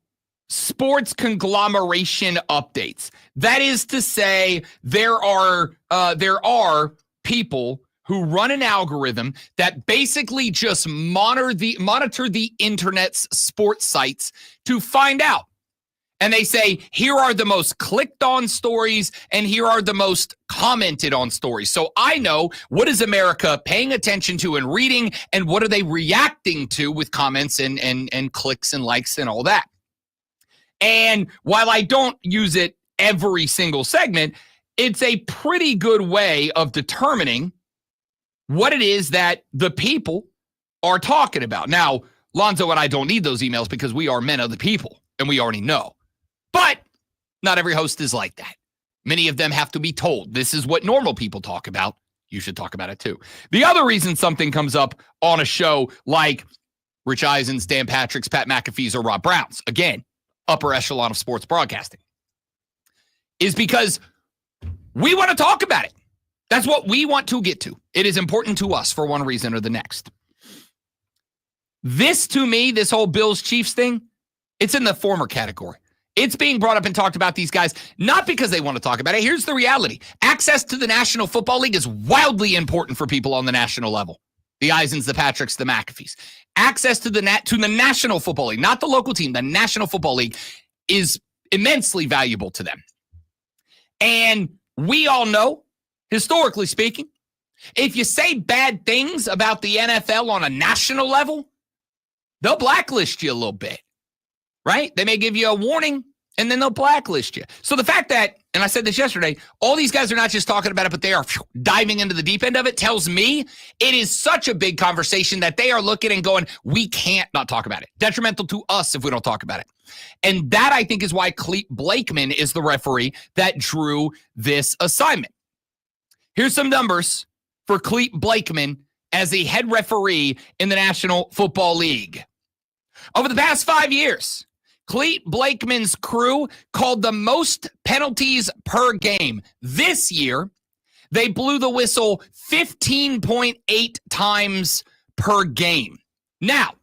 sports conglomeration updates. That is to say, there are people who run an algorithm that basically just monitor the internet's sports sites to find out. And they say, here are the most clicked on stories and here are the most commented on stories. So I know, what is America paying attention to and reading, and what are they reacting to with comments and clicks and likes and all that. And while I don't use it every single segment, it's a pretty good way of determining what it is that the people are talking about. Now, Lonzo and I don't need those emails because we are men of the people and we already know. But not every host is like that. Many of them have to be told, this is what normal people talk about. You should talk about it too. The other reason something comes up on a show like Rich Eisen's, Dan Patrick's, Pat McAfee's, or Rob Brown's, again, upper echelon of sports broadcasting, is because we want to talk about it. That's what we want to get to. It is important to us for one reason or the next. This, to me, this whole Bills-Chiefs thing, it's in the former category. It's being brought up and talked about, these guys, not because they want to talk about it. Here's the reality. Access to the National Football League is wildly important for people on the national level. The Eisens, the Patricks, the McAfees. Access to the National Football League, not the local team, the National Football League, is immensely valuable to them. And we all know, historically speaking, if you say bad things about the NFL on a national level, they'll blacklist you a little bit, right? They may give you a warning, and then they'll blacklist you. So the fact that, and I said this yesterday, all these guys are not just talking about it, but they are diving into the deep end of it, tells me it is such a big conversation that they are looking and going, we can't not talk about it. Detrimental to us if we don't talk about it. And that, I think, is why Clete Blakeman is the referee that drew this assignment. Here's some numbers for Clete Blakeman as the head referee in the National Football League. Over the past 5 years, Clete Blakeman's crew called the most penalties per game. This year, they blew the whistle 15.8 times per game. Now,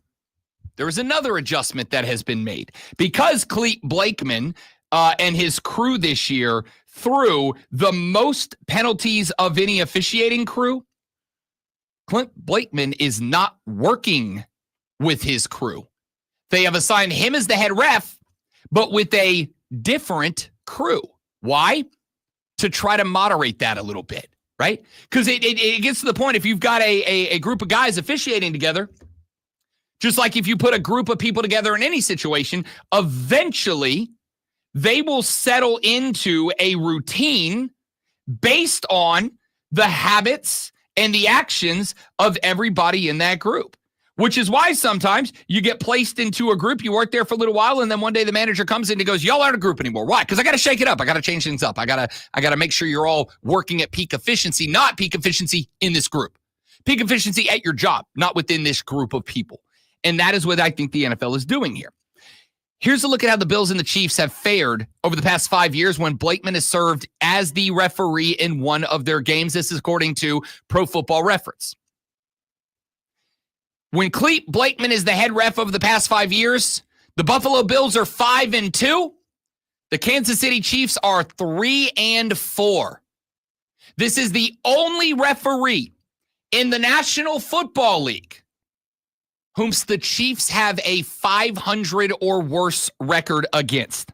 there is another adjustment that has been made. Because Clete Blakeman and his crew this year threw the most penalties of any officiating crew, Clint Blakeman is not working with his crew. They have assigned him as the head ref, but with a different crew. Why? To try to moderate that a little bit, right? Because it gets to the point, if you've got a group of guys officiating together, just like if you put a group of people together in any situation, eventually they will settle into a routine based on the habits and the actions of everybody in that group, which is why sometimes you get placed into a group, you work there for a little while, and then one day the manager comes in and goes, y'all aren't a group anymore. Why? Because I got to shake it up. I got to change things up. I got to make sure you're all working at peak efficiency, not peak efficiency in this group. Peak efficiency at your job, not within this group of people. And that is what I think the NFL is doing here. Here's a look at how the Bills and the Chiefs have fared over the past 5 years when Blakeman has served as the referee in one of their games. This is according to Pro Football Reference. When Clete Blakeman is the head ref over the past 5 years, the Buffalo Bills are 5-2. The Kansas City Chiefs are 3-4. This is the only referee in the National Football League whom the Chiefs have a 500 or worse record against.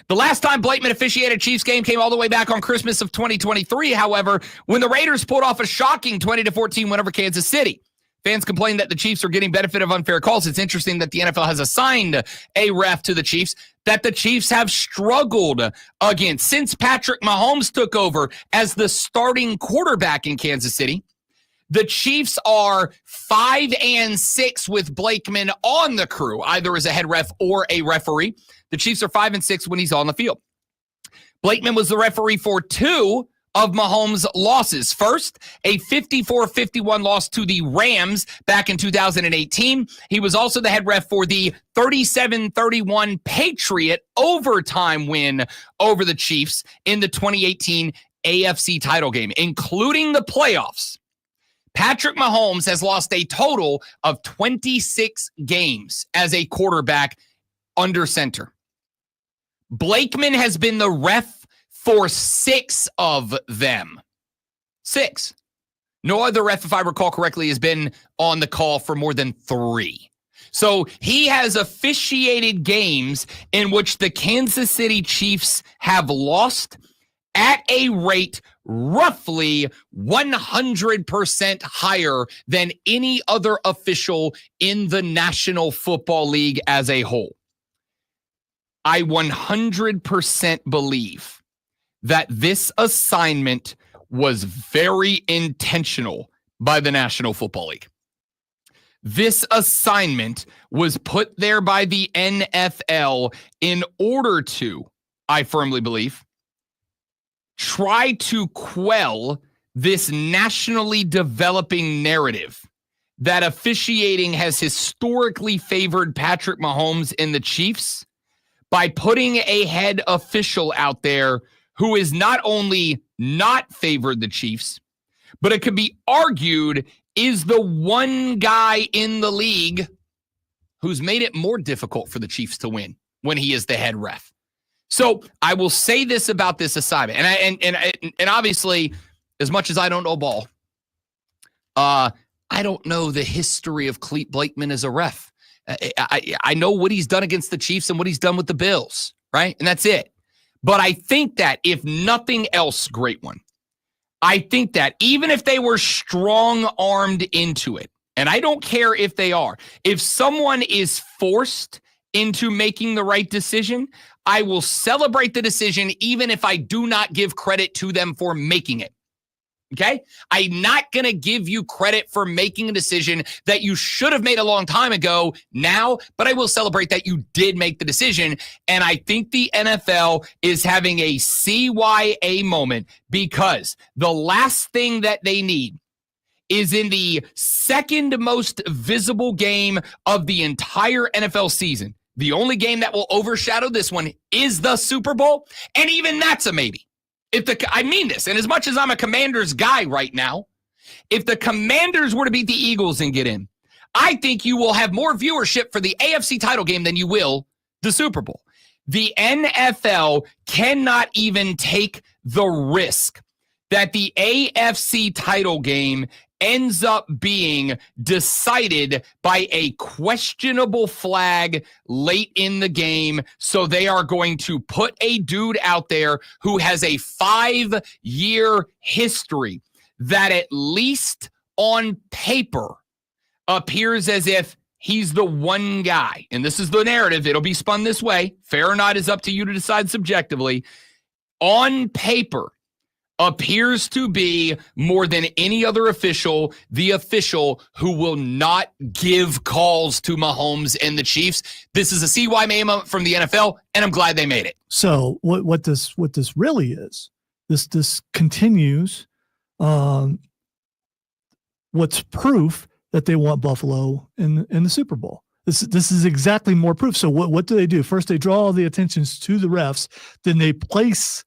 The last time Blakeman officiated a Chiefs game came all the way back on Christmas of 2023, however, when the Raiders pulled off a shocking 20-14 win over Kansas City. Fans complained that the Chiefs are getting benefit of unfair calls. It's interesting that the NFL has assigned a ref to the Chiefs that the Chiefs have struggled against since Patrick Mahomes took over as the starting quarterback in Kansas City. The Chiefs are 5-6 with Blakeman on the crew, either as a head ref or a referee. The Chiefs are 5-6 when he's on the field. Blakeman was the referee for 2 of Mahomes' losses. First, a 54-51 loss to the Rams back in 2018. He was also the head ref for the 37-31 Patriot overtime win over the Chiefs in the 2018 AFC title game, including the playoffs. Patrick Mahomes has lost a total of 26 games as a quarterback under center. Blakeman has been the ref for 6 of them. 6. No other ref, if I recall correctly, has been on the call for more than 3. So he has officiated games in which the Kansas City Chiefs have lost at a rate roughly 100% higher than any other official in the National Football League as a whole. I 100% believe that this assignment was very intentional by the National Football League. This assignment was put there by the NFL in order to, I firmly believe, try to quell this nationally developing narrative that officiating has historically favored Patrick Mahomes and the Chiefs by putting a head official out there who is not only not favored the Chiefs, but it could be argued is the one guy in the league who's made it more difficult for the Chiefs to win when he is the head ref. So I will say this about this assignment, and obviously, as much as I don't know ball, I don't know the history of Clete Blakeman as a ref. I know what he's done against the Chiefs and what he's done with the Bills, right? And that's it. But I think that if nothing else, great one, I think that even if they were strong-armed into it, and I don't care if they are, if someone is forced into making the right decision, I will celebrate the decision even if I do not give credit to them for making it. Okay? I'm not going to give you credit for making a decision that you should have made a long time ago now, but I will celebrate that you did make the decision. And I think the NFL is having a CYA moment because the last thing that they need is in the second most visible game of the entire NFL season. The only game that will overshadow this one is the Super Bowl, and even that's a maybe. I mean this, and as much as I'm a Commanders guy right now, if the Commanders were to beat the Eagles and get in, I think you will have more viewership for the AFC title game than you will the Super Bowl. The NFL cannot even take the risk that the AFC title game ends up being decided by a questionable flag late in the game. So they are going to put a dude out there who has a 5-year history that at least on paper appears as if he's the one guy. And this is the narrative. It'll be spun this way. Fair or not is up to you to decide subjectively. On paper, appears to be more than any other official, the official who will not give calls to Mahomes and the Chiefs. This is a CY memo from the NFL, and I'm glad they made it. So what this really is, this continues what's proof that they want Buffalo in the Super Bowl. This is exactly more proof. So what do they do? First, they draw all the attentions to the refs. Then they place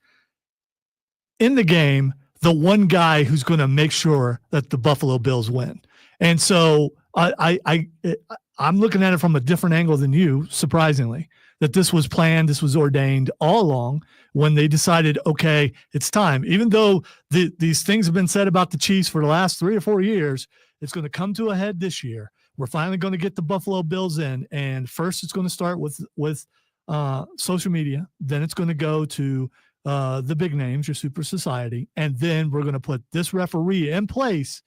in the game the one guy who's going to make sure that the Buffalo Bills win. And so I'm looking at it from a different angle than you, surprisingly, that this was planned, this was ordained all along when they decided, okay, it's time. Even though these things have been said about the Chiefs for the last 3 or 4 years, it's going to come to a head this year. We're finally going to get the Buffalo Bills in. And first it's going to start with social media. Then it's going to go to the big names, your super society. And then we're going to put this referee in place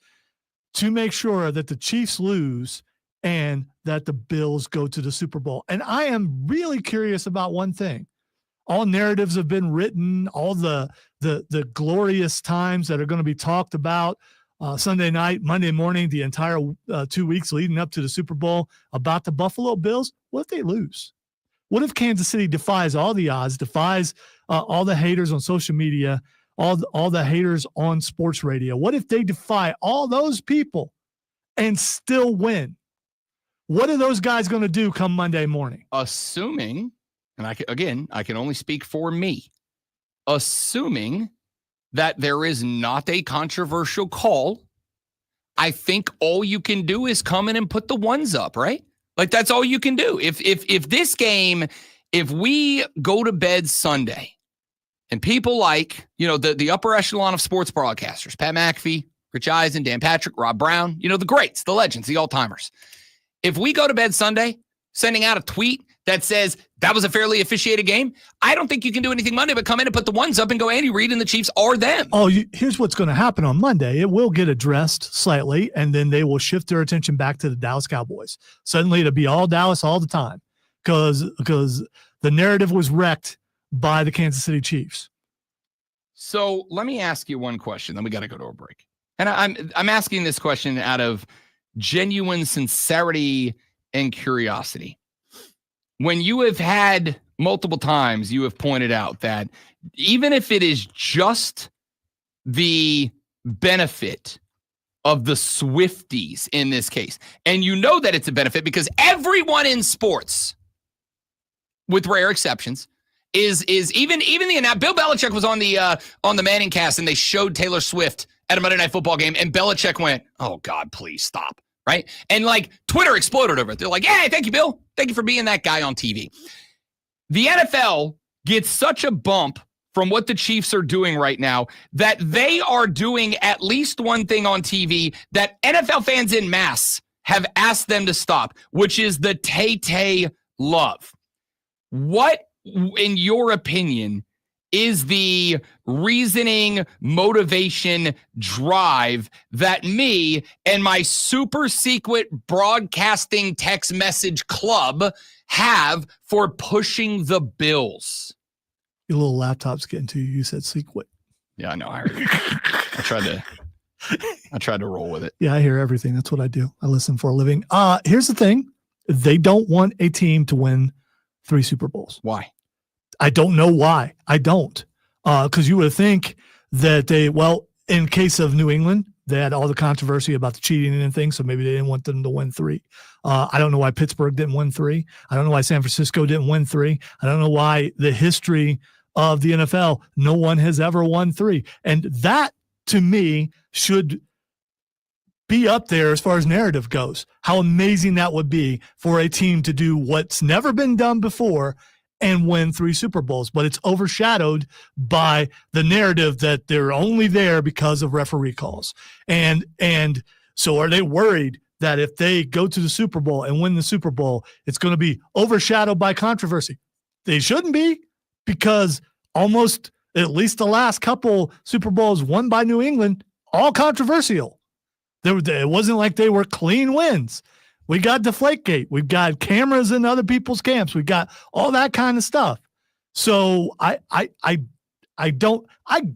to make sure that the Chiefs lose and that the Bills go to the Super Bowl. And I am really curious about one thing. All narratives have been written, all the glorious times that are going to be talked about Sunday night, Monday morning, the entire 2 weeks leading up to the Super Bowl about the Buffalo Bills. What if they lose? What if Kansas City defies all the odds, defies all the haters on social media, all the haters on sports radio? What if they defy all those people and still win? What are those guys going to do come Monday morning? Assuming, and I can only speak for me, assuming that there is not a controversial call, I think all you can do is come in and put the ones up, right? Like that's all you can do. If this game, if we go to bed Sunday and people like, the upper echelon of sports broadcasters, Pat McAfee, Rich Eisen, Dan Patrick, Rob Brown, the greats, the legends, the all-timers. If we go to bed Sunday sending out a tweet that says that was a fairly officiated game, I don't think you can do anything Monday but come in and put the ones up and go, Andy Reid and the Chiefs are them. Oh, here's what's going to happen on Monday. It will get addressed slightly, and then they will shift their attention back to the Dallas Cowboys. Suddenly it'll be all Dallas all the time because the narrative was wrecked by the Kansas City Chiefs. So let me ask you one question, then we got to go to a break. And I'm asking this question out of genuine sincerity and curiosity. When you have had multiple times, you have pointed out that even if it is just the benefit of the Swifties in this case, and you know that it's a benefit because everyone in sports, with rare exceptions, is even the Bill Belichick was on the Manning cast and they showed Taylor Swift at a Monday Night Football game, and Belichick went, "Oh God, please stop." Right? And like Twitter exploded over it. They're like, "Hey, thank you, Bill. Thank you for being that guy on TV." The NFL gets such a bump from what the Chiefs are doing right now that they are doing at least one thing on TV that NFL fans en masse have asked them to stop, which is the Tay-Tay love. What, in your opinion, is the reasoning, motivation, drive that me and my super secret broadcasting text message club have for pushing the Bills? Your little laptop's getting to you. You said secret. Yeah, I know. I heard it. I tried to roll with it. Yeah, I hear everything. That's what I do. I listen for a living. Here's the thing. They don't want a team to win 3 Super Bowls. Why? I don't know why. I don't. Because you would think that in case of New England, they had all the controversy about the cheating and things, so maybe they didn't want them to win 3. I don't know why Pittsburgh didn't win 3. I don't know why San Francisco didn't win 3. I don't know why the history of the NFL, no one has ever won 3. And that, to me, should be up there as far as narrative goes. How amazing that would be for a team to do what's never been done before and win 3 Super Bowls, but it's overshadowed by the narrative that they're only there because of referee calls. And so are they worried that if they go to the Super Bowl and win the Super Bowl, it's going to be overshadowed by controversy? They shouldn't be, because almost at least the last couple Super Bowls won by New England, all controversial. It wasn't like they were clean wins. We got Deflategate. We've got cameras in other people's camps. We've got all that kind of stuff. So I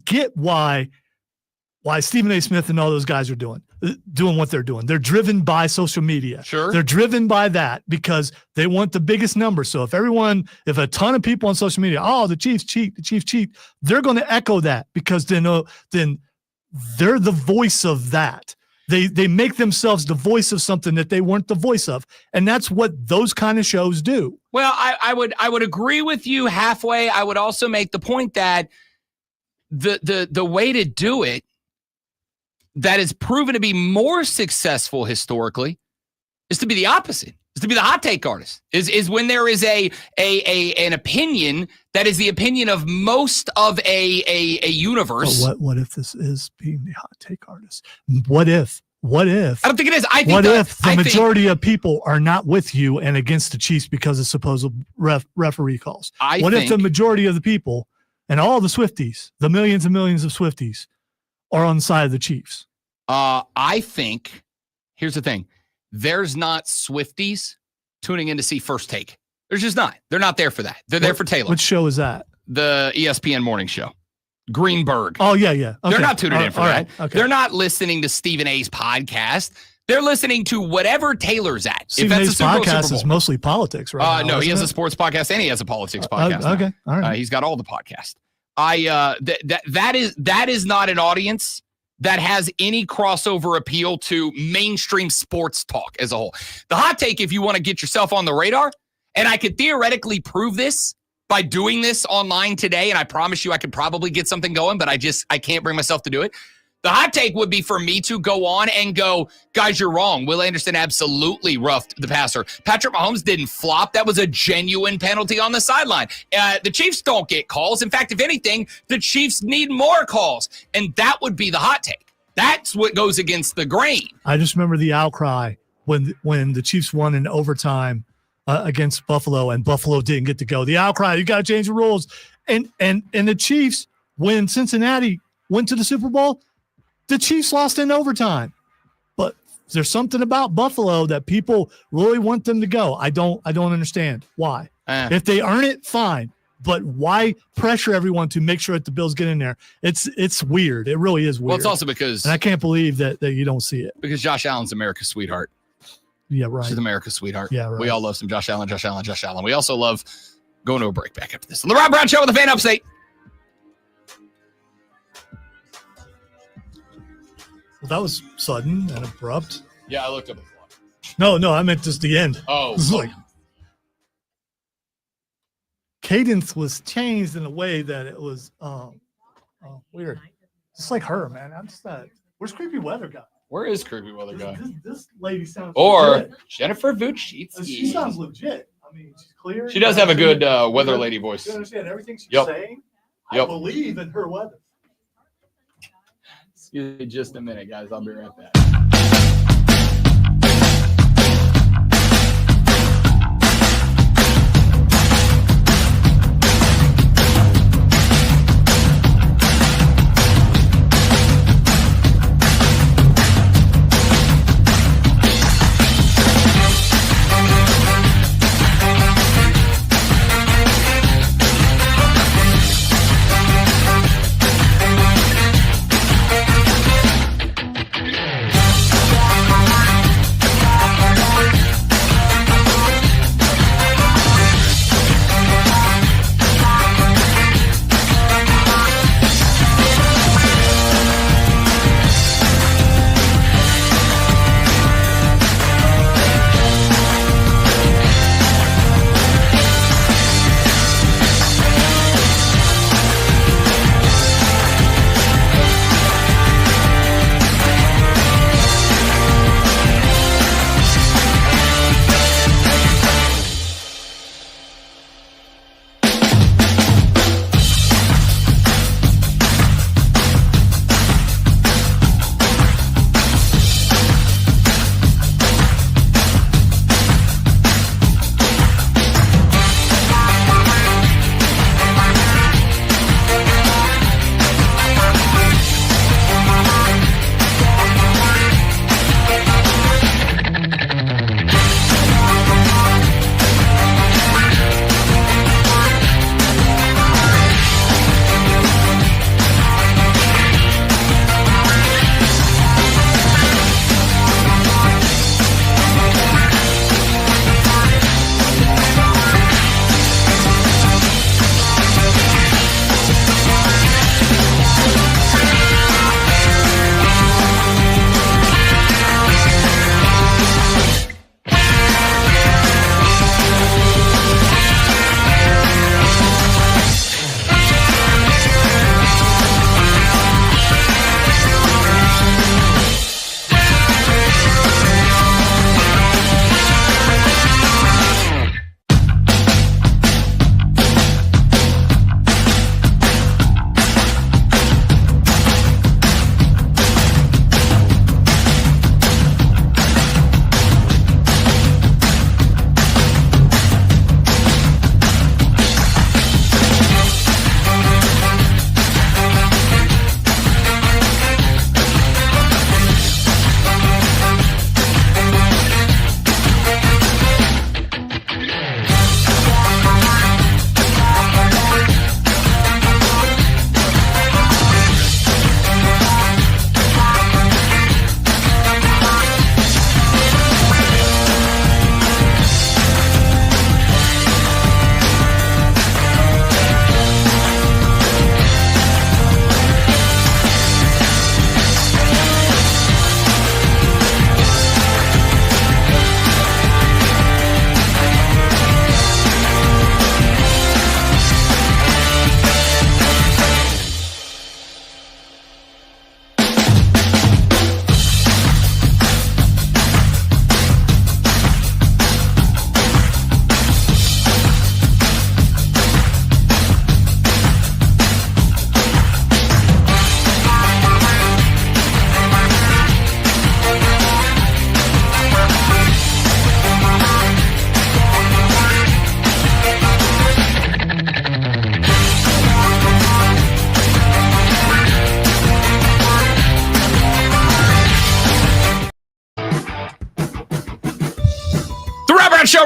get why Stephen A. Smith and all those guys are doing what they're doing. They're driven by social media. Sure. They're driven by that because they want the biggest number. So if a ton of people on social media, oh, the Chiefs cheat, they're going to echo that, because then they're the voice of that. They make themselves the voice of something that they weren't the voice of. And that's what those kind of shows do. Well, I would agree with you halfway. I would also make the point that the way to do it that is proven to be more successful historically is to be the opposite. Is to be the hot take artist. Is when there is an opinion that is the opinion of most of a universe. But what if this is being the hot take artist? What if? I don't think it is. I think what if the majority of people are not with you and against the Chiefs because of supposed referee calls? What if the majority of the people and all the Swifties, the millions and millions of Swifties, are on the side of the Chiefs? I think, here's the thing. There's not Swifties tuning in to see First Take. There's just not. They're not there for that. They're there for Taylor. What show is that? The ESPN morning show. Greenberg. Oh, yeah. Okay. They're not tuning in for that. Right. Okay. They're not listening to Stephen A's podcast. They're listening to whatever Taylor's at. Stephen A's podcast is mostly politics, right? No, he has a sports podcast and he has a politics podcast. Okay. All right. He's got all the podcasts. That is not an audience that has any crossover appeal to mainstream sports talk as a whole. The hot take, if you want to get yourself on the radar, and I could theoretically prove this by doing this online today, and I promise you I could probably get something going, but I can't bring myself to do it. The hot take would be for me to go on and go, guys, you're wrong. Will Anderson absolutely roughed the passer. Patrick Mahomes didn't flop. That was a genuine penalty on the sideline. The Chiefs don't get calls. In fact, if anything, the Chiefs need more calls. And that would be the hot take. That's what goes against the grain. I just remember the outcry when the Chiefs won in overtime against Buffalo, and Buffalo didn't get to go. The outcry, you got to change the rules. And the Chiefs, when Cincinnati went to the Super Bowl, the Chiefs lost in overtime. But there's something about Buffalo that people really want them to go. I don't understand why. If they earn it, fine. But why pressure everyone to make sure that the Bills get in there? It's weird. It really is weird. Well, it's also because... And I can't believe that you don't see it. Because Josh Allen's America's sweetheart. Yeah, right. She's America's sweetheart. Yeah, right. We all love some Josh Allen. We also love going to a break back after this. The Rob Brown Show with the Fan Upstate. Well, that was sudden and abrupt. Yeah, I looked up the clock. No, I meant just the end. Oh. It's like cadence was changed in a way that it was weird. Just like her, man. I'm just not. Where's Creepy Weather Guy? Where is Creepy Weather Guy? This lady sounds legit. Jennifer Vucci. She sounds legit. I mean, she's clear. She does have a good weather lady voice. You understand everything she's saying? Yep. I believe in her weather. Excuse me just a minute, guys. I'll be right back.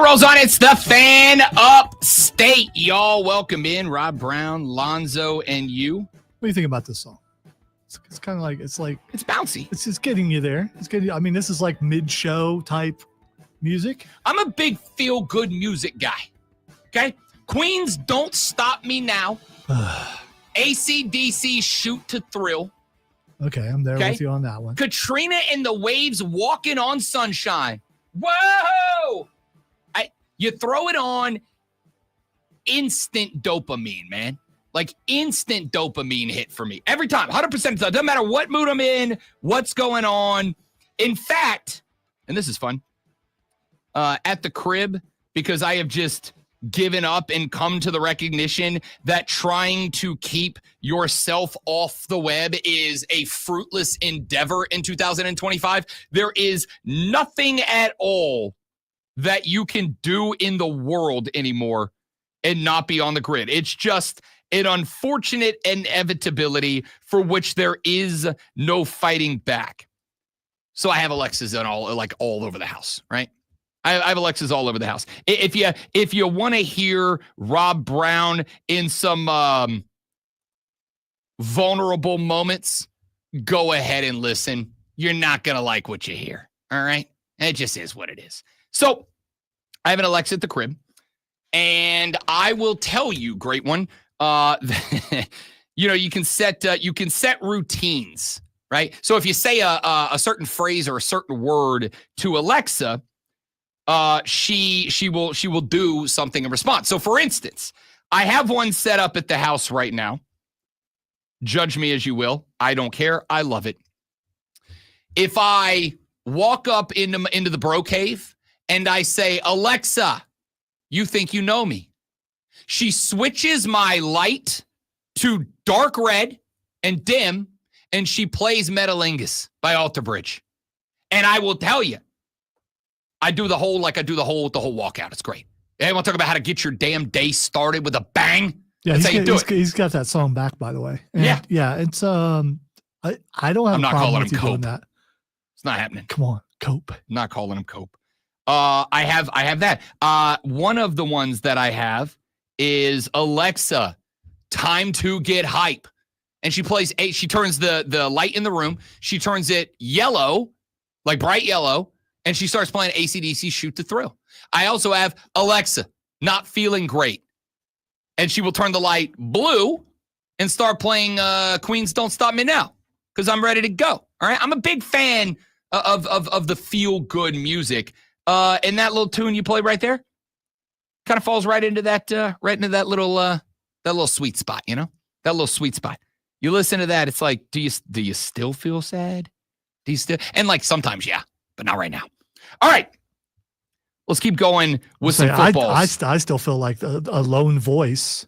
rolls on. It's the Fan Upstate. Y'all welcome in Rob Brown, Lonzo, and you. What do you think about this song? It's kind of like it's bouncy. It's just getting you there. It's getting. I mean, this is like mid-show type music. I'm a big feel-good music guy. Okay, Queens, Don't Stop Me Now. AC/DC, Shoot to Thrill. Okay, I'm there with you on that one. Katrina and the Waves, Walking on Sunshine. Whoa! You throw it on, instant dopamine, man. Like instant dopamine hit for me. Every time, 100% of the time. Doesn't matter what mood I'm in, what's going on. In fact, and this is fun, at the crib, because I have just given up and come to the recognition that trying to keep yourself off the web is a fruitless endeavor in 2025. There is nothing at all that you can do in the world anymore and not be on the grid. It's just an unfortunate inevitability for which there is no fighting back. So I have Alexas all over the house, right? I have Alexas all over the house. If you want to hear Rob Brown in some vulnerable moments, go ahead and listen. You're not going to like what you hear, all right? It just is what it is. So I have an Alexa at the crib, and I will tell you, great one, you can set routines, right? So if you say a certain phrase or a certain word to Alexa, she will do something in response. So for instance, I have one set up at the house right now. Judge me as you will. I don't care. I love it. If I walk up into the bro cave and I say, Alexa, you think you know me? She switches my light to dark red and dim, and she plays Metalingus by Alter Bridge. And I will tell you, I do the whole walkout. It's great. Hey, want to talk about how to get your damn day started with a bang? Yeah, that's how you do it. He's got that song back, by the way. And yeah. It's I don't have. I'm not a problem calling with him you doing Cope. that. It's not happening. Come on, Cope. I'm not calling him Cope. I have that. One of the ones that I have is Alexa, time to get hype. And she turns the light in the room. She turns it yellow, like bright yellow. And she starts playing AC/DC Shoot to Thrill. I also have Alexa, not feeling great. And she will turn the light blue and start playing Queens Don't Stop Me Now because I'm ready to go. All right. I'm a big fan of the feel-good music. And that little tune you play right there kind of falls right into that little sweet spot, that little sweet spot. You listen to that, it's like, do you still feel sad? Do you still? And like sometimes, yeah, but not right now. All right. Let's keep going with some footballs. I still feel like a lone voice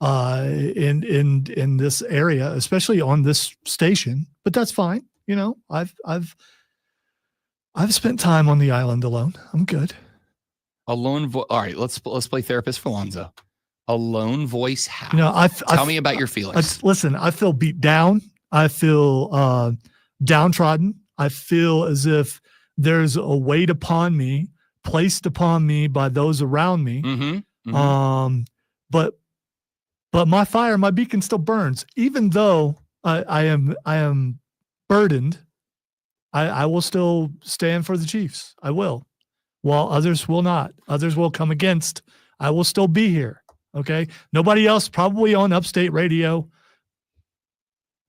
in this area, especially on this station, but that's fine. I've spent time on the island alone. I'm good. A lone voice. All right, let's play therapist for Lonzo. A lone voice. How? Tell me about your feelings. Listen, I feel beat down. I feel downtrodden. I feel as if there's a weight upon me, placed upon me by those around me. Mm-hmm. Mm-hmm. But my fire, my beacon still burns, even though I am burdened. I will still stand for the Chiefs. I will. While others will not. Others will come against. I will still be here. Okay? Nobody else probably on Upstate Radio,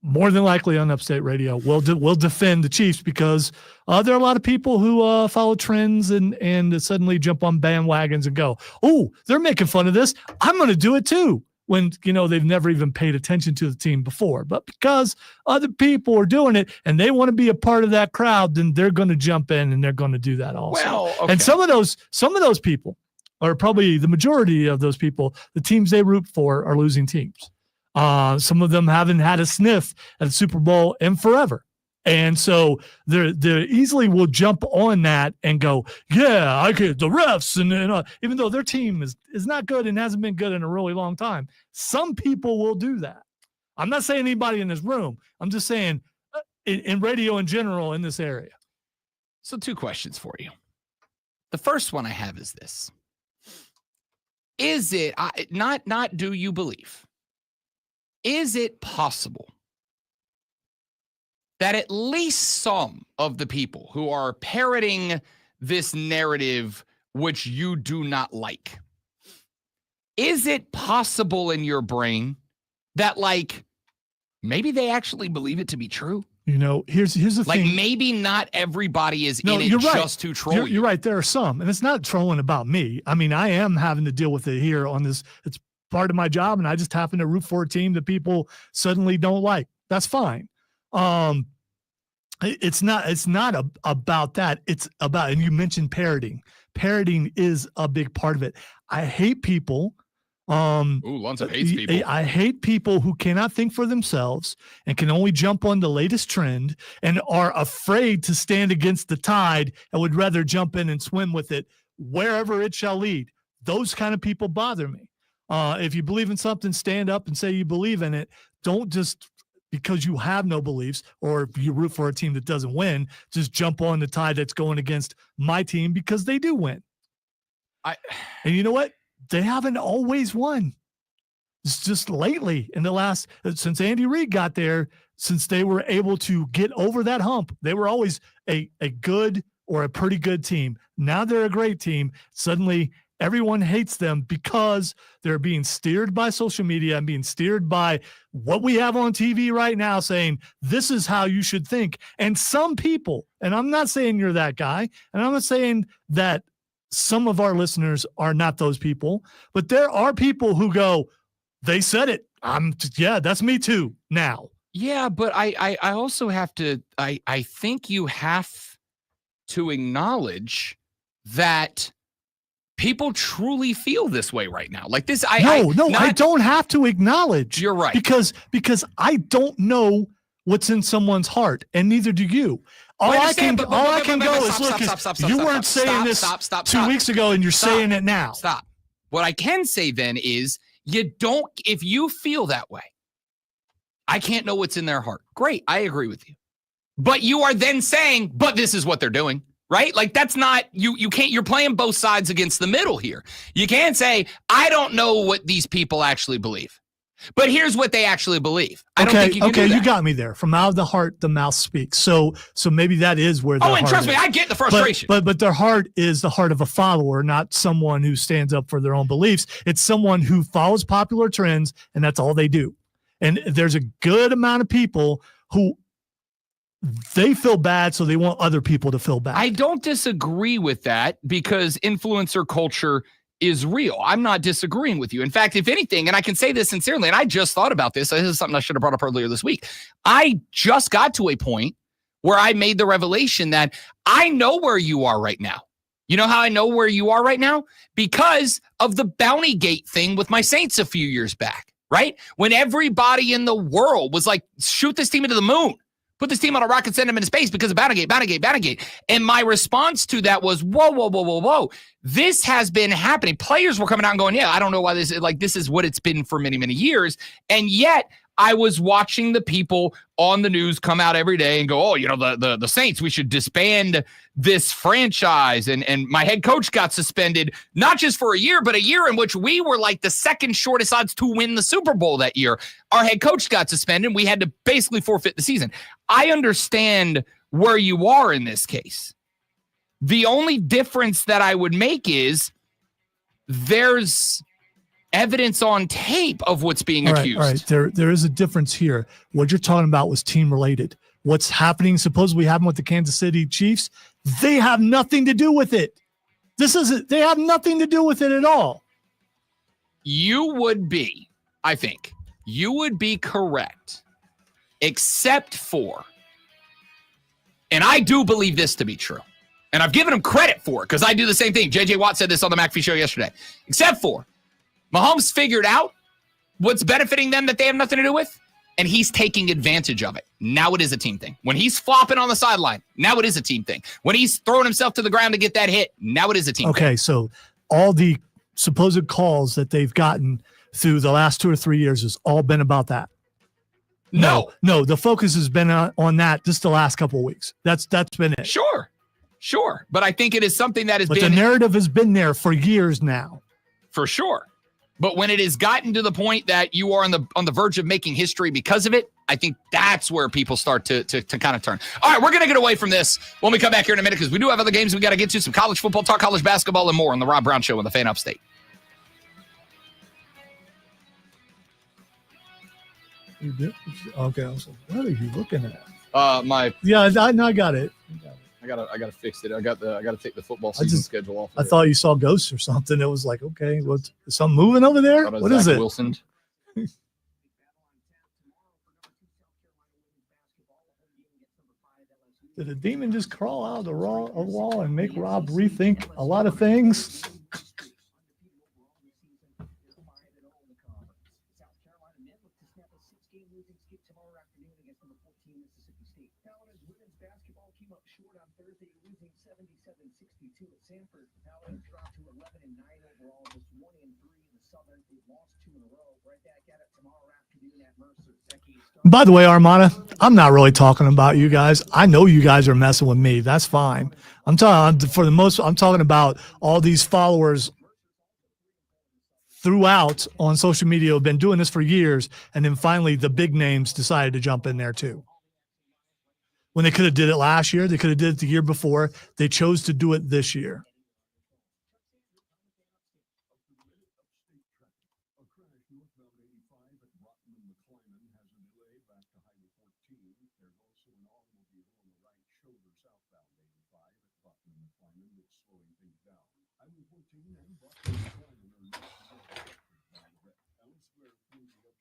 more than likely on Upstate Radio, will defend the Chiefs because there are a lot of people who follow trends and suddenly jump on bandwagons and go, oh, they're making fun of this. I'm going to do it too. When, they've never even paid attention to the team before. But because other people are doing it and they want to be a part of that crowd, then they're going to jump in and they're going to do that also. Well, okay. And some of those people, or probably the majority of those people, the teams they root for are losing teams. Some of them haven't had a sniff at a Super Bowl in forever. And so they easily will jump on that and go, yeah, I could, the refs. And even though their team is not good and hasn't been good in a really long time, some people will do that. I'm not saying anybody in this room. I'm just saying in radio in general in this area. So 2 questions for you. The first one I have is this. is it not do you believe? Is it possible that at least some of the people who are parroting this narrative, which you do not like, is it possible in your brain that like maybe they actually believe it to be true? You know, here's the like thing. Maybe not everybody is in it just to troll you. You're right. There are some, and it's not trolling about me. I mean, I am having to deal with it here on this. It's part of my job, and I just happen to root for a team that people suddenly don't like. That's fine. It's not about that. It's about, and you mentioned parroting. Parroting is a big part of it. I hate people. Lonzo hates people. I hate people who cannot think for themselves and can only jump on the latest trend and are afraid to stand against the tide and would rather jump in and swim with it wherever it shall lead. Those kind of people bother me. If you believe in something, stand up and say you believe in it. Don't just because you have no beliefs or you root for a team that doesn't win, just jump on the tide that's going against my team because they do win. And you know what? They haven't always won. It's just lately in the last, since Andy Reid got there, since they were able to get over that hump, they were always a good or a pretty good team. Now they're a great team. Suddenly everyone hates them because they're being steered by social media and being steered by what we have on TV right now saying, this is how you should think. And some people, and I'm not saying you're that guy, and I'm not saying that some of our listeners are not those people, but there are people who go, they said it. That's me too now. Yeah, but I also have to, I think you have to acknowledge that people truly feel this way right now. Like this, I don't have to acknowledge. You're right. Because I don't know what's in someone's heart, and neither do you. All I can go is look. You weren't saying this 2 weeks ago, and you're saying it now. Stop. What I can say then is you don't. If you feel that way, I can't know what's in their heart. Great, I agree with you. But you are then saying, but this is what they're doing. Right? Like that's not, you can't, you're playing both sides against the middle here. You can't say, I don't know what these people actually believe, but here's what they actually believe. I don't think you can do that. You got me there. From out of the heart, the mouth speaks. So maybe that is where their heart is. Trust me, I get the frustration. But their heart is the heart of a follower, not someone who stands up for their own beliefs. It's someone who follows popular trends, and that's all they do. And there's a good amount of people who they feel bad, so they want other people to feel bad. I don't disagree with that because influencer culture is real. I'm not disagreeing with you. In fact, if anything, and I can say this sincerely, and I just thought about this. This is something I should have brought up earlier this week. I just got to a point where I made the revelation that I know where you are right now. You know how I know where you are right now? Because of the Bounty Gate thing with my Saints a few years back, right? When everybody in the world was like, shoot this team into the moon. Put this team on a rocket, send them into space because of Bounty Gate. And my response to that was, whoa. This has been happening. Players were coming out and going, yeah, I don't know why this is what it's been for many, many years. And yet I was watching the people on the news come out every day and go, the Saints, we should disband this franchise. And my head coach got suspended, not just for a year, but a year in which we were like the second shortest odds to win the Super Bowl that year. Our head coach got suspended. We had to basically forfeit the season. I understand where you are in this case. The only difference that I would make is there's evidence on tape of what's being accused. All right. There is a difference here. What you're talking about was team related. What's happening, supposedly happened with the Kansas City Chiefs, they have nothing to do with it. They have nothing to do with it at all. I think you would be correct, except for, and I do believe this to be true, and I've given him credit for it because I do the same thing. JJ Watt said this on the McAfee show yesterday, except for Mahomes figured out what's benefiting them that they have nothing to do with, and he's taking advantage of it. Now it is a team thing. When he's flopping on the sideline, now it is a team thing. When he's throwing himself to the ground to get that hit, now it is a team thing. Okay, so all the supposed calls that they've gotten through the last 2 or 3 years has all been about that. No, the focus has been on that just the last couple of weeks. That's been it. Sure. But I think it is something that has been. But the narrative has been there for years now. For sure. But when it has gotten to the point that you are on the verge of making history because of it, I think that's where people start to kind of turn. All right, we're going to get away from this when we come back here in a minute because we do have other games we got to get to, some college football, talk college basketball, and more on the Rob Brown Show on the Fan Upstate. Okay, I was like, what are you looking at? I got it. I gotta fix it. I gotta take the football season schedule off. I thought you saw ghosts or something. It was like, okay, is something moving over there? What is it? Wilson. Did a demon just crawl out of the wall and make Rob rethink a lot of things? By the way, Armada, I'm not really talking about you guys. I know you guys are messing with me. That's fine. I'm talking about all these followers throughout on social media who have been doing this for years, and then finally the big names decided to jump in there too. When they could have did it last year, they could have did it the year before. They chose to do it this year.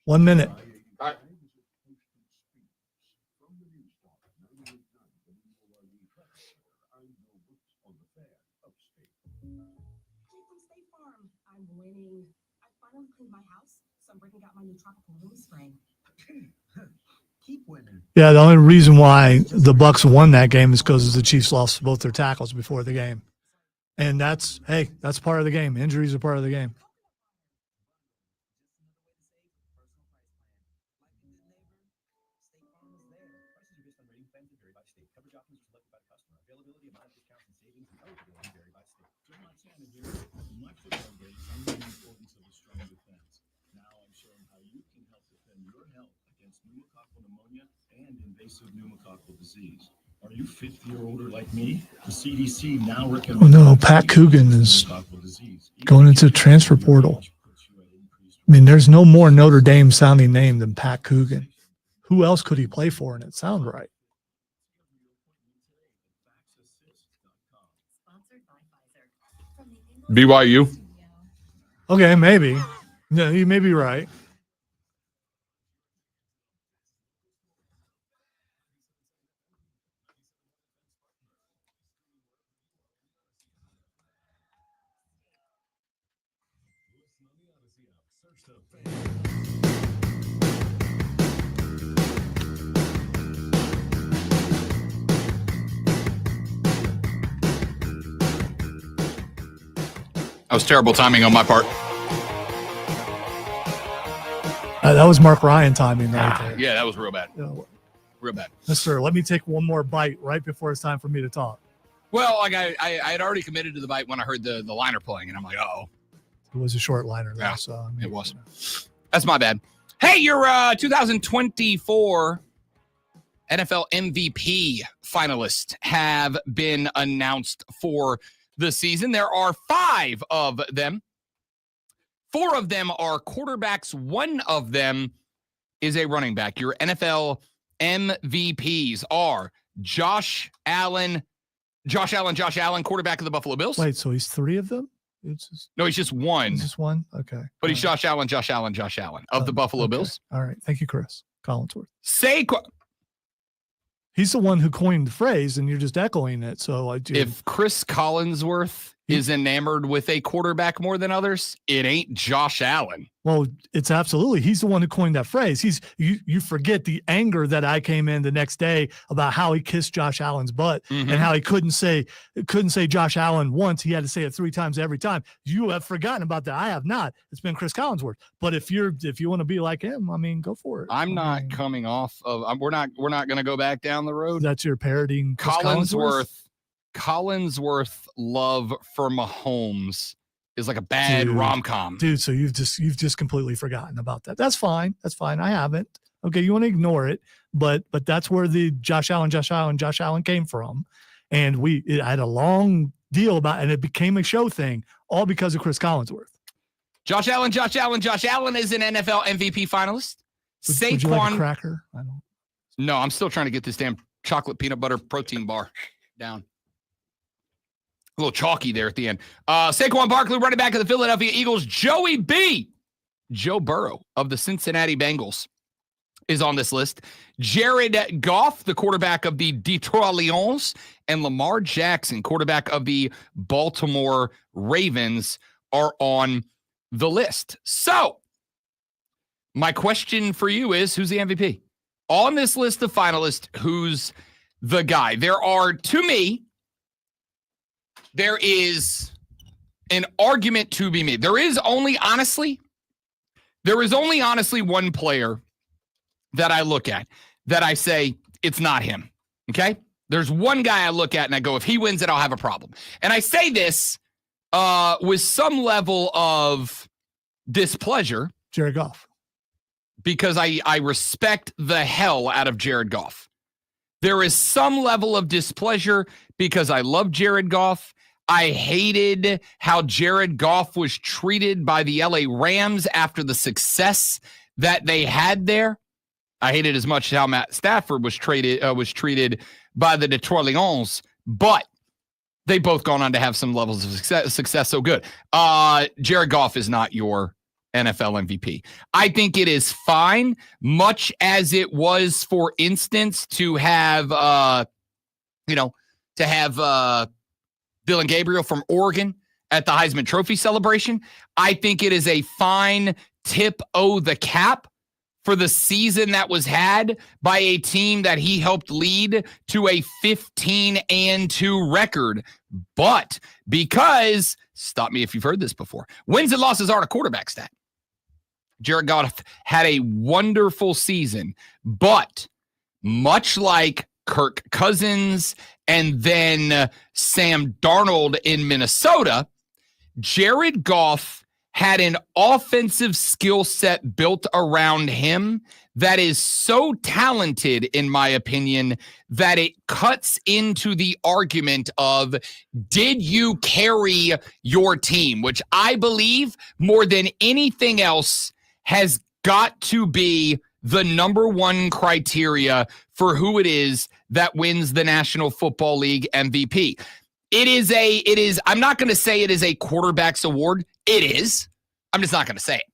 One minute. All right. I'm winning. I finally cleaned my house, so I'm breaking out my new tropical room spray. Keep winning. Yeah, the only reason why the Bucks won that game is because the Chiefs lost both their tackles before the game. And that's part of the game. Injuries are part of the game. Pneumococcal disease. Are you 50 or older like me? The CDC now recommends. Oh no, Pat Coogan is going into the transfer portal. I mean, there's no more Notre Dame sounding name than Pat Coogan. Who else could he play for and it sound right? BYU. Okay, maybe. No, you may be right. That was terrible timing on my part. That was Mark Ryan timing right there. Yeah, that was real bad. Real bad. Mister, let me take one more bite right before it's time for me to talk. Well, like I had already committed to the bite when I heard the liner playing, and I'm like, uh-oh. It was a short liner, though, Yeah, so I mean, it was. That's my bad. Hey, your 2024 NFL MVP finalists have been announced for the season. There are 5 of them. 4 of them are quarterbacks. 1 of them is a running back. Your NFL MVPs are Josh Allen, quarterback of the Buffalo Bills. Wait, so he's 3 of them? No, he's just 1. He's just 1? Okay. But he's Josh Allen of the Buffalo Bills. All right. Thank you, Chris Collinsworth. Saquon. He's the one who coined the phrase, and you're just echoing it. So if Chris Collinsworth is enamored with a quarterback more than others, it ain't Josh Allen. Well, it's absolutely. He's the one who coined that phrase. You forget the anger that I came in the next day about how he kissed Josh Allen's butt and how he couldn't say Josh Allen once. He had to say it 3 times every time. You have forgotten about that. I have not. It's been Chris Collinsworth. But if you want to be like him, I mean, go for it. I'm not coming off of. We're not going to go back down the road. That's your parodying Chris Collinsworth love for Mahomes is like a bad rom-com. Dude, so you've just completely forgotten about that. That's fine. I haven't. Okay, you want to ignore it, but that's where the Josh Allen came from. And it had a long deal about it, and it became a show thing, all because of Chris Collinsworth. Josh Allen is an NFL MVP finalist. Would you like a cracker? No, I'm still trying to get this damn chocolate peanut butter protein bar down. A little chalky there at the end. Saquon Barkley, running back of the Philadelphia Eagles. Joey B. Joe Burrow of the Cincinnati Bengals is on this list. Jared Goff, the quarterback of the Detroit Lions, and Lamar Jackson, quarterback of the Baltimore Ravens, are on the list. So, my question for you is, who's the MVP? On this list of finalists, who's the guy? To me, there is an argument to be made. There is only honestly one player that I look at that I say it's not him. Okay? There's one guy I look at and I go, if he wins it, I'll have a problem. And I say this with some level of displeasure. Jared Goff. Because I respect the hell out of Jared Goff. There is some level of displeasure because I love Jared Goff. I hated how Jared Goff was treated by the LA Rams after the success that they had there. I hated as much how Matt Stafford was treated by the Detroit Lions, but they both gone on to have some levels of success. So good. Jared Goff is not your NFL MVP. I think it is fine, much as it was, for instance, to have Dylan Gabriel from Oregon at the Heisman Trophy celebration. I think it is a fine tip o' the cap for the season that was had by a team that he helped lead to a 15-2 record. But because, stop me if you've heard this before, wins and losses aren't a quarterback stat. Jared Goff had a wonderful season, but much like Kirk Cousins and then Sam Darnold in Minnesota, Jared Goff had an offensive skill set built around him that is so talented, in my opinion, that it cuts into the argument of, did you carry your team? Which I believe more than anything else has got to be the number one criteria for who it is that wins the National Football League MVP. It is, I'm not going to say it is a quarterback's award. It is. I'm just not going to say it.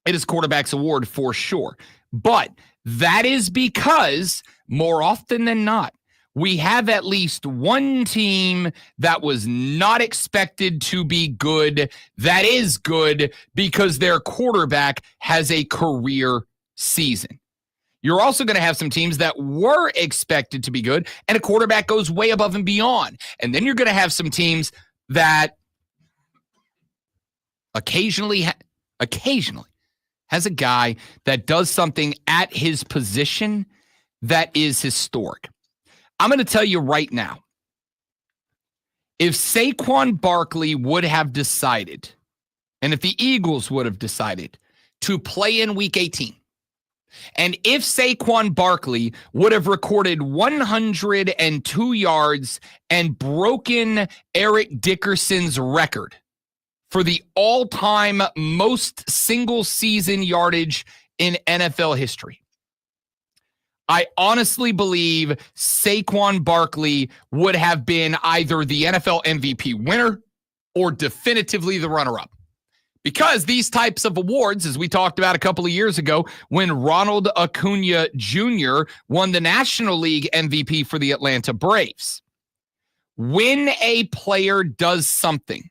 It is quarterback's award for sure. But that is because more often than not, we have at least one team that was not expected to be good that is good because their quarterback has a career season. You're also going to have some teams that were expected to be good and a quarterback goes way above and beyond. And then you're going to have some teams that occasionally has a guy that does something at his position that is historic. I'm going to tell you right now, if Saquon Barkley would have decided, and if the Eagles would have decided to play in Week 18, and if Saquon Barkley would have recorded 102 yards and broken Eric Dickerson's record for the all-time most single-season yardage in NFL history, I honestly believe Saquon Barkley would have been either the NFL MVP winner or definitively the runner-up. Because these types of awards, as we talked about a couple of years ago, when Ronald Acuna Jr. won the National League MVP for the Atlanta Braves, when a player does something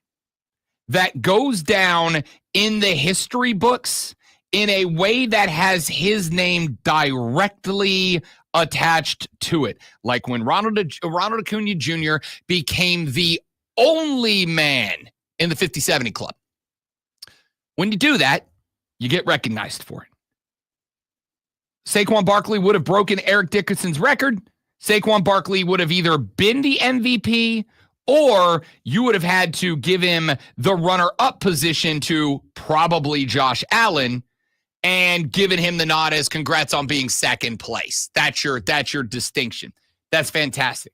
that goes down in the history books in a way that has his name directly attached to it, like when Ronald Acuna Jr. became the only man in the 50-70 club. When you do that, you get recognized for it. Saquon Barkley would have broken Eric Dickerson's record. Saquon Barkley would have either been the MVP or you would have had to give him the runner-up position to probably Josh Allen and given him the nod as congrats on being second place. That's your distinction. That's fantastic.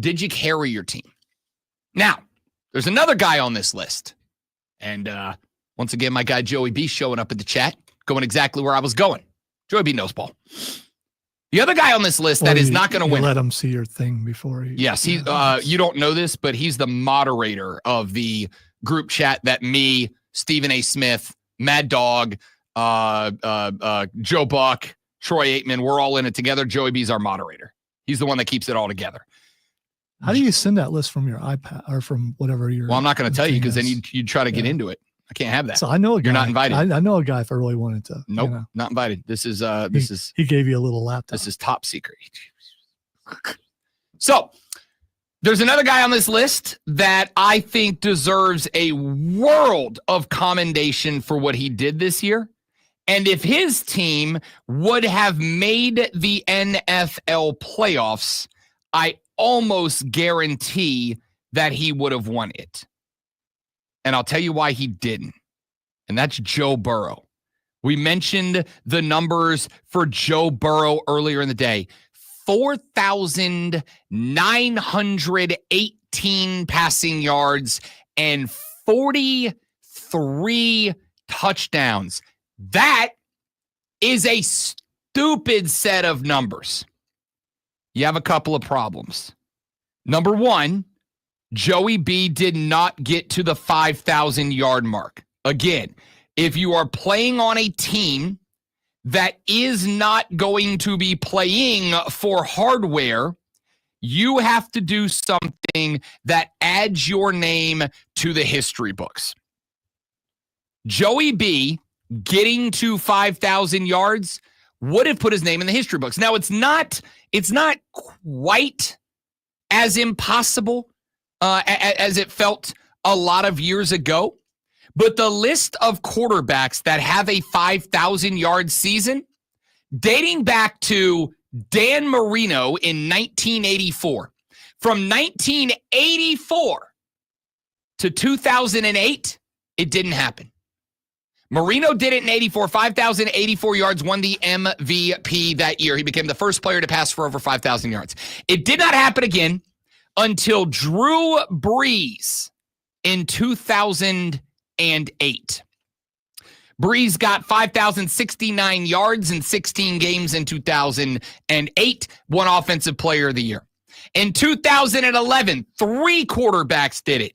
Did you carry your team? Now, there's another guy on this list. And once again, my guy Joey B showing up in the chat, going exactly where I was going. Joey B knows ball. The other guy on this list that is not going to win. Let him see your thing before he. Yes, he. You don't know this, but he's the moderator of the group chat that me, Stephen A. Smith, Mad Dog, Joe Buck, Troy Aikman, we're all in it together. Joey B's our moderator. He's the one that keeps it all together. How do you send that list from your iPad or from whatever your? Well, I'm not going to tell you because then you'd try to get into it. I can't have that. So I know a guy. You're not invited. I know a guy if I really wanted to. Nope, not invited. This is he gave you a little laptop. This is top secret. So there's another guy on this list that I think deserves a world of commendation for what he did this year. And if his team would have made the NFL playoffs, I almost guarantee that he would have won it. And I'll tell you why he didn't. And that's Joe Burrow. We mentioned the numbers for Joe Burrow earlier in the day. 4,918 passing yards and 43 touchdowns. That is a stupid set of numbers. You have a couple of problems. Number one, Joey B did not get to the 5,000-yard mark. Again, if you are playing on a team that is not going to be playing for hardware, you have to do something that adds your name to the history books. Joey B getting to 5,000 yards would have put his name in the history books. Now, it's not quite as impossible as it felt a lot of years ago. But the list of quarterbacks that have a 5,000-yard season, dating back to Dan Marino in 1984. From 1984 to 2008, it didn't happen. Marino did it in 84, 5,084 yards, won the MVP that year. He became the first player to pass for over 5,000 yards. It did not happen again until Drew Brees in 2008. Brees got 5,069 yards in 16 games in 2008, won Offensive Player of the Year. In 2011, 3 quarterbacks did it.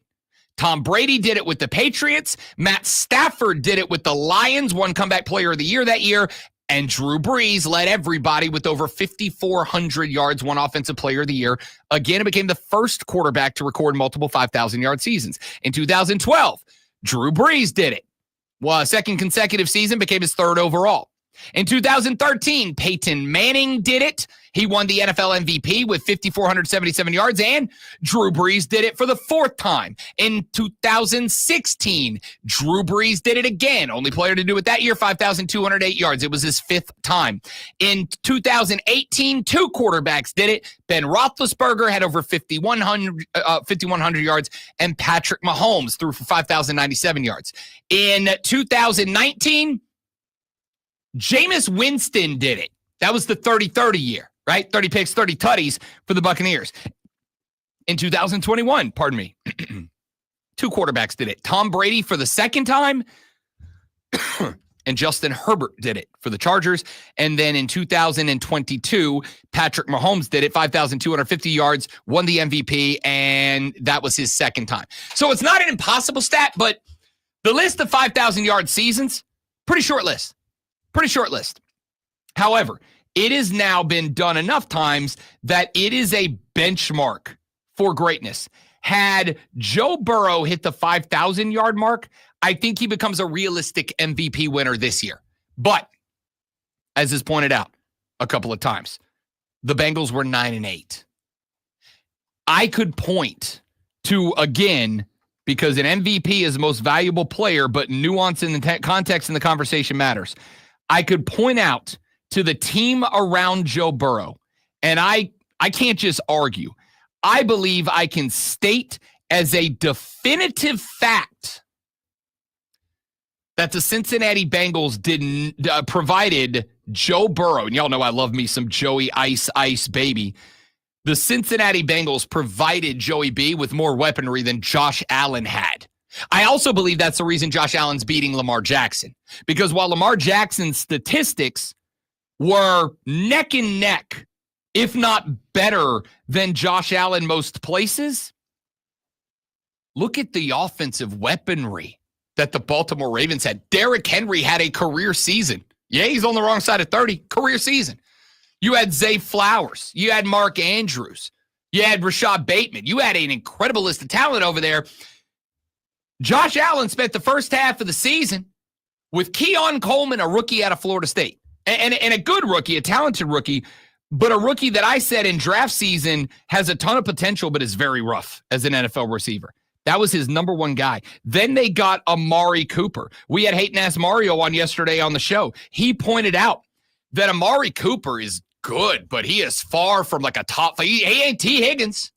Tom Brady did it with the Patriots. Matt Stafford did it with the Lions, won Comeback Player of the Year that year. And Drew Brees led everybody with over 5,400 yards, won Offensive Player of the Year. Again, it became the first quarterback to record multiple 5,000-yard seasons. In 2012, Drew Brees did it. Well, second consecutive season, became his 3rd overall. In 2013, Peyton Manning did it. He won the NFL MVP with 5,477 yards, and Drew Brees did it for the 4th time. In 2016, Drew Brees did it again. Only player to do it that year, 5,208 yards. It was his 5th time. In 2018, 2 quarterbacks did it. Ben Roethlisberger had over 5,100 yards, and Patrick Mahomes threw for 5,097 yards. In 2019, Jameis Winston did it. That was the 30-30 year, right? 30 picks, 30 tutties for the Buccaneers. In 2021, 2 quarterbacks did it. Tom Brady for the 2nd time, and Justin Herbert did it for the Chargers. And then in 2022, Patrick Mahomes did it, 5,250 yards, won the MVP, and that was his 2nd time. So it's not an impossible stat, but the list of 5,000-yard seasons, pretty short list. Pretty short list. However, it has now been done enough times that it is a benchmark for greatness. Had Joe Burrow hit the 5,000-yard mark, I think he becomes a realistic MVP winner this year. But, as is pointed out a couple of times, the Bengals were 9-8. I could point to, again, because an MVP is the most valuable player, but nuance in the context in the conversation matters. I could point out to the team around Joe Burrow, and I can't just argue. I believe I can state as a definitive fact that the Cincinnati Bengals provided Joe Burrow, and y'all know I love me some Joey Ice baby. The Cincinnati Bengals provided Joey B with more weaponry than Josh Allen had. I also believe that's the reason Josh Allen's beating Lamar Jackson, because while Lamar Jackson's statistics were neck and neck, if not better than Josh Allen most places, look at the offensive weaponry that the Baltimore Ravens had. Derrick Henry had a career season. Yeah, he's on the wrong side of 30. Career season. You had Zay Flowers. You had Mark Andrews. You had Rashad Bateman. You had an incredible list of talent over there. Josh Allen spent the first half of the season with Keon Coleman, a rookie out of Florida State. And a good rookie, a talented rookie, but a rookie that I said in draft season has a ton of potential but is very rough as an NFL receiver. That was his number one guy. Then they got Amari Cooper. We had Hayden Ask Mario on yesterday on the show. He pointed out that Amari Cooper is good, but he is far from like a top. He ain't T. Higgins,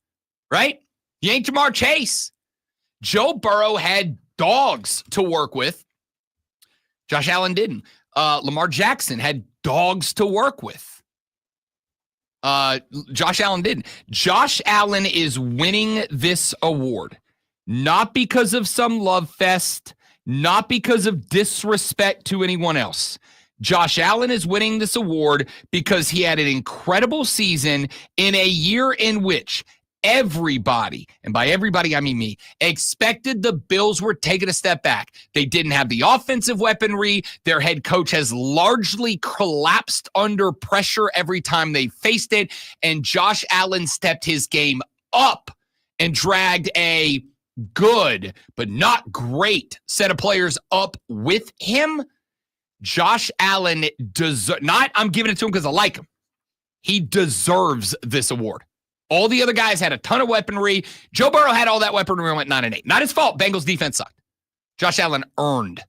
right? He ain't Jamar Chase. Joe Burrow had dogs to work with. Josh Allen didn't. Lamar Jackson had dogs to work with. Josh Allen didn't. Josh Allen is winning this award. Not because of some love fest, not because of disrespect to anyone else. Josh Allen is winning this award because he had an incredible season in a year in which everybody, and by everybody I mean me, expected the Bills were taking a step back. They didn't have the offensive weaponry. Their head coach has largely collapsed under pressure every time they faced it, and Josh Allen stepped his game up and dragged a good but not great set of players up with him. Josh Allen I'm giving it to him because I like him. He deserves this award. All the other guys had a ton of weaponry. Joe Burrow had all that weaponry and went 9-8. Not his fault. Bengals defense sucked. Josh Allen earned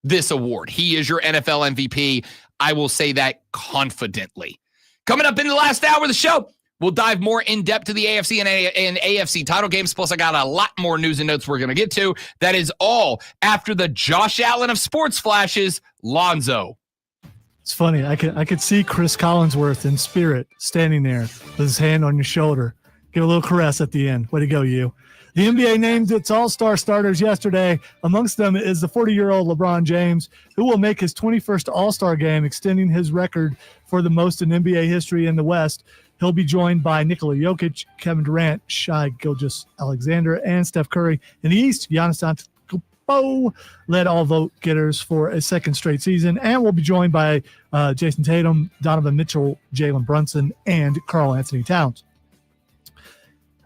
this award. He is your NFL MVP. I will say that confidently. Coming up in the last hour of the show, we'll dive more in depth to the AFC and AFC title games. Plus, I got a lot more news and notes we're going to get to. That is all after the Josh Allen of sports flashes, Lonzo. It's funny. I could see Chris Collinsworth in spirit standing there with his hand on your shoulder. Give a little caress at the end. Way to go, you. The NBA named its all-star starters yesterday. Amongst them is the 40-year-old LeBron James, who will make his 21st all-star game, extending his record for the most in NBA history in the West. He'll be joined by Nikola Jokic, Kevin Durant, Shai Gilgeous-Alexander, and Steph Curry. In the East, Giannis Antetokounmpo led all vote getters for a second straight season, and will be joined by Jason Tatum, Donovan Mitchell, Jalen Brunson, and Karl Anthony Towns.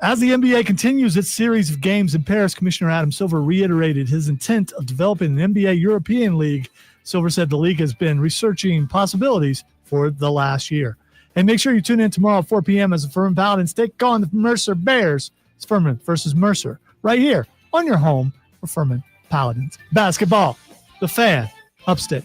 As the NBA continues its series of games in Paris, Commissioner Adam Silver reiterated his intent of developing an NBA European League. Silver said the league has been researching possibilities for the last year. And make sure you tune in tomorrow at 4 p.m. as the Furman Paladins take on the Mercer Bears. It's Furman versus Mercer right here on your home for Furman Paladins basketball. The Fan, Upstate.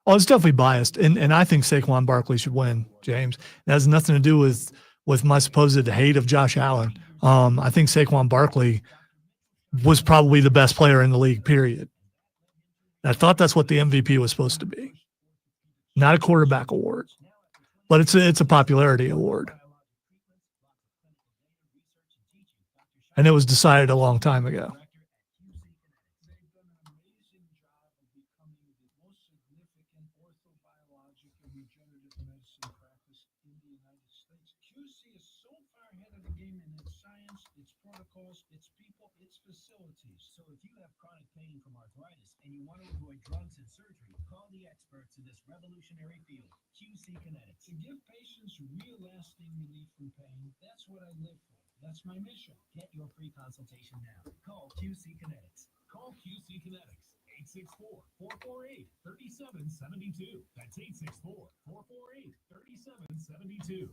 Oh, it's definitely biased, and I think Saquon Barkley should win, James. It has nothing to do with my supposed hate of Josh Allen. I think Saquon Barkley was probably the best player in the league, period. And I thought that's what the MVP was supposed to be. Not a quarterback award, but it's a popularity award. And it was decided a long time ago. So if you have chronic pain from arthritis and you want to avoid drugs and surgery, call the experts in this revolutionary field, QC Kinetics. To give patients real lasting relief from pain, that's what I live for. That's my mission. Get your free consultation now. Call QC Kinetics. Call QC Kinetics. 864-448-3772. That's 864-448-3772.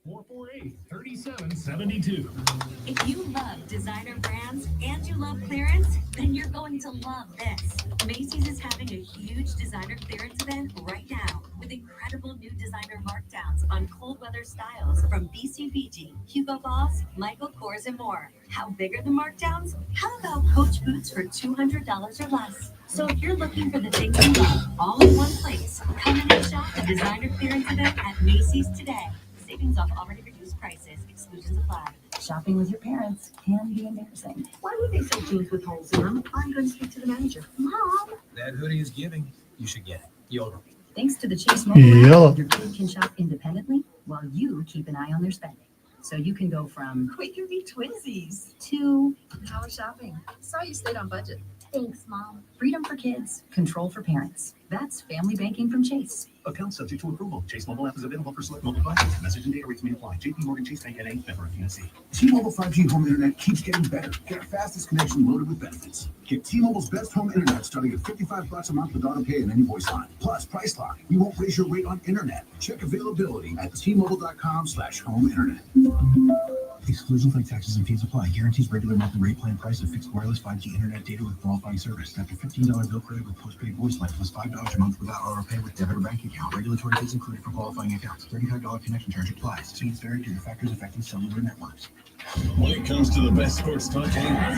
864-448-3772. If you love designer brands and you love clearance, then you're going to love this. Macy's is having a huge designer clearance event right now with incredible new designer markdowns on cold weather styles from BCBG, Hugo Boss, Michael Kors, and more. How big are the markdowns? How about Coach boots for $200 or less? So if you're looking for the things you love all in one place, come in and shop the designer clearance event at Macy's today. Savings off already reduced prices. Exclusions apply. Shopping with your parents can be embarrassing. Why would they sell jeans with holes in them? I'm going to speak to the manager. Mom! That hoodie is giving. You should get it. Yodel. Thanks to the Chase mobile app, Yellow. your kid can shop independently while you keep an eye on their spending. So you can go from we can be twinsies to how was shopping? Saw you stayed on budget. Thanks, Mom. Freedom for kids, control for parents. That's family banking from Chase. Account subject to approval. Chase mobile app is available for select mobile devices. Message and data rates may apply. JP Morgan Chase Bank NA, member of FDIC. T-Mobile 5G home internet keeps getting better. Get our fastest connection loaded with benefits. Get T-Mobile's best home internet starting at $55 a month with auto pay and any voice line. Plus, price lock. We won't raise your rate on internet. Check availability at T-Mobile.com/home internet. Exclusions like taxes and fees apply. Guarantees regular monthly rate plan price of fixed wireless 5G internet data with qualifying service. After $15 bill credit with postpaid voice line plus $5 a month without auto pay with debit or bank account. Regulatory fees included for qualifying accounts. $35 connection charge applies. Fees vary due to factors affecting cellular networks. When it comes to the best sports talk anywhere,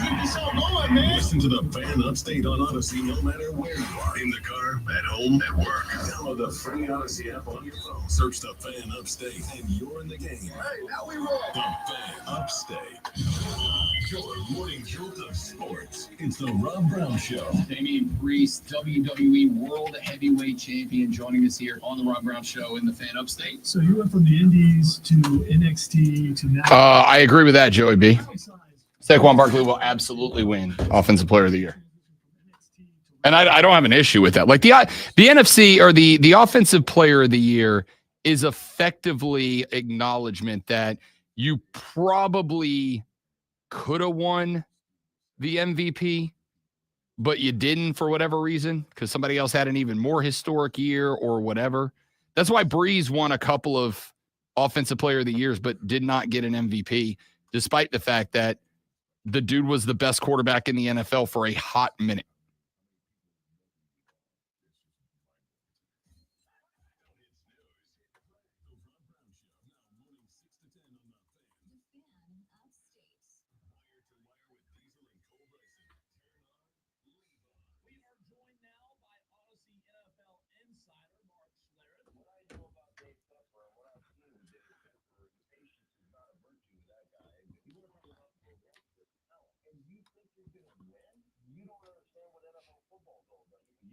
listen to the Fan Upstate on Odyssey no matter where you are. In the car, at home, at work. Download the free Odyssey app on your phone. Search the Fan Upstate and you're in the game. Hey, now we roll. The Fan Upstate. Your morning jolt of sports. It's the Rob Brown Show. Damian Priest, WWE World Heavyweight Champion, joining us here on the Rob Brown Show in the Fan Upstate. So you went from the Indies to NXT to now. I agree with that, Joey B. Saquon Barkley will absolutely win Offensive Player of the Year. And I don't have an issue with that. Like the NFC or the Offensive Player of the Year is effectively acknowledgement that you probably could have won the MVP, but you didn't for whatever reason, because somebody else had an even more historic year or whatever. That's why Breeze won a couple of Offensive Player of the Years, but did not get an MVP, despite the fact that the dude was the best quarterback in the NFL for a hot minute.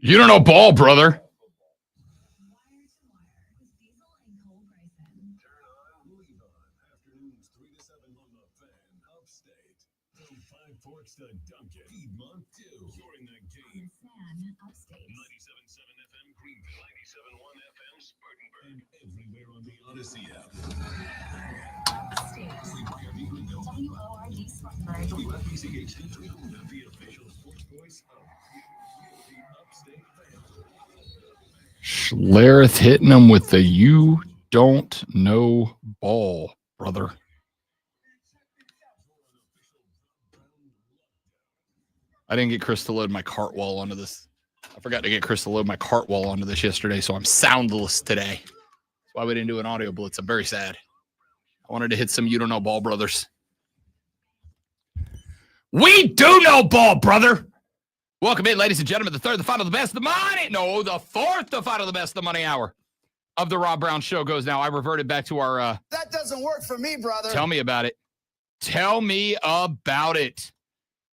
You don't know ball, brother. To Duncan, Piedmont 2, you're in the game. Fan Upstate. 97.7 FM, Greenville, 97.1 FM, Spartanburg, and everywhere on the Odyssey app. WORD Spartanburg. WFPCH, the official sports voice of the Upstate fans. Schlereth hitting him with the you don't know ball, brother. I didn't get Chris to load my cart wall onto this. I forgot to get Chris to load my cart wall onto this yesterday, so I'm soundless today. That's why we didn't do an audio blitz. I'm very sad. I wanted to hit some you don't know ball, brothers. We do know ball, brother. Welcome in, ladies and gentlemen. The third, the final, the best, the money. No, the fourth, the final, the best, the money hour of the Rob Brown Show goes now. I reverted back to our. That doesn't work for me, brother. Tell me about it. Tell me about it.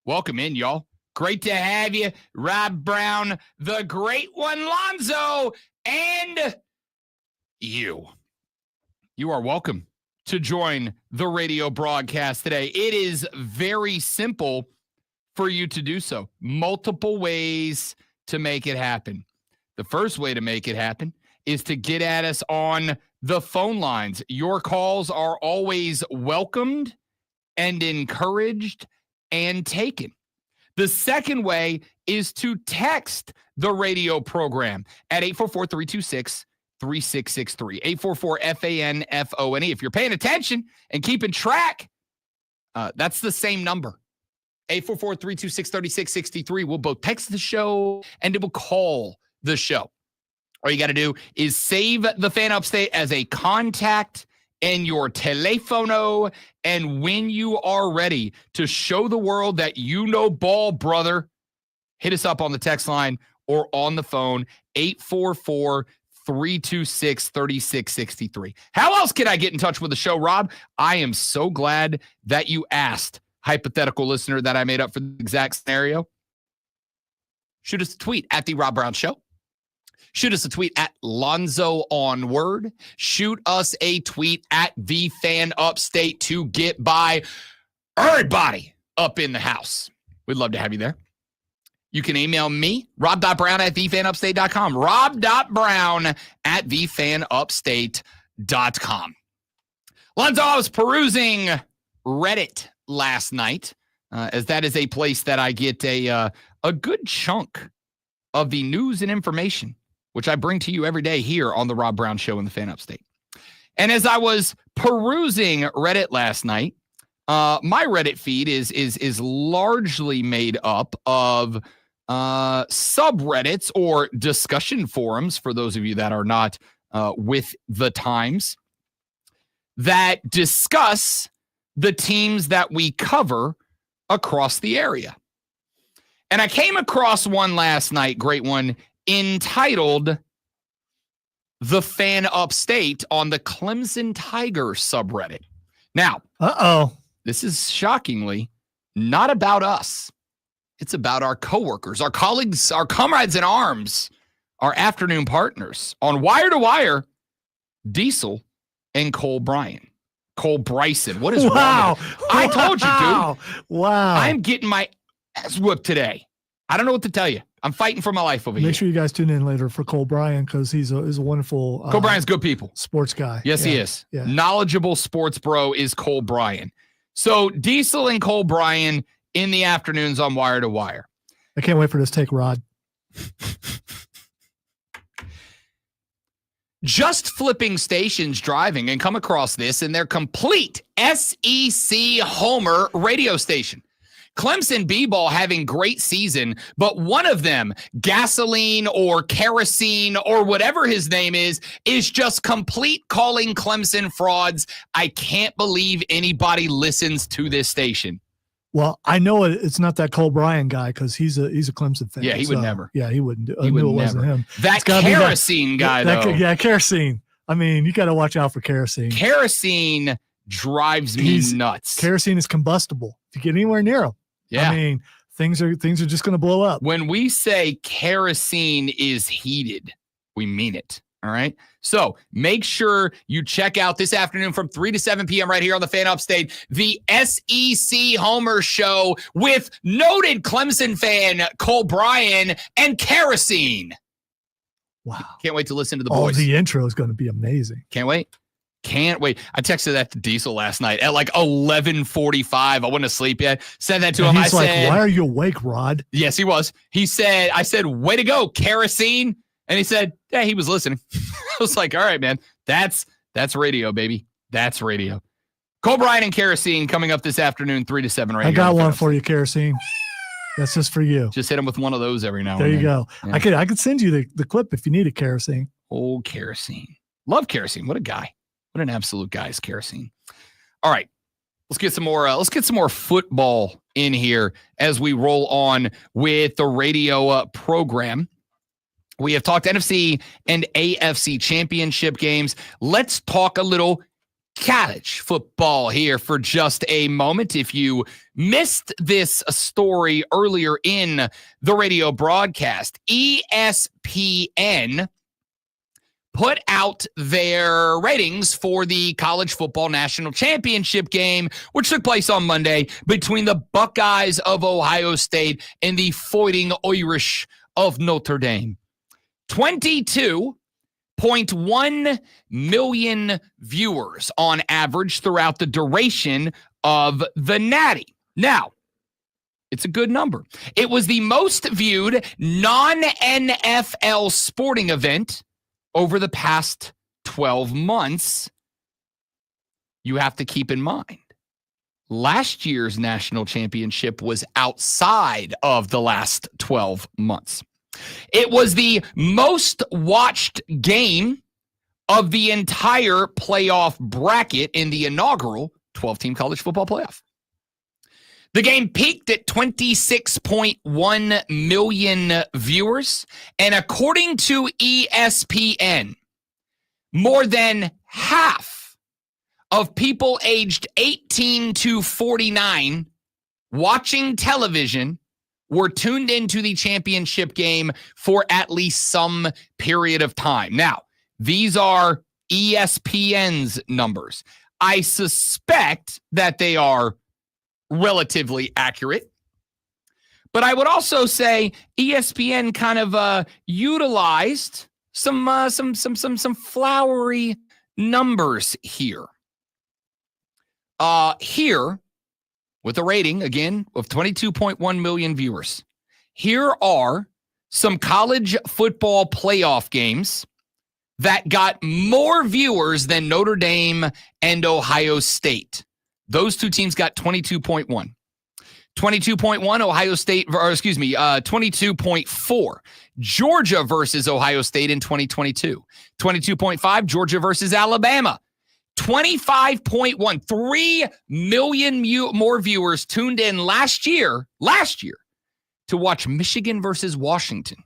Welcome in, y'all. Great to have you, Rob Brown, the great one, Lonzo, and you. You are welcome to join the radio broadcast today. It is very simple for you to do so. Multiple ways to make it happen. The first way to make it happen is to get at us on the phone lines. Your calls are always welcomed and encouraged and taken. The second way is to text the radio program at 844-326-3663, 844-FANFONE. If you're paying attention and keeping track, that's the same number. 844-326-3663. We'll both text the show and it will call the show. All you got to do is save the Fan Upstate as a contact in your telefono, and when you are ready to show the world that you know ball, brother, hit us up on the text line or on the phone, 844-326-3663. How else can I get in touch with the show, Rob? I am so glad that you asked, hypothetical listener that I made up for the exact scenario. Shoot us a tweet at The Rob Brown Show. Shoot us a tweet at Lonzo Onward. Shoot us a tweet at The Fan Upstate to get by everybody up in the house. We'd love to have you there. You can email me, rob.brown@thefanupstate.com. rob.brown@thefanupstate.com. Lonzo, I was perusing Reddit last night, as that is a place that I get a good chunk of the news and information, which I bring to you every day here on the Rob Brown Show in the Fan Upstate. And as I was perusing Reddit last night, my Reddit feed is largely made up of subreddits or discussion forums, for those of you that are not with the times, that discuss the teams that we cover across the area. And I came across one last night, great one, entitled The Fan Upstate on the Clemson Tiger subreddit. Now, this is shockingly not about us. It's about our coworkers, our colleagues, our comrades in arms, our afternoon partners on Wire to Wire, Diesel and Cole Bryson. What is wrong? I told you, dude. Wow. I'm getting my ass whooped today. I don't know what to tell you. I'm fighting for my life over here. Make sure you guys tune in later for Cole Bryan, because he's a wonderful Cole Bryan's good people. Sports guy. Yes, he is. Yeah. Knowledgeable sports bro is Cole Bryan. So Diesel and Cole Bryan in the afternoons on Wire to Wire. I can't wait for this take, Rod. Just flipping stations driving and come across this in their complete SEC Homer radio station. Clemson B-ball having great season, but one of them, Gasoline or Kerosene or whatever his name is just complete calling Clemson frauds. I can't believe anybody listens to this station. Well, I know it's not that Cole Bryan guy, because he's a Clemson fan. Yeah, he would never. Yeah, he wouldn't do. He would never. Wasn't him. That Kerosene guy, though. Yeah, Kerosene. I mean, you got to watch out for Kerosene. Kerosene drives me nuts. Kerosene is combustible. If you get anywhere near him, yeah. I mean, things are just going to blow up. When we say kerosene is heated, we mean it. All right. So make sure you check out this afternoon from 3 to 7 p.m. right here on the Fan Upstate, the SEC Homer Show with noted Clemson fan Cole Bryan and Kerosene. Wow. Can't wait to listen to the boys. The intro is going to be amazing. Can't wait. Can't wait. I texted that to Diesel last night at like 11:45. I wasn't asleep yet. Sent that to him. He's like, why are you awake, Rod? Yes, he was. I said, way to go, Kerosene. And he said, yeah, he was listening. I was like, all right, man, that's radio, baby. That's radio. Cole Bryan and Kerosene coming up this afternoon, 3 to 7 right I here. got one for you, Kerosene. That's just for you. Just hit him with one of those every now and then. then. There you go. Yeah. I could send you the clip if you need a Kerosene. Old Kerosene. Love Kerosene. What a guy. What an absolute guy is Kerosene. All right. Let's get some more football in here as we roll on with the radio program. We have talked NFC and AFC championship games. Let's talk a little college football here for just a moment. If you missed this story earlier in the radio broadcast, ESPN put out their ratings for the college football national championship game, which took place on Monday between the Buckeyes of Ohio State and the Fighting Irish of Notre Dame. 22.1 million viewers on average throughout the duration of the Natty. Now, It's a good number. It was the most viewed non-NFL sporting event over the past 12 months. You have to keep in mind, last year's national championship was outside of the last 12 months. It was the most watched game of the entire playoff bracket in the inaugural 12-team college football playoff. The game peaked at 26.1 million viewers, and according to ESPN, more than half of people aged 18 to 49 watching television were tuned into the championship game for at least some period of time. Now, these are ESPN's numbers. I suspect that they are relatively accurate. But I would also say ESPN kind of utilized some flowery numbers here. Here, with a rating, again, of 22.1 million viewers, here are some college football playoff games that got more viewers than Notre Dame and Ohio State. Those two teams got 22.1. 22.1, Ohio State, 22.4. Georgia versus Ohio State in 2022. 22.5, Georgia versus Alabama. 25.1, 3 million more viewers tuned in last year to watch Michigan versus Washington.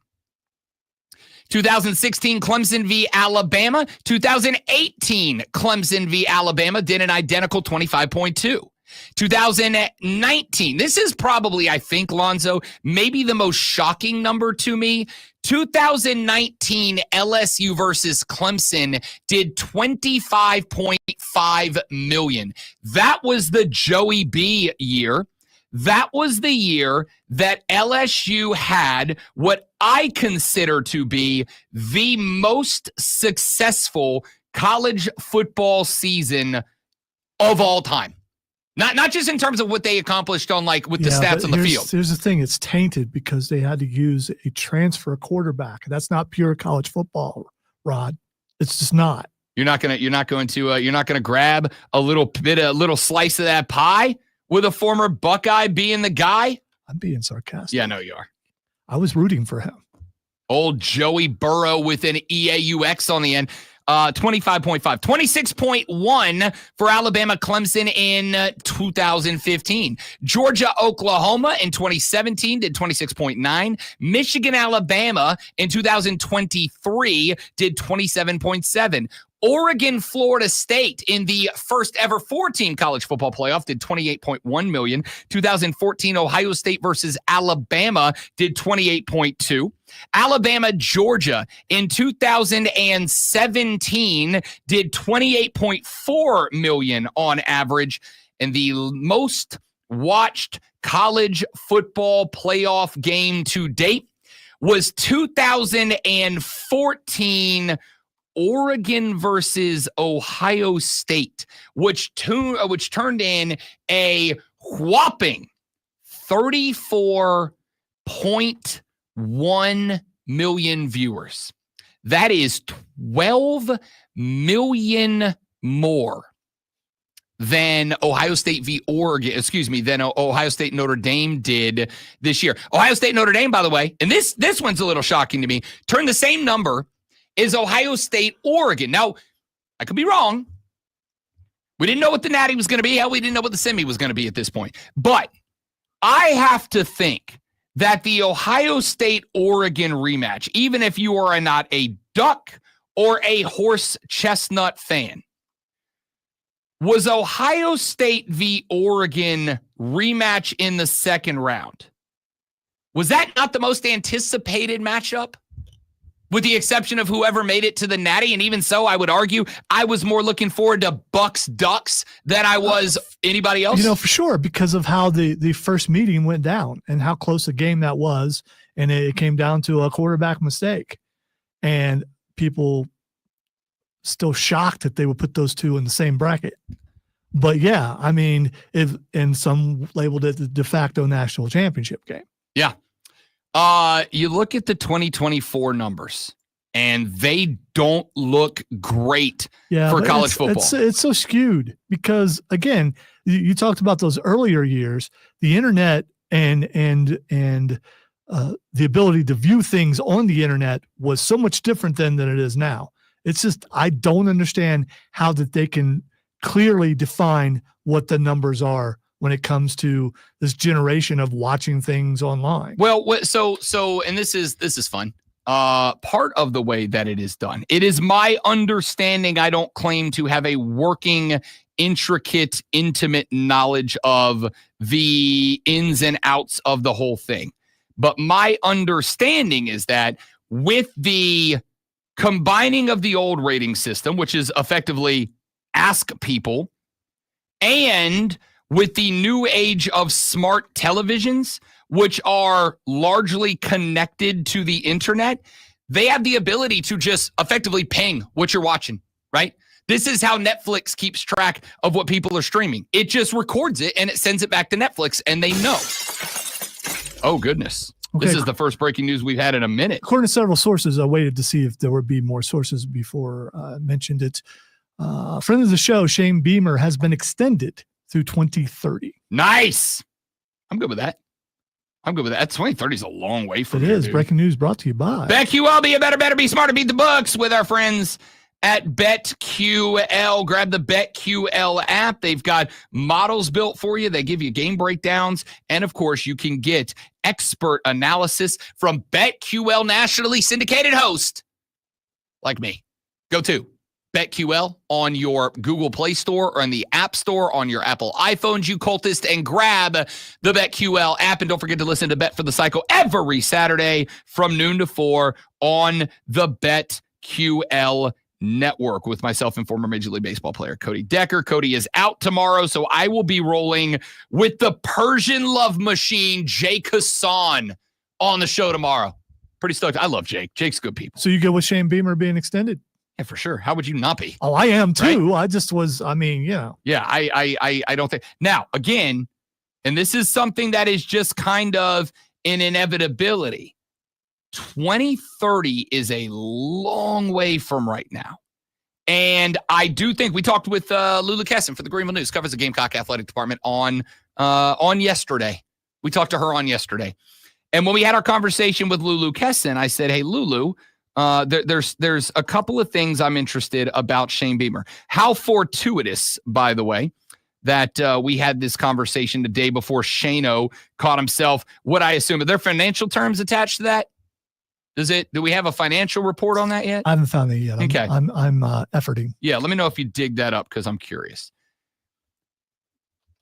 2016, Clemson v. Alabama. 2018, Clemson v. Alabama did an identical 25.2. 2019, this is probably, I think, Lonzo, maybe the most shocking number to me. 2019 LSU versus Clemson did 25.5 million. That was the Joey B year. That was the year that LSU had what I consider to be the most successful college football season of all time. Not just in terms of what they accomplished on with the stats on the field. Here's the thing. It's tainted because they had to use a transfer quarterback. That's not pure college football, Rod. It's just not. You're not going to grab a little slice of that pie with a former Buckeye being the guy? I'm being sarcastic. Yeah, I know you are. I was rooting for him. Old Joey Burrow with an EAUX on the end. 25.5. 26.1 for Alabama Clemson in 2015. Georgia Oklahoma in 2017 did 26.9. Michigan Alabama in 2023 did 27.7. Oregon, Florida State in the first ever 4-team college football playoff did 28.1 million. 2014, Ohio State versus Alabama did 28.2. Alabama, Georgia in 2017 did 28.4 million on average. And the most watched college football playoff game to date was 2014 Oregon versus Ohio State, which turned in a whopping 34.1 million viewers. That is 12 million more than Ohio State v. than Ohio State Notre Dame did this year. Ohio State Notre Dame, by the way, and this one's a little shocking to me, turned the same number is Ohio State, Oregon. Now, I could be wrong. We didn't know what the Natty was going to be. Hell, we didn't know what the semi was going to be at this point. But I have to think that the Ohio State-Oregon rematch, even if you are not a Duck or a Horse Chestnut fan, was Ohio State v. Oregon rematch in the second round. Was that not the most anticipated matchup? With the exception of whoever made it to the Natty. And even so, I would argue I was more looking forward to Bucks Ducks than I was anybody else. For sure, because of how the first meeting went down and how close a game that was. And it came down to a quarterback mistake. And people still shocked that they would put those two in the same bracket. But yeah, I mean, and some labeled it the de facto national championship game. Yeah. You look at the 2024 numbers, and they don't look great for college football. It's so skewed because, again, you talked about those earlier years, the internet and the ability to view things on the internet was so much different than it is now. It's just, I don't understand how that they can clearly define what the numbers are when it comes to this generation of watching things online. Well, and this is fun. Part of the way that it is done, it is my understanding. I don't claim to have a working, intricate, intimate knowledge of the ins and outs of the whole thing. But my understanding is that with the combining of the old rating system, which is effectively Ask People, and with the new age of smart televisions, which are largely connected to the internet, they have the ability to just effectively ping what you're watching, right? This is how Netflix keeps track of what people are streaming. It just records it and it sends it back to Netflix, and they know. Oh, goodness. Okay. This is the first breaking news we've had in a minute. According to several sources, I waited to see if there would be more sources before I mentioned it. Friend of the show, Shane Beamer, has been extended through 2030. Nice. I'm good with that. 2030 is a long way from here. It is. Dude. Breaking news brought to you by BetQL. Be a better, be smarter, beat the books with our friends at BetQL. Grab the BetQL app. They've got models built for you. They give you game breakdowns. And, of course, you can get expert analysis from BetQL nationally syndicated host like me. Go to BetQL on your Google Play Store or in the App Store on your Apple iPhones, you cultist, and grab the BetQL app. And don't forget to listen to Bet for the Cycle every Saturday from noon to 4 on the BetQL network with myself and former Major League Baseball player Cody Decker. Cody is out tomorrow, so I will be rolling with the Persian love machine, Jake Hassan, on the show tomorrow. Pretty stoked. I love Jake. Jake's good people. So you go with Shane Beamer being extended? Yeah, for sure. How would you not be? Oh, I am too. Right? I just was, Yeah, I don't think. Now, again, and this is something that is just kind of an inevitability. 2030 is a long way from right now. And I do think we talked with Lulu Kesson for the Greenville News, covers the Gamecock Athletic Department on yesterday. We talked to her on yesterday. And when we had our conversation with Lulu Kesson, I said, hey, Lulu, there's a couple of things I'm interested about Shane Beamer. How fortuitous, by the way, that we had this conversation the day before Shane-O caught himself. What I assume, are there financial terms attached to that? Do we have a financial report on that yet? I haven't found it yet. Okay. I'm efforting. Yeah, let me know if you dig that up because I'm curious.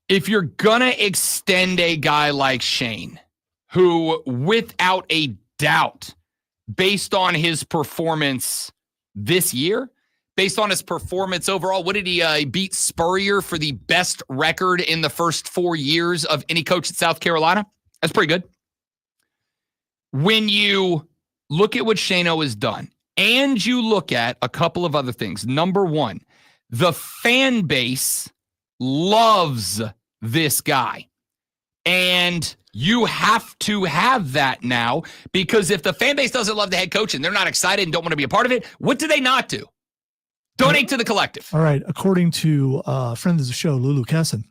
If you're gonna extend a guy like Shane, who without a doubt, based on his performance this year, based on his performance overall, what did he beat Spurrier for the best record in the first 4 years of any coach at South Carolina? That's pretty good. When you look at what Shane-O has done, and you look at a couple of other things. Number one, the fan base loves this guy. And you have to have that now, because if the fan base doesn't love the head coach and they're not excited and don't want to be a part of it, what do they not do? Donate to the collective. All right. According to friend of the show, Lulu Kesson,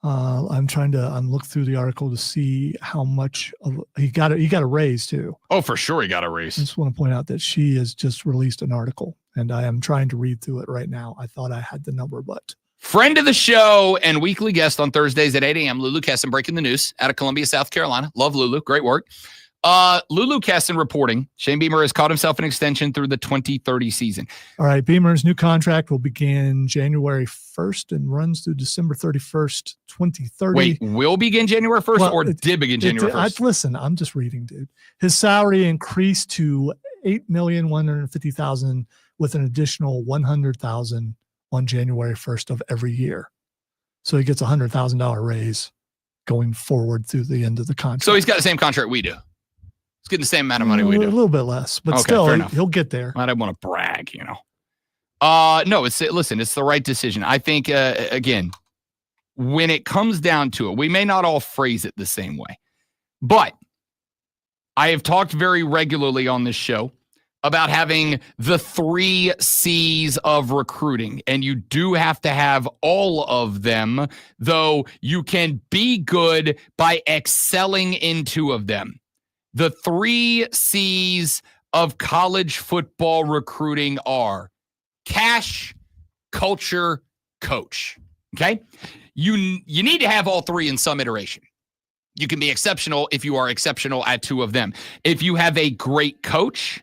I'm look through the article to see how much of he got a raise too. Oh, for sure he got a raise. I just want to point out that she has just released an article, and I am trying to read through it right now. I thought I had the number, but friend of the show and weekly guest on Thursdays at 8 a.m., Lulu Kesson, breaking the news out of Columbia, South Carolina. Love Lulu. Great work. Lulu Kesson reporting, Shane Beamer has caught himself an extension through the 2030 season. All right. Beamer's new contract will begin January 1st and runs through December 31st, 2030. Wait, will begin January 1st did begin January 1st? Listen, I'm just reading, dude. His salary increased to $8,150,000 with an additional $100,000 on January 1st of every year. So he gets a $100,000 raise going forward through the end of the contract. So he's got the same contract we do. He's getting the same amount of money we do. A little bit less, but still, he'll get there. I don't want to brag, No, it's the right decision. I think, again, when it comes down to it, we may not all phrase it the same way, but I have talked very regularly on this show about having the 3 C's of recruiting, and you do have to have all of them, though you can be good by excelling in 2 of them. The 3 C's of college football recruiting are cash, culture, coach. Okay? You need to have all 3 in some iteration. You can be exceptional if you are exceptional at 2 of them. If you have a great coach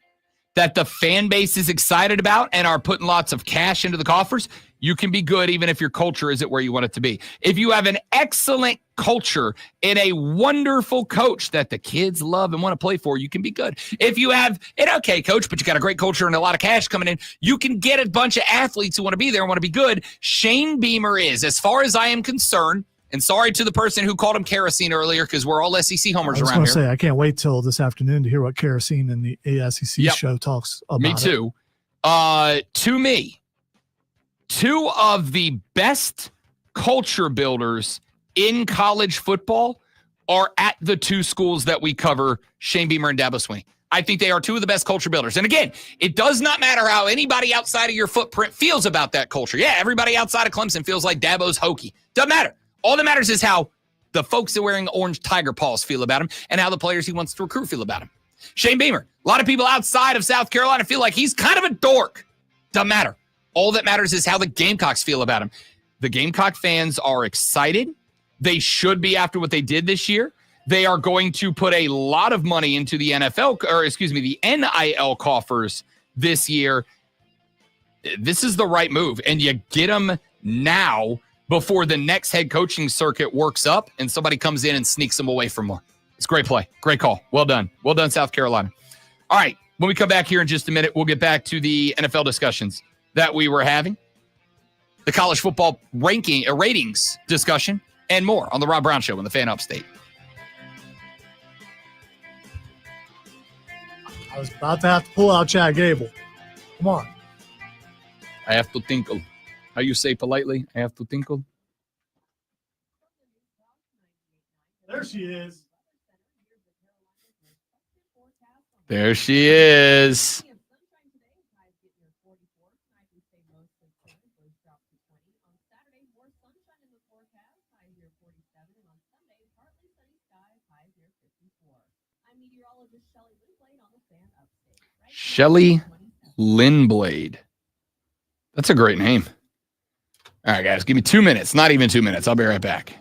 that the fan base is excited about and are putting lots of cash into the coffers, you can be good even if your culture isn't where you want it to be. If you have an excellent culture and a wonderful coach that the kids love and want to play for, you can be good. If you have an okay coach, but you got a great culture and a lot of cash coming in, you can get a bunch of athletes who want to be there and want to be good. Shane Beamer is, as far as I am concerned, and sorry to the person who called him kerosene earlier because we're all SEC homers around here. I can't wait till this afternoon to hear what kerosene and the SEC show talks about. Me too. To me, 2 of the best culture builders in college football are at the 2 schools that we cover, Shane Beamer and Dabo Swinney. I think they are 2 of the best culture builders. And again, it does not matter how anybody outside of your footprint feels about that culture. Yeah, everybody outside of Clemson feels like Dabo's hokey. Doesn't matter. All that matters is how the folks that are wearing orange tiger paws feel about him and how the players he wants to recruit feel about him. Shane Beamer, a lot of people outside of South Carolina feel like he's kind of a dork. Doesn't matter. All that matters is how the Gamecocks feel about him. The Gamecock fans are excited. They should be after what they did this year. They are going to put a lot of money into the the NIL coffers this year. This is the right move, and you get them now before the next head coaching circuit works up and somebody comes in and sneaks them away from more. It's a great play. Great call. Well done. Well done, South Carolina. All right. When we come back here in just a minute, we'll get back to the NFL discussions that we were having, the college football ratings discussion, and more on the Rob Brown Show on the Fan Upstate. I was about to have to pull out Chad Gable. Come on. I have to tinkle. How you say politely? I have to tinkle. There she is. There she is. Shelly Lindblade. That's a great name. All right, guys, give me 2 minutes. Not even 2 minutes. I'll be right back.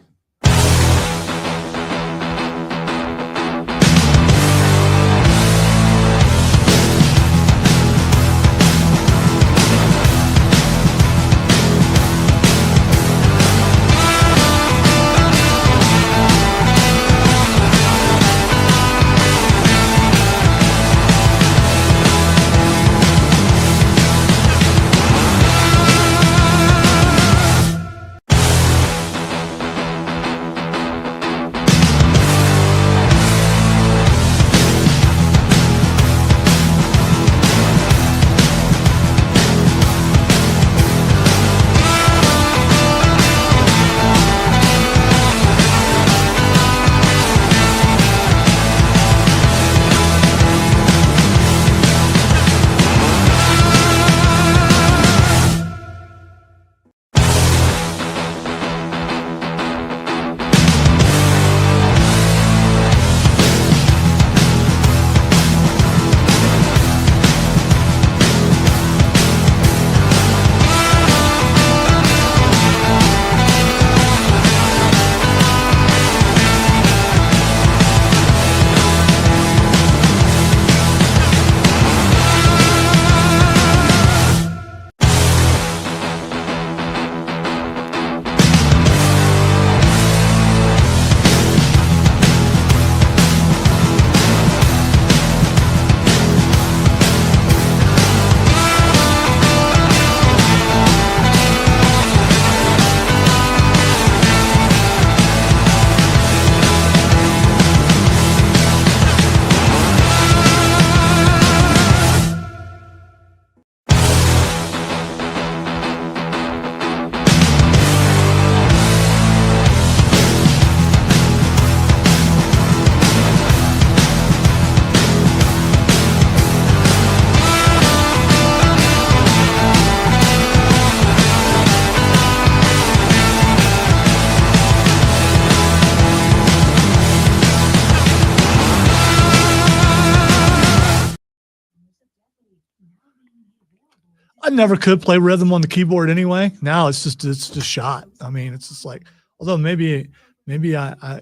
I never could play rhythm on the keyboard anyway. Now it's just shot. I mean, it's just like, although maybe I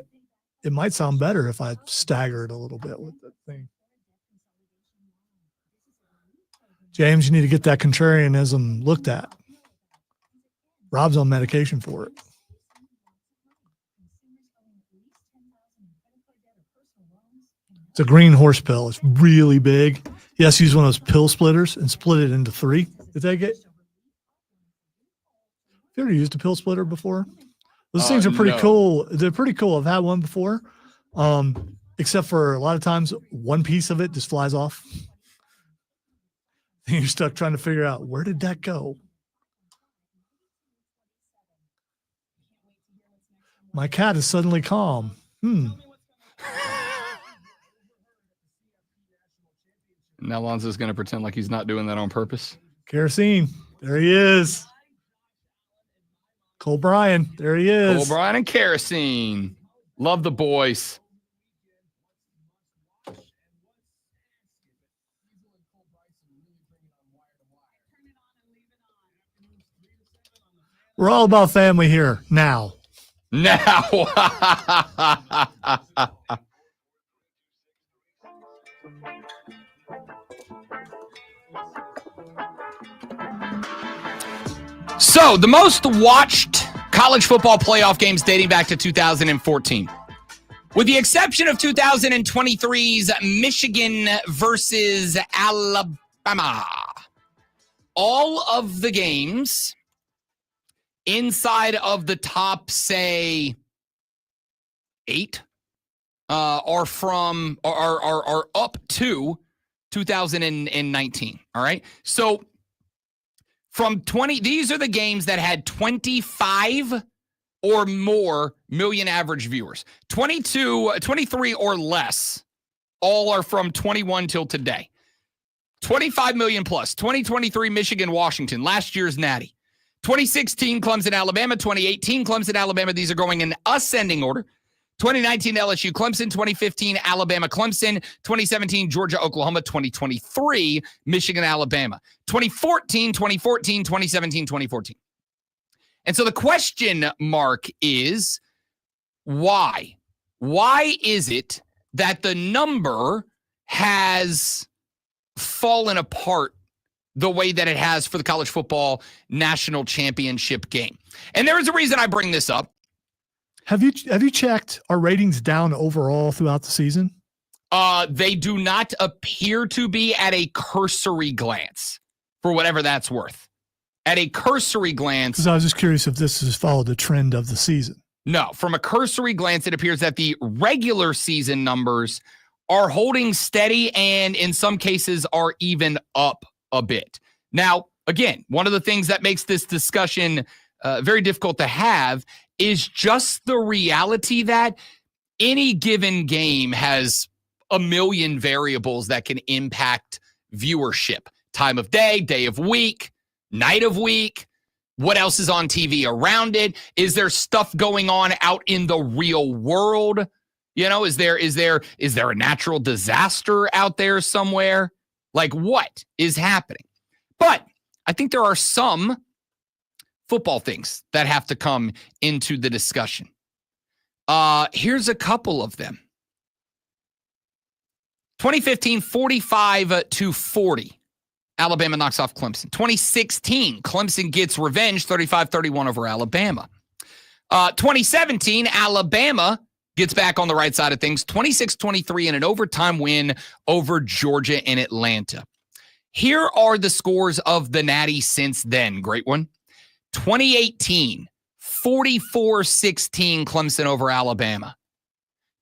it might sound better if I staggered a little bit with the thing. James, you need to get that contrarianism looked at. Rob's on medication for it. It's a green horse pill. It's really big. Yes, use one of those pill splitters and split it into 3. Did they get? Have you ever used a pill splitter before? Those things are pretty cool. They're pretty cool. I've had one before, except for a lot of times one piece of it just flies off. And you're stuck trying to figure out, where did that go? My cat is suddenly calm. Now Lonzo's going to pretend like he's not doing that on purpose. Kerosene. There he is. Cole Bryan. There he is. Cole Bryan and Kerosene. Love the boys. We're all about family here now. So, the most watched college football playoff games dating back to 2014. With the exception of 2023's Michigan versus Alabama. All of the games inside of the top, say, 8 are up to 2019. All right. So from 20, these are the games that had 25 or more million average viewers. 23 or less, all are from 21 till today. 25 million plus. 2023 Michigan, Washington, last year's Natty. 2016 Clemson, Alabama. 2018 Clemson, Alabama. These are going in ascending order. 2019 LSU, Clemson. 2015 Alabama, Clemson. 2017 Georgia, Oklahoma. 2023 Michigan, Alabama. 2014, 2017, 2014. And so the question mark is, why? Why is it that the number has fallen apart the way that it has for the college football national championship game? And there is a reason I bring this up. Have you checked our ratings down overall throughout the season? They do not appear to be at a cursory glance, for whatever that's worth. At a cursory glance. Because I was just curious if this has followed the trend of the season. No, from a cursory glance, it appears that the regular season numbers are holding steady and in some cases are even up a bit. Now, again, one of the things that makes this discussion very difficult to have is just the reality that any given game has a million variables that can impact viewership. Time of day, day of week, night of week, what else is on TV around it? Is there stuff going on out in the real world? You know, is there a natural disaster out there somewhere? Like, what is happening? But I think there are some football things that have to come into the discussion. Here's a couple of them. 2015, 45-40. Alabama knocks off Clemson. 2016, Clemson gets revenge, 35-31 over Alabama. 2017, Alabama gets back on the right side of things, 26-23 in an overtime win over Georgia in Atlanta. Here are the scores of the Natty since then. Great one. 2018, 44-16 Clemson over Alabama.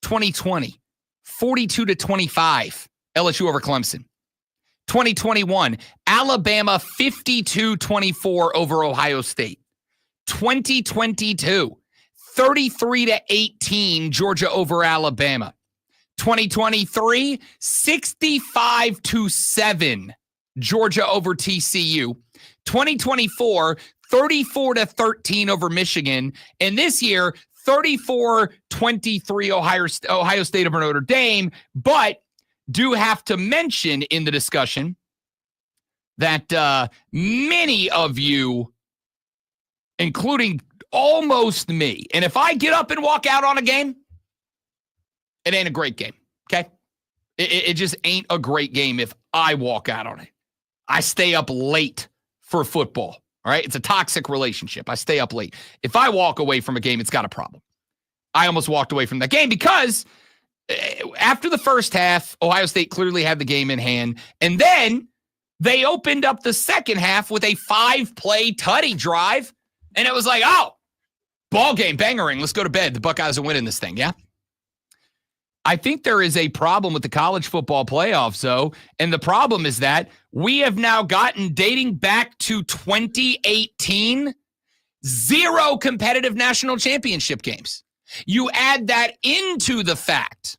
2020, 42-25 LSU over Clemson. 2021, Alabama 52-24 over Ohio State. 2022, 33-18 Georgia over Alabama. 2023, 65-7 Georgia over TCU. 2024, 34-13 over Michigan. And this year, 34-23 Ohio State over Notre Dame. But do have to mention in the discussion that many of you, including almost me, and if I get up and walk out on a game, it ain't a great game, okay? It just ain't a great game if I walk out on it. I stay up late for football, all right? It's a toxic relationship. I stay up late. If I walk away from a game, it's got a problem. I almost walked away from that game because after the first half, Ohio State clearly had the game in hand, and then they opened up the second half with a 5-play tutty drive, and it was like, oh, ball game, bangering, let's go to bed. The Buckeyes are winning this thing, yeah? I think there is a problem with the college football playoffs, though, and the problem is that we have now gotten, dating back to 2018, 0 competitive national championship games. You add that into the fact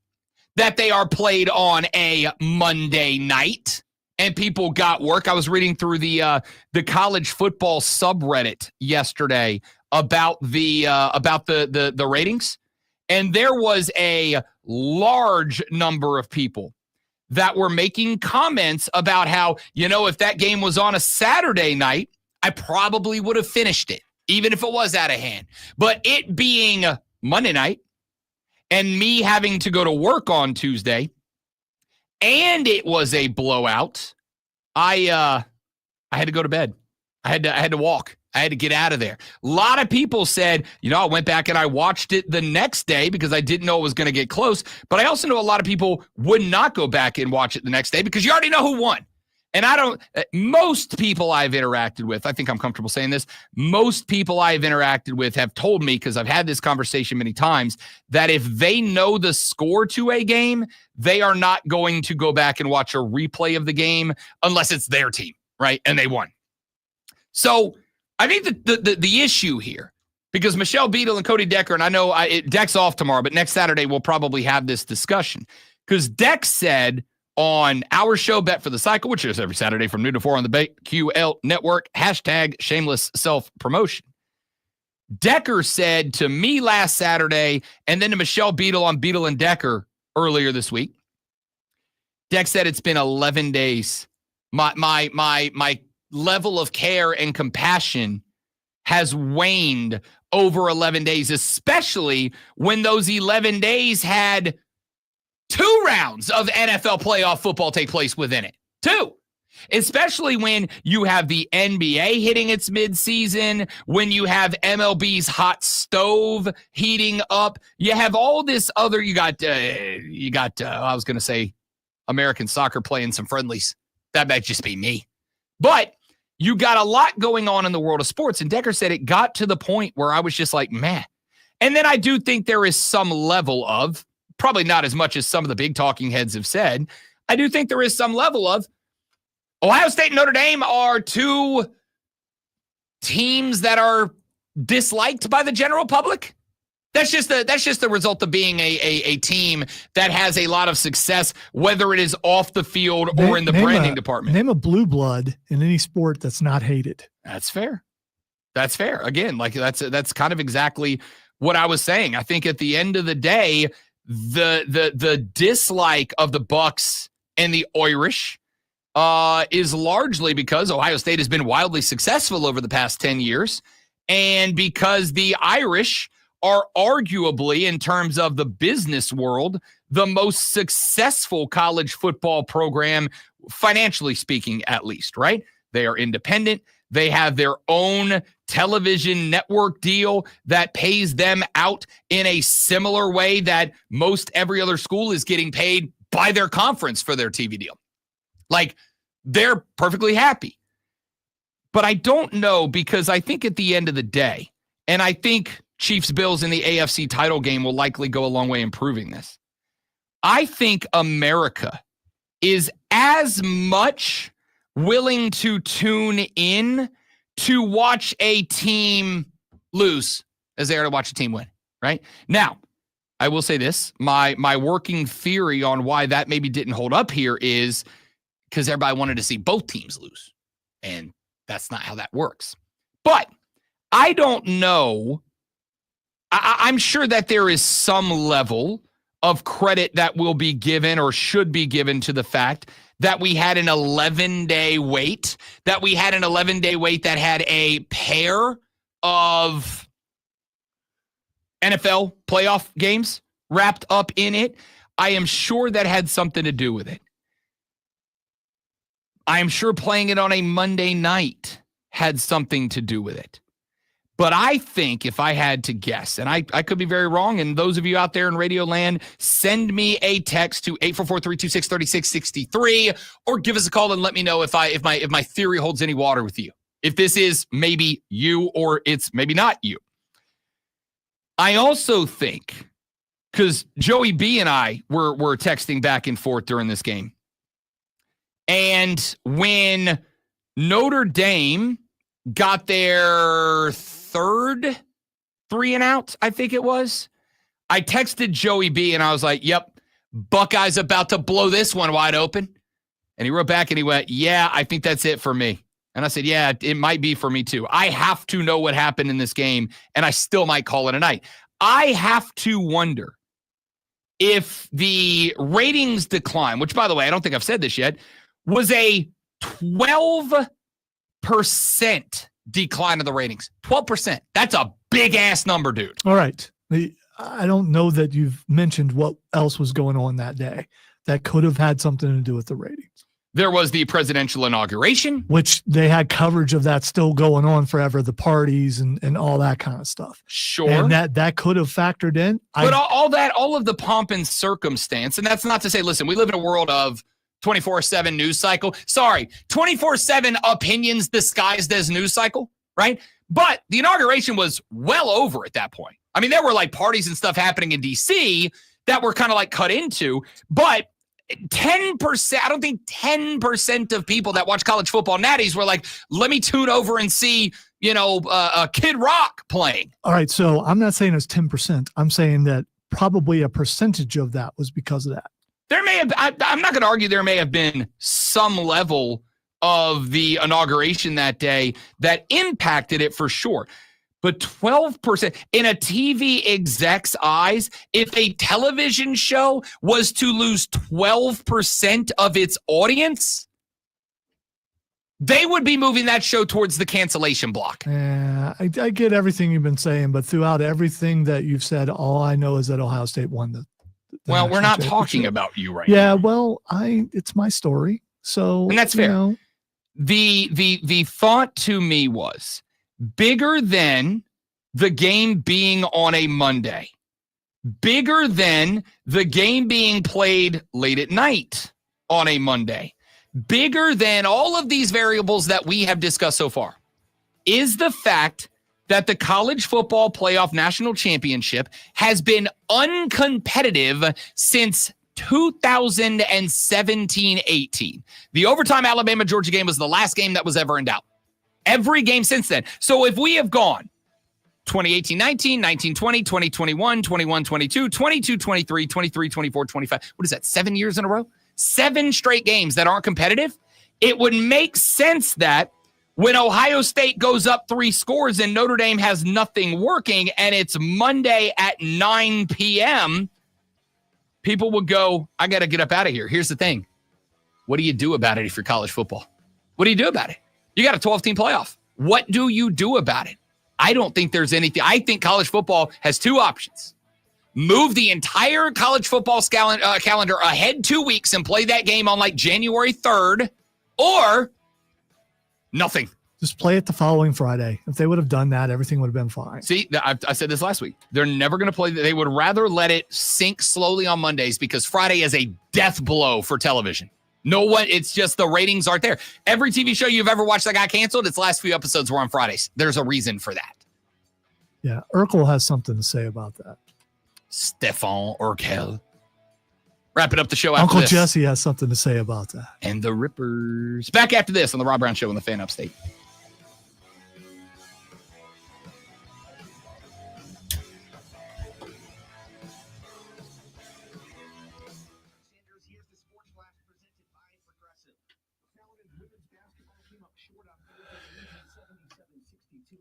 that they are played on a Monday night, and people got work. I was reading through the college football subreddit yesterday about the ratings, and there was a large number of people that were making comments about how, if that game was on a Saturday night, I probably would have finished it, even if it was out of hand. But it being Monday night and me having to go to work on Tuesday, and it was a blowout, I had to go to bed. I had to walk. I had to get out of there. A lot of people said, I went back and I watched it the next day because I didn't know it was going to get close. But I also know a lot of people would not go back and watch it the next day because you already know who won. And most people I've interacted with, I think I'm comfortable saying this, most people I've interacted with have told me, because I've had this conversation many times, that if they know the score to a game, they are not going to go back and watch a replay of the game unless it's their team, right? And they won. So I think the issue here, because Michelle Beadle and Cody Decker, and I know Deck's off tomorrow, but next Saturday we'll probably have this discussion, because Deck said on our show, Bet for the Cycle, which is every Saturday from noon to 4 on the BetQL Network, #shameless self-promotion. Decker said to me last Saturday, and then to Michelle Beadle on Beadle and Decker earlier this week, Deck said it's been 11 days. My level of care and compassion has waned over 11 days, especially when those 11 days had 2 rounds of NFL playoff football take place within it. 2. Especially when you have the NBA hitting its midseason, when you have MLB's hot stove heating up. You have all this other, you got I was going to say American soccer playing some friendlies. That might just be me. But you got a lot going on in the world of sports. And Decker said it got to the point where I was just like, meh. And then I do think there is some level of, probably not as much as some of the big talking heads have said, I do think there is some level of, Ohio State and Notre Dame are 2 teams that are disliked by the general public. That's just the result of being a team that has a lot of success, whether it is off the field or in the branding department. Name a blue blood in any sport that's not hated. That's fair. That's fair. Again, like that's kind of exactly what I was saying. I think at the end of the day, the dislike of the Bucks and the Irish is largely because Ohio State has been wildly successful over the past 10 years, and because the Irish are arguably, in terms of the business world, the most successful college football program, financially speaking, at least, right? They are independent. They have their own television network deal that pays them out in a similar way that most every other school is getting paid by their conference for their TV deal. Like, they're perfectly happy. But I don't know, because I think at the end of the day, and I think Chiefs-Bills in the AFC title game will likely go a long way in proving this, I think America is as much willing to tune in to watch a team lose as they are to watch a team win, right? Now, I will say this. My working theory on why that maybe didn't hold up here is because everybody wanted to see both teams lose, and that's not how that works. But I don't know. I'm sure that there is some level of credit that will be given or should be given to the fact that we had an 11-day wait, that had a pair of NFL playoff games wrapped up in it. I am sure that had something to do with it. I am sure playing it on a Monday night had something to do with it. But I think if I had to guess, and I could be very wrong, and those of you out there in Radio Land, send me a text to 844-326-3663 or give us a call and let me know if my theory holds any water with you. If this is maybe you or it's maybe not you. I also think, because Joey B and I were texting back and forth during this game, and when Notre Dame got their third 3-and-out, I think it was, I texted Joey B and I was like, yep, Buckeyes about to blow this one wide open. And he wrote back and he went, yeah, I think that's it for me. And I said, yeah, it might be for me too. I have to know what happened in this game, and I still might call it a night. I have to wonder if the ratings decline, which, by the way, I don't think I've said this yet, was a 12% decline of the ratings. 12%. That's a big-ass number, dude. All right. I don't know that you've mentioned what else was going on that day that could have had something to do with the ratings. There was the presidential inauguration, which they had coverage of that still going on forever, the parties and all that kind of stuff. Sure. And that could have factored in. But all of the pomp and circumstance, and that's not to say, listen, we live in a world of 24/7 news cycle. Sorry, 24/7 opinions disguised as news cycle, right? But the inauguration was well over at that point. I mean, there were like parties and stuff happening in D.C. that were kind of like cut into, but 10%, I don't think 10% of people that watch college football natties were like, let me tune over and see, Kid Rock playing. All right. So I'm not saying it's 10%. I'm saying that probably a percentage of that was because of that. There may have, I'm not going to argue there may have been some level of the inauguration that day that impacted it for sure. But 12% in a TV exec's eyes, if a television show was to lose 12% of its audience, they would be moving that show towards the cancellation block. Yeah, I get everything you've been saying, but throughout everything that you've said, all I know is that Ohio State won the well, we're not talking about you right now. Yeah, well, it's my story. So and that's fair. The thought to me was bigger than the game being on a Monday, bigger than the game being played late at night on a Monday, bigger than all of these variables that we have discussed so far, is the fact that the college football playoff national championship has been uncompetitive since 2017-18. The overtime Alabama-Georgia game was the last game that was ever in doubt. Every game since then. So if we have gone 2018-19, 19-20, 2021, 21-22, 22-23, 23-24, 25. What is that, 7 years in a row? 7 straight games that aren't competitive? It would make sense that when Ohio State goes up 3 scores and Notre Dame has nothing working and it's Monday at 9 p.m., people would go, I got to get up out of here. Here's the thing. What do you do about it if you're college football? What do you do about it? You got a 12-team playoff. What do you do about it? I don't think there's anything. I think college football has 2 options. Move the entire college football calendar ahead 2 weeks and play that game on like January 3rd, or nothing. Just play it the following Friday. If they would have done that, everything would have been fine. See, I said this last week. They're never going to play. They would rather let it sink slowly on Mondays because Friday is a death blow for television. No one, it's just the ratings aren't there. Every TV show you've ever watched that got canceled, its last few episodes were on Fridays. There's a reason for that. Yeah, Urkel has something to say about that. Stefan Urkel. Wrapping up the show after Uncle this. Jesse has something to say about that. And the Rippers. Back after this on the Rob Brown Show in the Fan Upstate.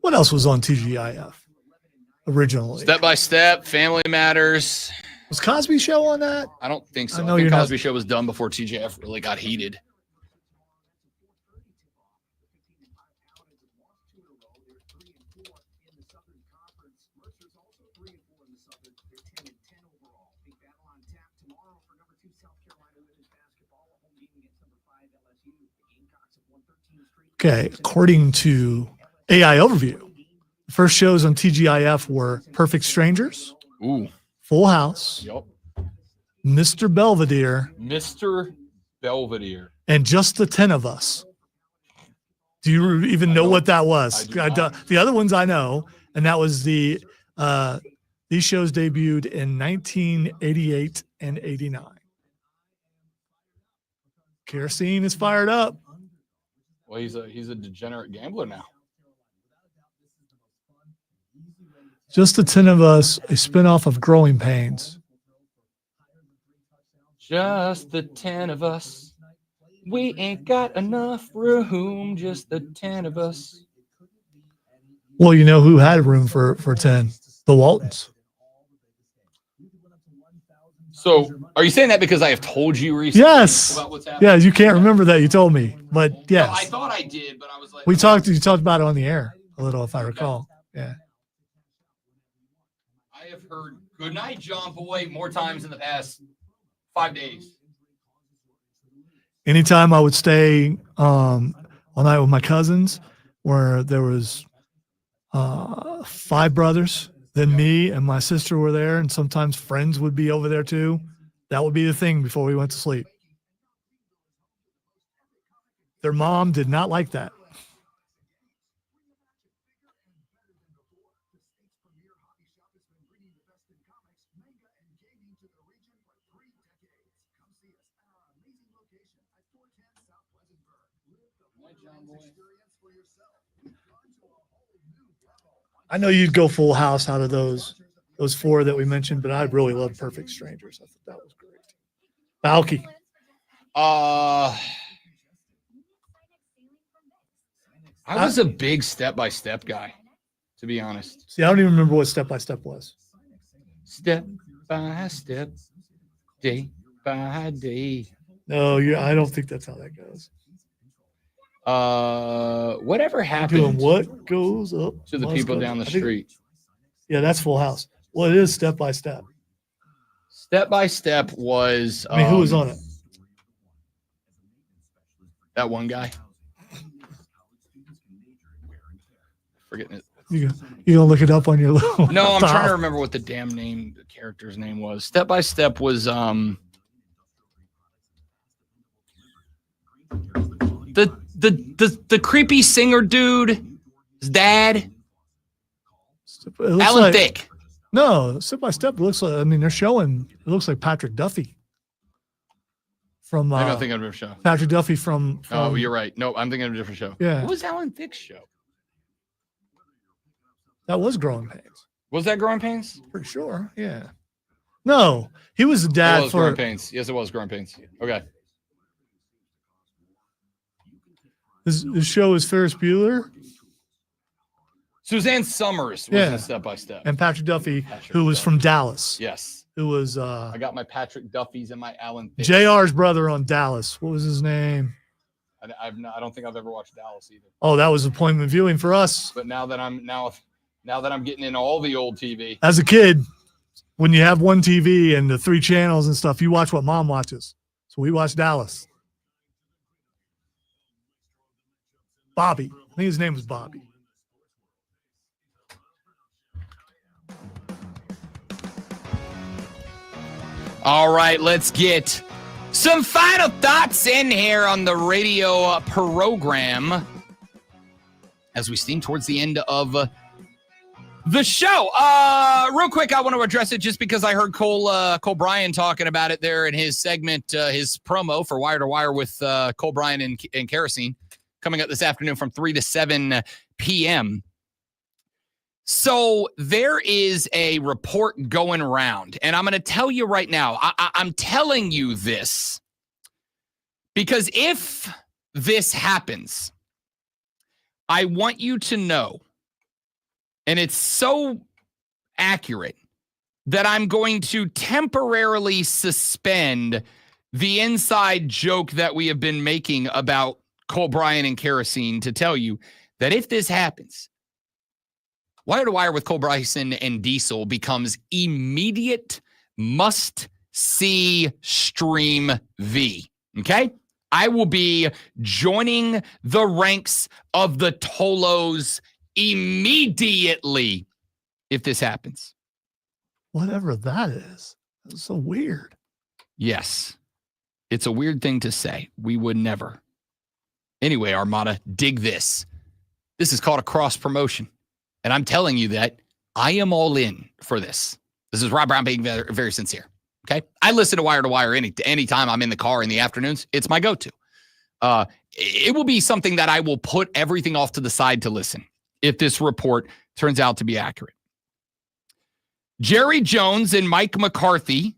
What else was on TGIF originally? Step by Step, Family Matters. Was Cosby Show on that? I don't think so. I I, know think you're not- Cosby Show was done before TJF really got heated. Okay, according to AI Overview, the first shows on TGIF were Perfect Strangers, Ooh. Full House, Yep. Mr. Belvedere, Mr. Belvedere. and Just the 10 of Us. Do you even know what that was? I do not. The other ones I know, and that was these shows debuted in 1988 and 89. Kerosene is fired up. Well, he's a degenerate gambler now. Just the 10 of Us, a spinoff of Growing Pains. Just the 10 of us. We ain't got enough room, just the 10 of us. Well, you know who had room for 10? The Waltons. So, are you saying that because I have told you recently Yes. about what's happening? Yeah, you can't remember that. You told me. But No, yes. I thought I did, but I was like, You talked about it on the air a little, if I recall. Yeah. I have heard "Good Night, John Boy" more times in the past 5 days. Anytime I would stay all night with my cousins, where there was 5 brothers, then me and my sister were there, and sometimes friends would be over there too. That would be the thing before we went to sleep. Their mom did not like that. I know you'd go Full House out of those 4 that we mentioned, but I really loved Perfect Strangers. I thought that was great. Balky. I was a big step-by-step guy, to be honest. See, I don't even remember what Step by Step was. Step by step, day by day. No, I don't think that's how that goes. Whatever happened Doing what goes up to the must people go- down the I think- street? Yeah, that's Full House. Well, it is Step by Step. Step by Step was. I mean, who was on it? That one guy. Forgetting it. You gonna look it up on your little? No, I'm trying to laptop? remember what the damn name, the character's name was. Step by Step was the creepy singer dude, his dad, It looks Alan like- Thicke. No, Step by Step looks like. I mean, they're showing. It looks like Patrick Duffy from. Maybe I'm thinking of a different show. Patrick Duffy from. Oh, you're right. No, I'm thinking of a different show. Yeah. What was Alan Thicke's show? That was Growing Pains. Was that Growing Pains? Pretty sure. Yeah. No, he was the It dad was for. Growing Pains. Yes, it was Growing Pains. Okay. This show is Ferris Bueller Suzanne Summers was in Step by Step. and Patrick Duffy, who was from Dallas. Yes. Who was I got my Patrick Duffys and my Alan Thicke. JR's brother on Dallas. What was his name? I don't think I've ever watched Dallas either. Oh, that was appointment viewing for us But now that I'm getting into all the old TV, as a kid. When you have one TV and the 3 channels and stuff, you watch what mom watches. So we watched Dallas. Bobby. I think his name was Bobby. all right, let's get some final thoughts in here on the radio program as we steam towards the end of the show. Real quick, I want to address it just because I heard Cole Bryan talking about it there in his segment, his promo for Wire to Wire with Cole Bryan and Kerosene coming up this afternoon from 3 to 7 p.m. So there is a report going around, and I'm going to tell you right now, I'm telling you this because if this happens, I want you to know, and it's so accurate, that I'm going to temporarily suspend the inside joke that we have been making about Cole Bryant and Kerosene to tell you that if this happens, Wire to Wire with Cole Bryson and Diesel becomes immediate must-see stream V. Okay? I will be joining the ranks of the Tolos immediately if this happens. Whatever that is. That's so weird. Yes. It's a weird thing to say. We would never. Anyway, Armada, dig this. This is called a cross promotion. And I'm telling you that I am all in for this. This is Rob Brown being very, very sincere. Okay. I listen to Wire anytime I'm in the car in the afternoons. It's my go-to. It will be something that I will put everything off to the side to listen if this report turns out to be accurate. Jerry Jones and Mike McCarthy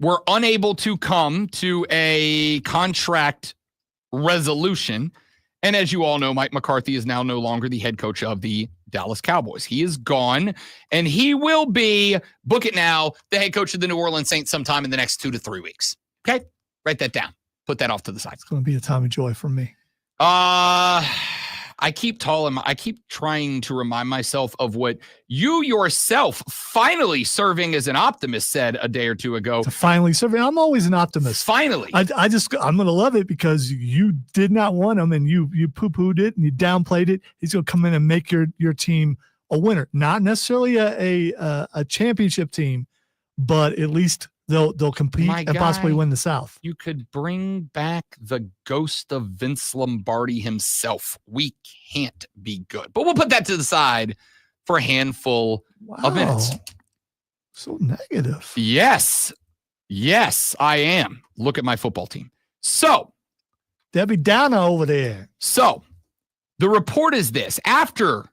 were unable to come to a contract resolution. And as you all know, Mike McCarthy is now no longer the head coach of the Dallas Cowboys. He is gone, and he will be, book it now, the head coach of the New Orleans Saints sometime in the next 2 to 3 weeks. Okay? Write that down. Put that off to the side. It's going to be a time of joy for me. I keep trying to remind myself of what you yourself, finally serving as an optimist, said a day or two ago. To finally serving. I'm always an optimist. Finally. I'm going to love it because you did not want him and you poo-pooed it and you downplayed it. He's going to come in and make your team a winner. Not necessarily a championship team, but at least they'll compete and possibly win the South. You could bring back the ghost of Vince Lombardi himself. We can't be good. But we'll put that to the side for a handful of minutes. So negative. Yes. Yes, I am. Look at my football team. So, Debbie Downer over there. So, the report is this. After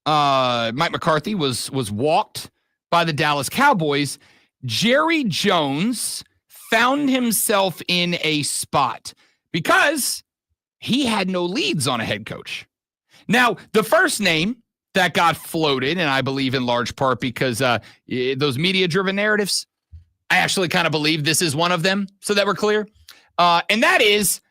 Mike McCarthy was walked by the Dallas Cowboys, Jerry Jones found himself in a spot because he had no leads on a head coach. Now, the first name that got floated, and I believe in large part because those media-driven narratives, I actually kind of believe this is one of them, so that we're clear. And that is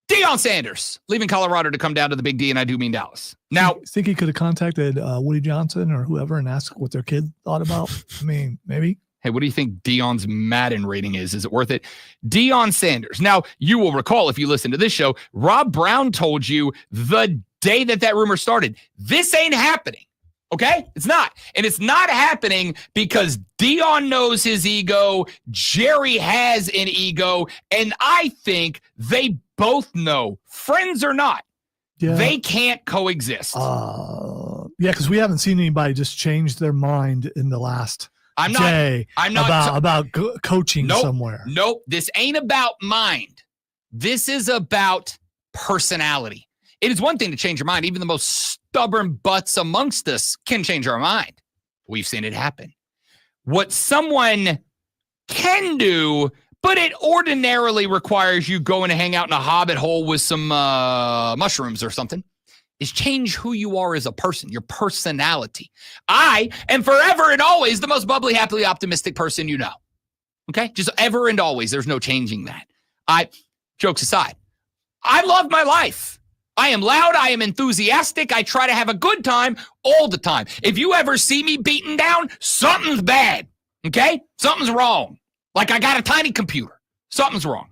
Deion Sanders, leaving Colorado to come down to the Big D, and I do mean Dallas. Now, think he could have contacted Woody Johnson or whoever and asked what their kid thought about? I mean, maybe. Hey, what do you think Deion's Madden rating is? Is it worth it? Deion Sanders. Now, you will recall if you listen to this show, Rob Brown told you the day that rumor started, this ain't happening. Okay? It's not. And it's not happening because Deion knows his ego. Jerry has an ego. And I think they both know, friends or not, they can't coexist. Yeah, because we haven't seen anybody just change their mind in the last I'm not about coaching somewhere. Nope. This ain't about mind. This is about personality. It is one thing to change your mind. Even the most stubborn butts amongst us can change our mind. We've seen it happen. What someone can do, but it ordinarily requires you going to hang out in a hobbit hole with some mushrooms or something, is change who you are as a person, your personality. I am forever and always the most bubbly, happily optimistic person you know. Okay? Just ever and always. There's no changing that. Jokes aside, I love my life. I am loud. I am enthusiastic. I try to have a good time all the time. If you ever see me beaten down, something's bad. Okay? Something's wrong. Like I got a tiny computer. Something's wrong.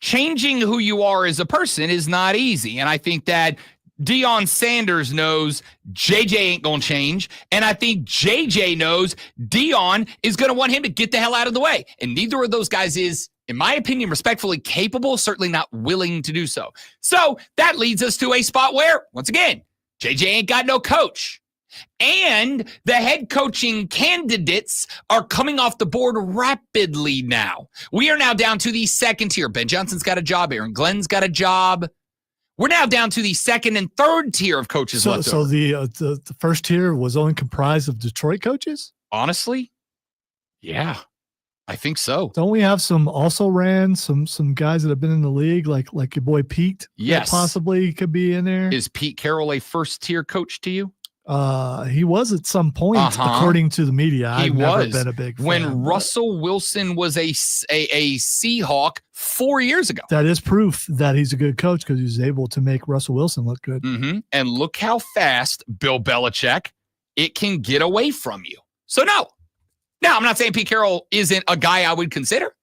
Changing who you are as a person is not easy. And I think that Deion Sanders knows JJ ain't going to change. And I think JJ knows Deion is going to want him to get the hell out of the way. And neither of those guys is, in my opinion, respectfully capable, certainly not willing to do so. So that leads us to a spot where, once again, JJ ain't got no coach. And the head coaching candidates are coming off the board rapidly now. We are now down to the second tier. Ben Johnson's got a job. Aaron Glenn's got a job. We're now down to the second and third tier of coaches left over. So the first tier was only comprised of Detroit coaches? Honestly, yeah, I think so. Don't we have some also ran some guys that have been in the league, like your boy Pete? Yes. Possibly could be in there. Is Pete Carroll a first tier coach to you? He was at some point, according to the media. I've never been a big fan. When Russell Wilson was a Seahawk 4 years ago. That is proof that he's a good coach because he was able to make Russell Wilson look good. And look how fast Bill Belichick, it can get away from you. So no. Now, I'm not saying Pete Carroll isn't a guy I would consider,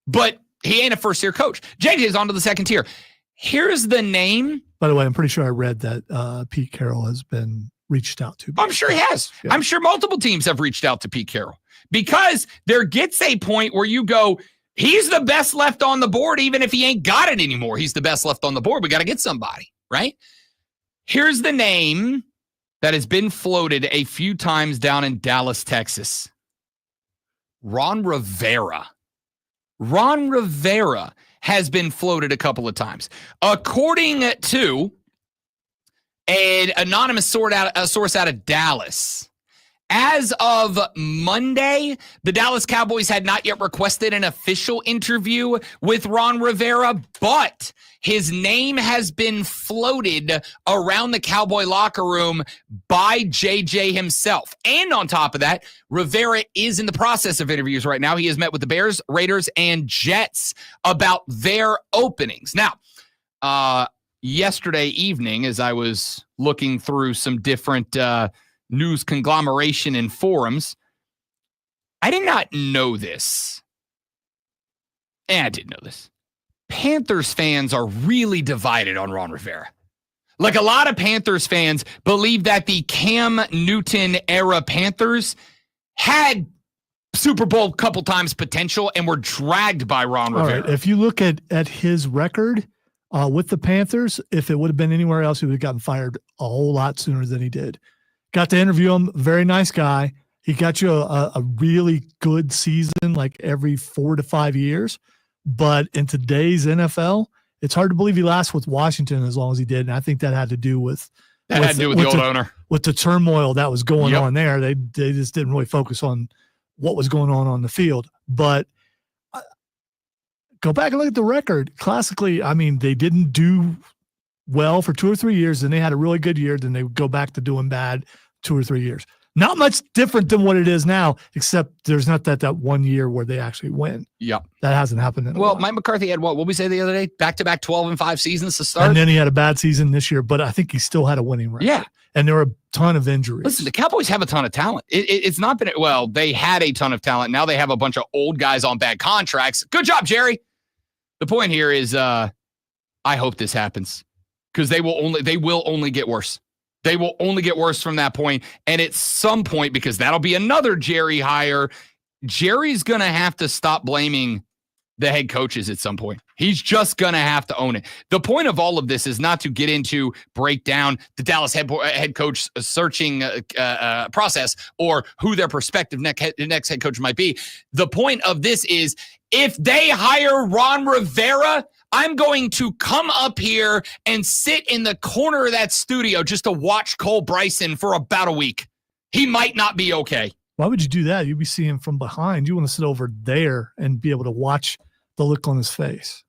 but he ain't a first-tier coach. JJ is on to the second tier. Here's the name. By the way, I'm pretty sure I read that Pete Carroll has been reached out to. I'm sure he has. Yeah. I'm sure multiple teams have reached out to Pete Carroll because there gets a point where you go, he's the best left on the board, even if he ain't got it anymore. He's the best left on the board. We got to get somebody, right? Here's the name that has been floated a few times down in Dallas, Texas. Ron Rivera. Ron Rivera has been floated a couple of times. According to an anonymous source out of Dallas, as of Monday, the Dallas Cowboys had not yet requested an official interview with Ron Rivera, but his name has been floated around the Cowboy locker room by JJ himself. And on top of that, Rivera is in the process of interviews right now. He has met with the Bears, Raiders, and Jets about their openings. Now, yesterday evening, as I was looking through some different news conglomeration and forums, I did not know this. And I did know this. Panthers fans are really divided on Ron Rivera. Like a lot of Panthers fans believe that the Cam Newton era Panthers had Super Bowl couple times potential and were dragged by Ron Rivera. Right. If you look at his record with the Panthers, if it would have been anywhere else, he would have gotten fired a whole lot sooner than he did. Got to interview him. Very nice guy. He got you a really good season like every 4 to 5 years. But in today's NFL, it's hard to believe he lasted with Washington as long as he did. And I think that had to do with the old owner. With the turmoil that was going on there. They just didn't really focus on what was going on the field. But go back and look at the record. Classically, I mean, they didn't do well for 2 or 3 years. Then they had a really good year. Then they would go back to doing bad 2 or 3 years. Not much different than what it is now, except there's not that 1 year where they actually win. Yep. That hasn't happened in a while. Mike McCarthy had what we say the other day? Back-to-back 12-5 seasons to start. And then he had a bad season this year, but I think he still had a winning record. Yeah. And there were a ton of injuries. Listen, the Cowboys have a ton of talent. It's not been, they had a ton of talent. Now they have a bunch of old guys on bad contracts. Good job, Jerry. The point here is I hope this happens because they will only get worse. They will only get worse from that point. And at some point, because that'll be another Jerry hire, Jerry's going to have to stop blaming the head coaches at some point. He's just going to have to own it. The point of all of this is not to get into break down the Dallas head coach searching process or who their prospective next head coach might be. The point of this is if they hire Ron Rivera, I'm going to come up here and sit in the corner of that studio just to watch Cole Bryson for about a week. He might not be okay. Why would you do that? You'd be seeing him from behind. You want to sit over there and be able to watch the look on his face.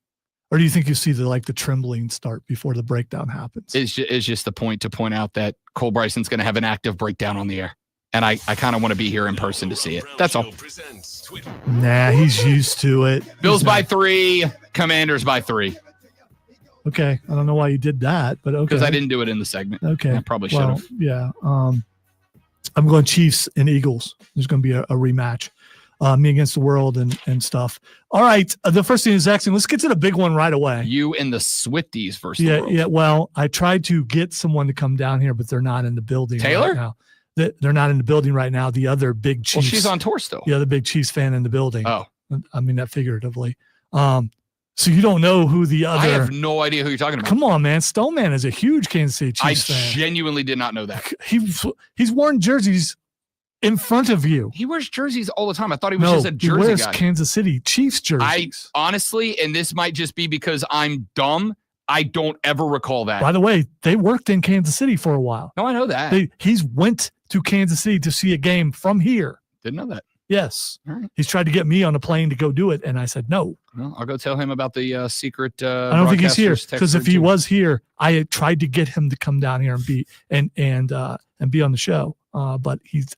Or do you think you see the trembling start before the breakdown happens? It's just the point to point out that Cole Bryson's going to have an active breakdown on the air. And I kind of want to be here in person to see it. That's all. Nah, he's used to it. Bills by 3, Commanders by 3. Okay. I don't know why you did that, but okay. Because I didn't do it in the segment. Okay. I probably should have. Yeah. I'm going Chiefs and Eagles. There's going to be a rematch. Me against the world and stuff. All right. The first thing is actually, let's get to the big one right away. You and the Swifties versus the world. Yeah. Well, I tried to get someone to come down here, but they're not in the building Taylor? right now. They're not in the building right now. The other big Chiefs. Well, she's on tour still. The other big Chiefs fan in the building. Oh. I mean that figuratively. So you don't know who the other. I have no idea who you're talking about. Come on, man. Stoneman is a huge Kansas City Chiefs fan. I genuinely did not know that. He's worn jerseys in front of you. He wears jerseys all the time. I thought he was just a jersey he wears guy. Kansas City Chiefs jerseys. I honestly, and this might just be because I'm dumb, I don't ever recall that. By the way, they worked in Kansas City for a while. No, I know that. He's went to Kansas City to see a game from here. Didn't know that. Yes. All right. He's tried to get me on a plane to go do it, and I said no. Well, I'll go tell him about the secret. I don't think he's here because if he was here, I had tried to get him to come down here and be and be on the show. But he's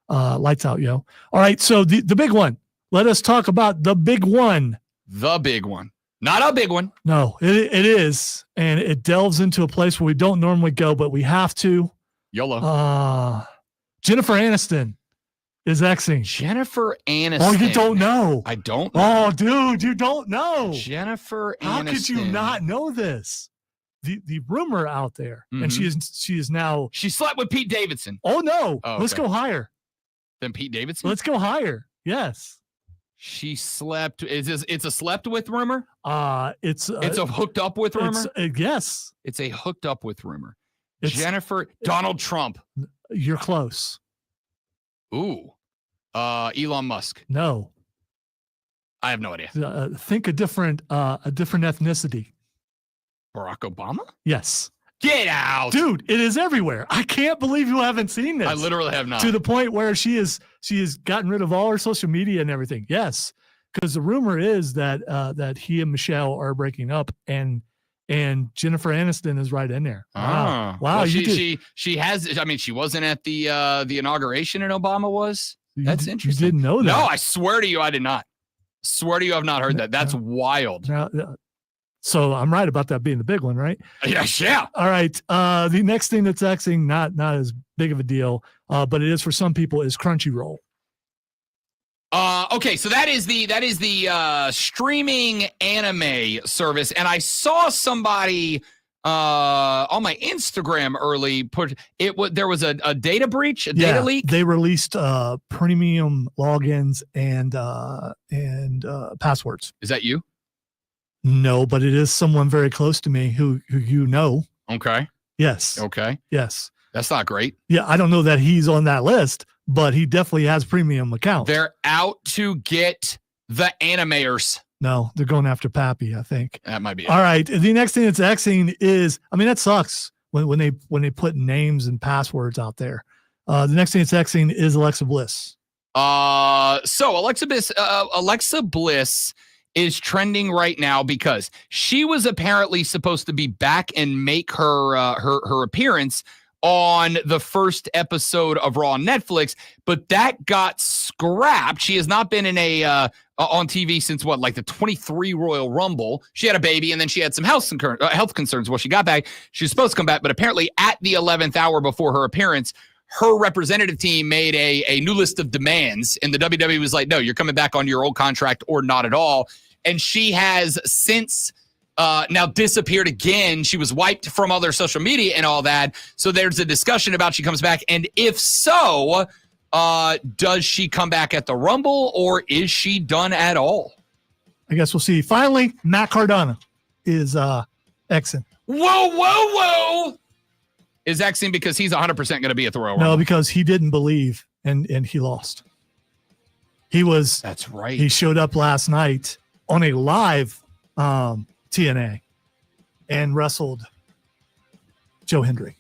lights out, yo. All right, so the big one. Let us talk about the big one. The big one, not a big one. No, it is, and it delves into a place where we don't normally go, but we have to. YOLO. Jennifer Aniston is Xing. Jennifer Aniston. Oh, you don't know? I don't know. Oh, dude, you don't know. Jennifer Aniston. How could you not know this? The rumor out there, and she is now. She slept with Pete Davidson. Oh no! Oh, Let's okay. go higher. Than Pete Davidson. Let's go higher. Yes. She slept. It's a slept with rumor? It's a hooked up with rumor? Yes. It's a hooked up with rumor. Donald Trump. You're close. Ooh. Elon Musk. No. I have no idea. Think a different ethnicity. Barack Obama? Yes. Get out. Dude, it is everywhere. I can't believe you haven't seen this. I literally have not. To the point where she has gotten rid of all her social media and everything. Yes. Because the rumor is that he and Michelle are breaking up and Jennifer Aniston is right in there. Wow. Well, she has. I mean, she wasn't at the inauguration, and Obama was. That's interesting. You didn't know that? No, I swear to you, I did not. Swear to you, I've not heard that. That's wild. So I'm right about that being the big one, right? Yes, yeah. All right. The next thing that's Xing, not as big of a deal, but it is for some people, is Crunchyroll. Okay, so that is the streaming anime service, and I saw somebody on my Instagram early put it. There was a data breach, data leak. They released premium logins and passwords. Is that you? No, but it is someone very close to me who you know. Okay. Yes. Okay. Yes. That's not great. Yeah, I don't know that he's on that list, but he definitely has premium account. They're out to get the animators. No, they're going after Pappy, I think. That might be it. All right. The next thing that's Xing is, I mean, that sucks when they put names and passwords out there. The next thing that's Xing is Alexa Bliss. So Alexa Bliss is trending right now because she was apparently supposed to be back and make her appearance on the first episode of Raw on Netflix, but that got scrapped. She has not been in on TV since like the 23 Royal Rumble. She had a baby and then she had some health concerns. Well, she got back. She was supposed to come back, but apparently at the 11th hour before her appearance, her representative team made a new list of demands, and the WWE was like, no, you're coming back on your old contract or not at all. And she has since now disappeared again. She was wiped from other social media and all that. So there's a discussion about she comes back. And if so, does she come back at the Rumble or is she done at all? I guess we'll see. Finally, Matt Cardona is Xing. Whoa. Is Xing because he's 100% going to be at the Royal Rumble? No, because he didn't believe and he lost. That's right. He showed up last night on a live TNA and wrestled Joe Hendry.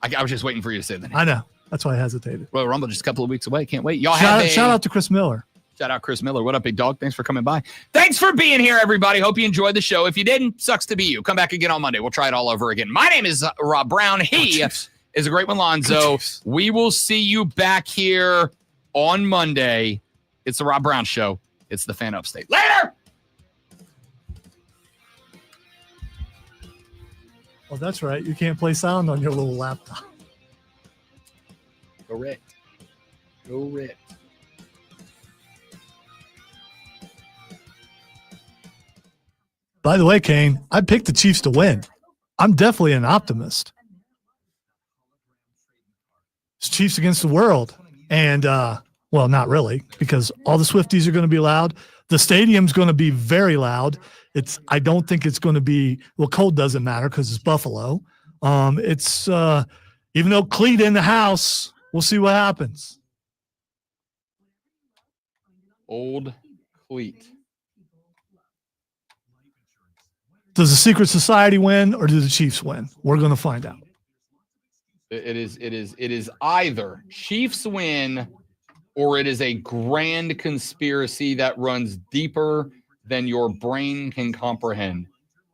I was just waiting for you to say that. I know. That's why I hesitated. Royal Rumble just a couple of weeks away. Can't wait. Y'all shout out to Chris Miller. Shout out Chris Miller. What up, big dog? Thanks for coming by. Thanks for being here, everybody. Hope you enjoyed the show. If you didn't, sucks to be you. Come back again on Monday. We'll try it all over again. My name is Rob Brown. He is a great one, Lonzo. We will see you back here on Monday. It's the Rob Brown Show. It's the Fan Upstate. Later! Oh, that's right. You can't play sound on your little laptop. Correct. By the way, Kane, I picked the Chiefs to win. I'm definitely an optimist. It's Chiefs against the world. And, well, not really, because all the Swifties are going to be loud. The stadium's going to be very loud. I don't think it's going to be, well, cold doesn't matter because it's Buffalo. It's even though Cleat in the house, we'll see what happens. Old Cleat. Does the Secret Society win or do the Chiefs win? We're going to find out. It is either Chiefs win or it is a grand conspiracy that runs deeper than your brain can comprehend.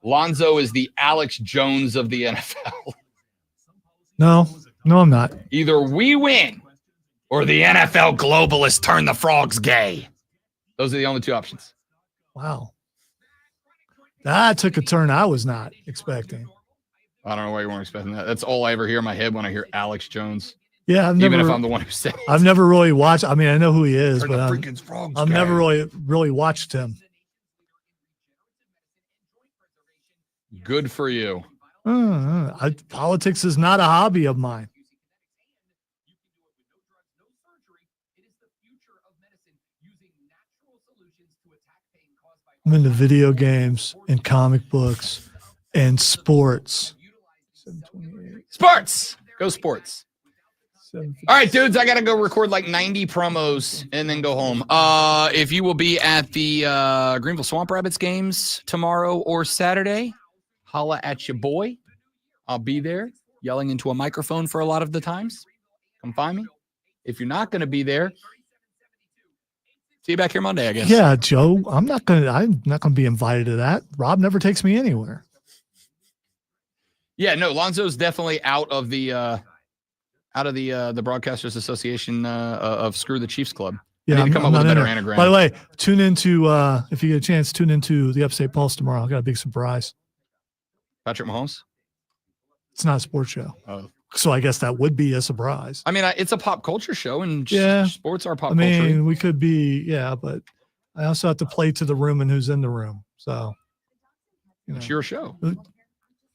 Lonzo is the Alex Jones of the NFL. No, I'm not. Either we win or the NFL globalists turn the frogs gay. Those are the only two options. Wow. That took a turn I was not expecting. I don't know why you weren't expecting that. That's all I ever hear in my head when I hear Alex Jones. Yeah, even if I'm the one who said it. I've never really watched. I mean, I know who he is, but I've gay. never really watched him. Good for you. Politics is not a hobby of mine. I'm into video games and comic books and sports. Sports. Go sports. All right, dudes, I got to go record like 90 promos and then go home. If you will be at the Greenville Swamp Rabbits games tomorrow or Saturday, holla at your boy. I'll be there yelling into a microphone for a lot of the times. Come find me. If you're not going to be there, see you back here Monday, I guess. Yeah, Joe, I'm not gonna be invited to that. Rob never takes me anywhere. Yeah, no, Lonzo's definitely out of the Broadcasters Association of Screw the Chiefs Club. Yeah, I need to come up with a better anagram. By the way, tune into if you get a chance, tune into the Upstate Pulse tomorrow. I got a big surprise. Patrick Mahomes? It's not a sports show. Oh. So I guess that would be a surprise. I mean, it's a pop culture show, and sports are pop culture. I mean, culture. we could be, but I also have to play to the room and who's in the room. So, it's your show.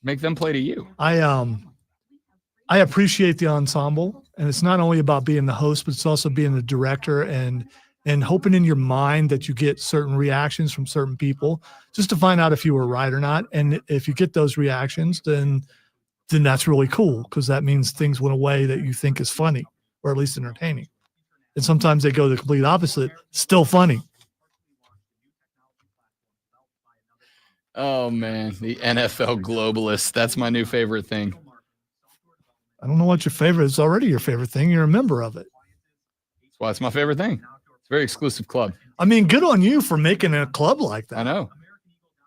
Make them play to you. I appreciate the ensemble, and it's not only about being the host, but it's also being the director and hoping in your mind that you get certain reactions from certain people just to find out if you were right or not. And if you get those reactions, then that's really cool, because that means things went away that you think is funny or at least entertaining. And sometimes they go the complete opposite, still funny. Oh, man, the NFL globalists. That's my new favorite thing. I don't know what your favorite is. Already your favorite thing. You're a member of it. That's why it's my favorite thing. It's a very exclusive club. I mean, good on you for making a club like that. I know.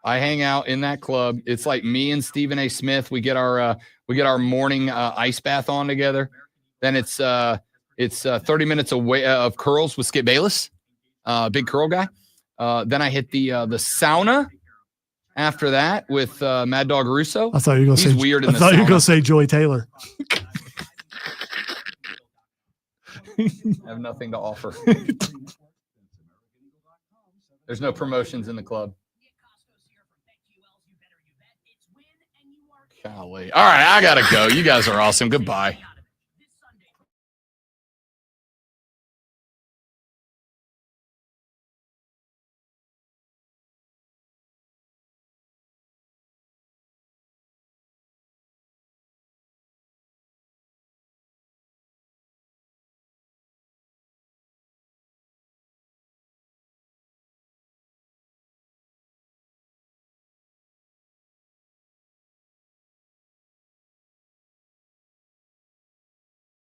I hang out in that club. It's like me and Stephen A. Smith. We get our morning ice bath on together. Then it's 30 minutes away of curls with Skip Bayless, big curl guy. Then I hit the sauna after that with Mad Dog Russo. I thought you were going to say weird. I thought you were going to say Joey Taylor. I have nothing to offer. There's no promotions in the club. Golly. All right, I gotta go. You guys are awesome. Goodbye.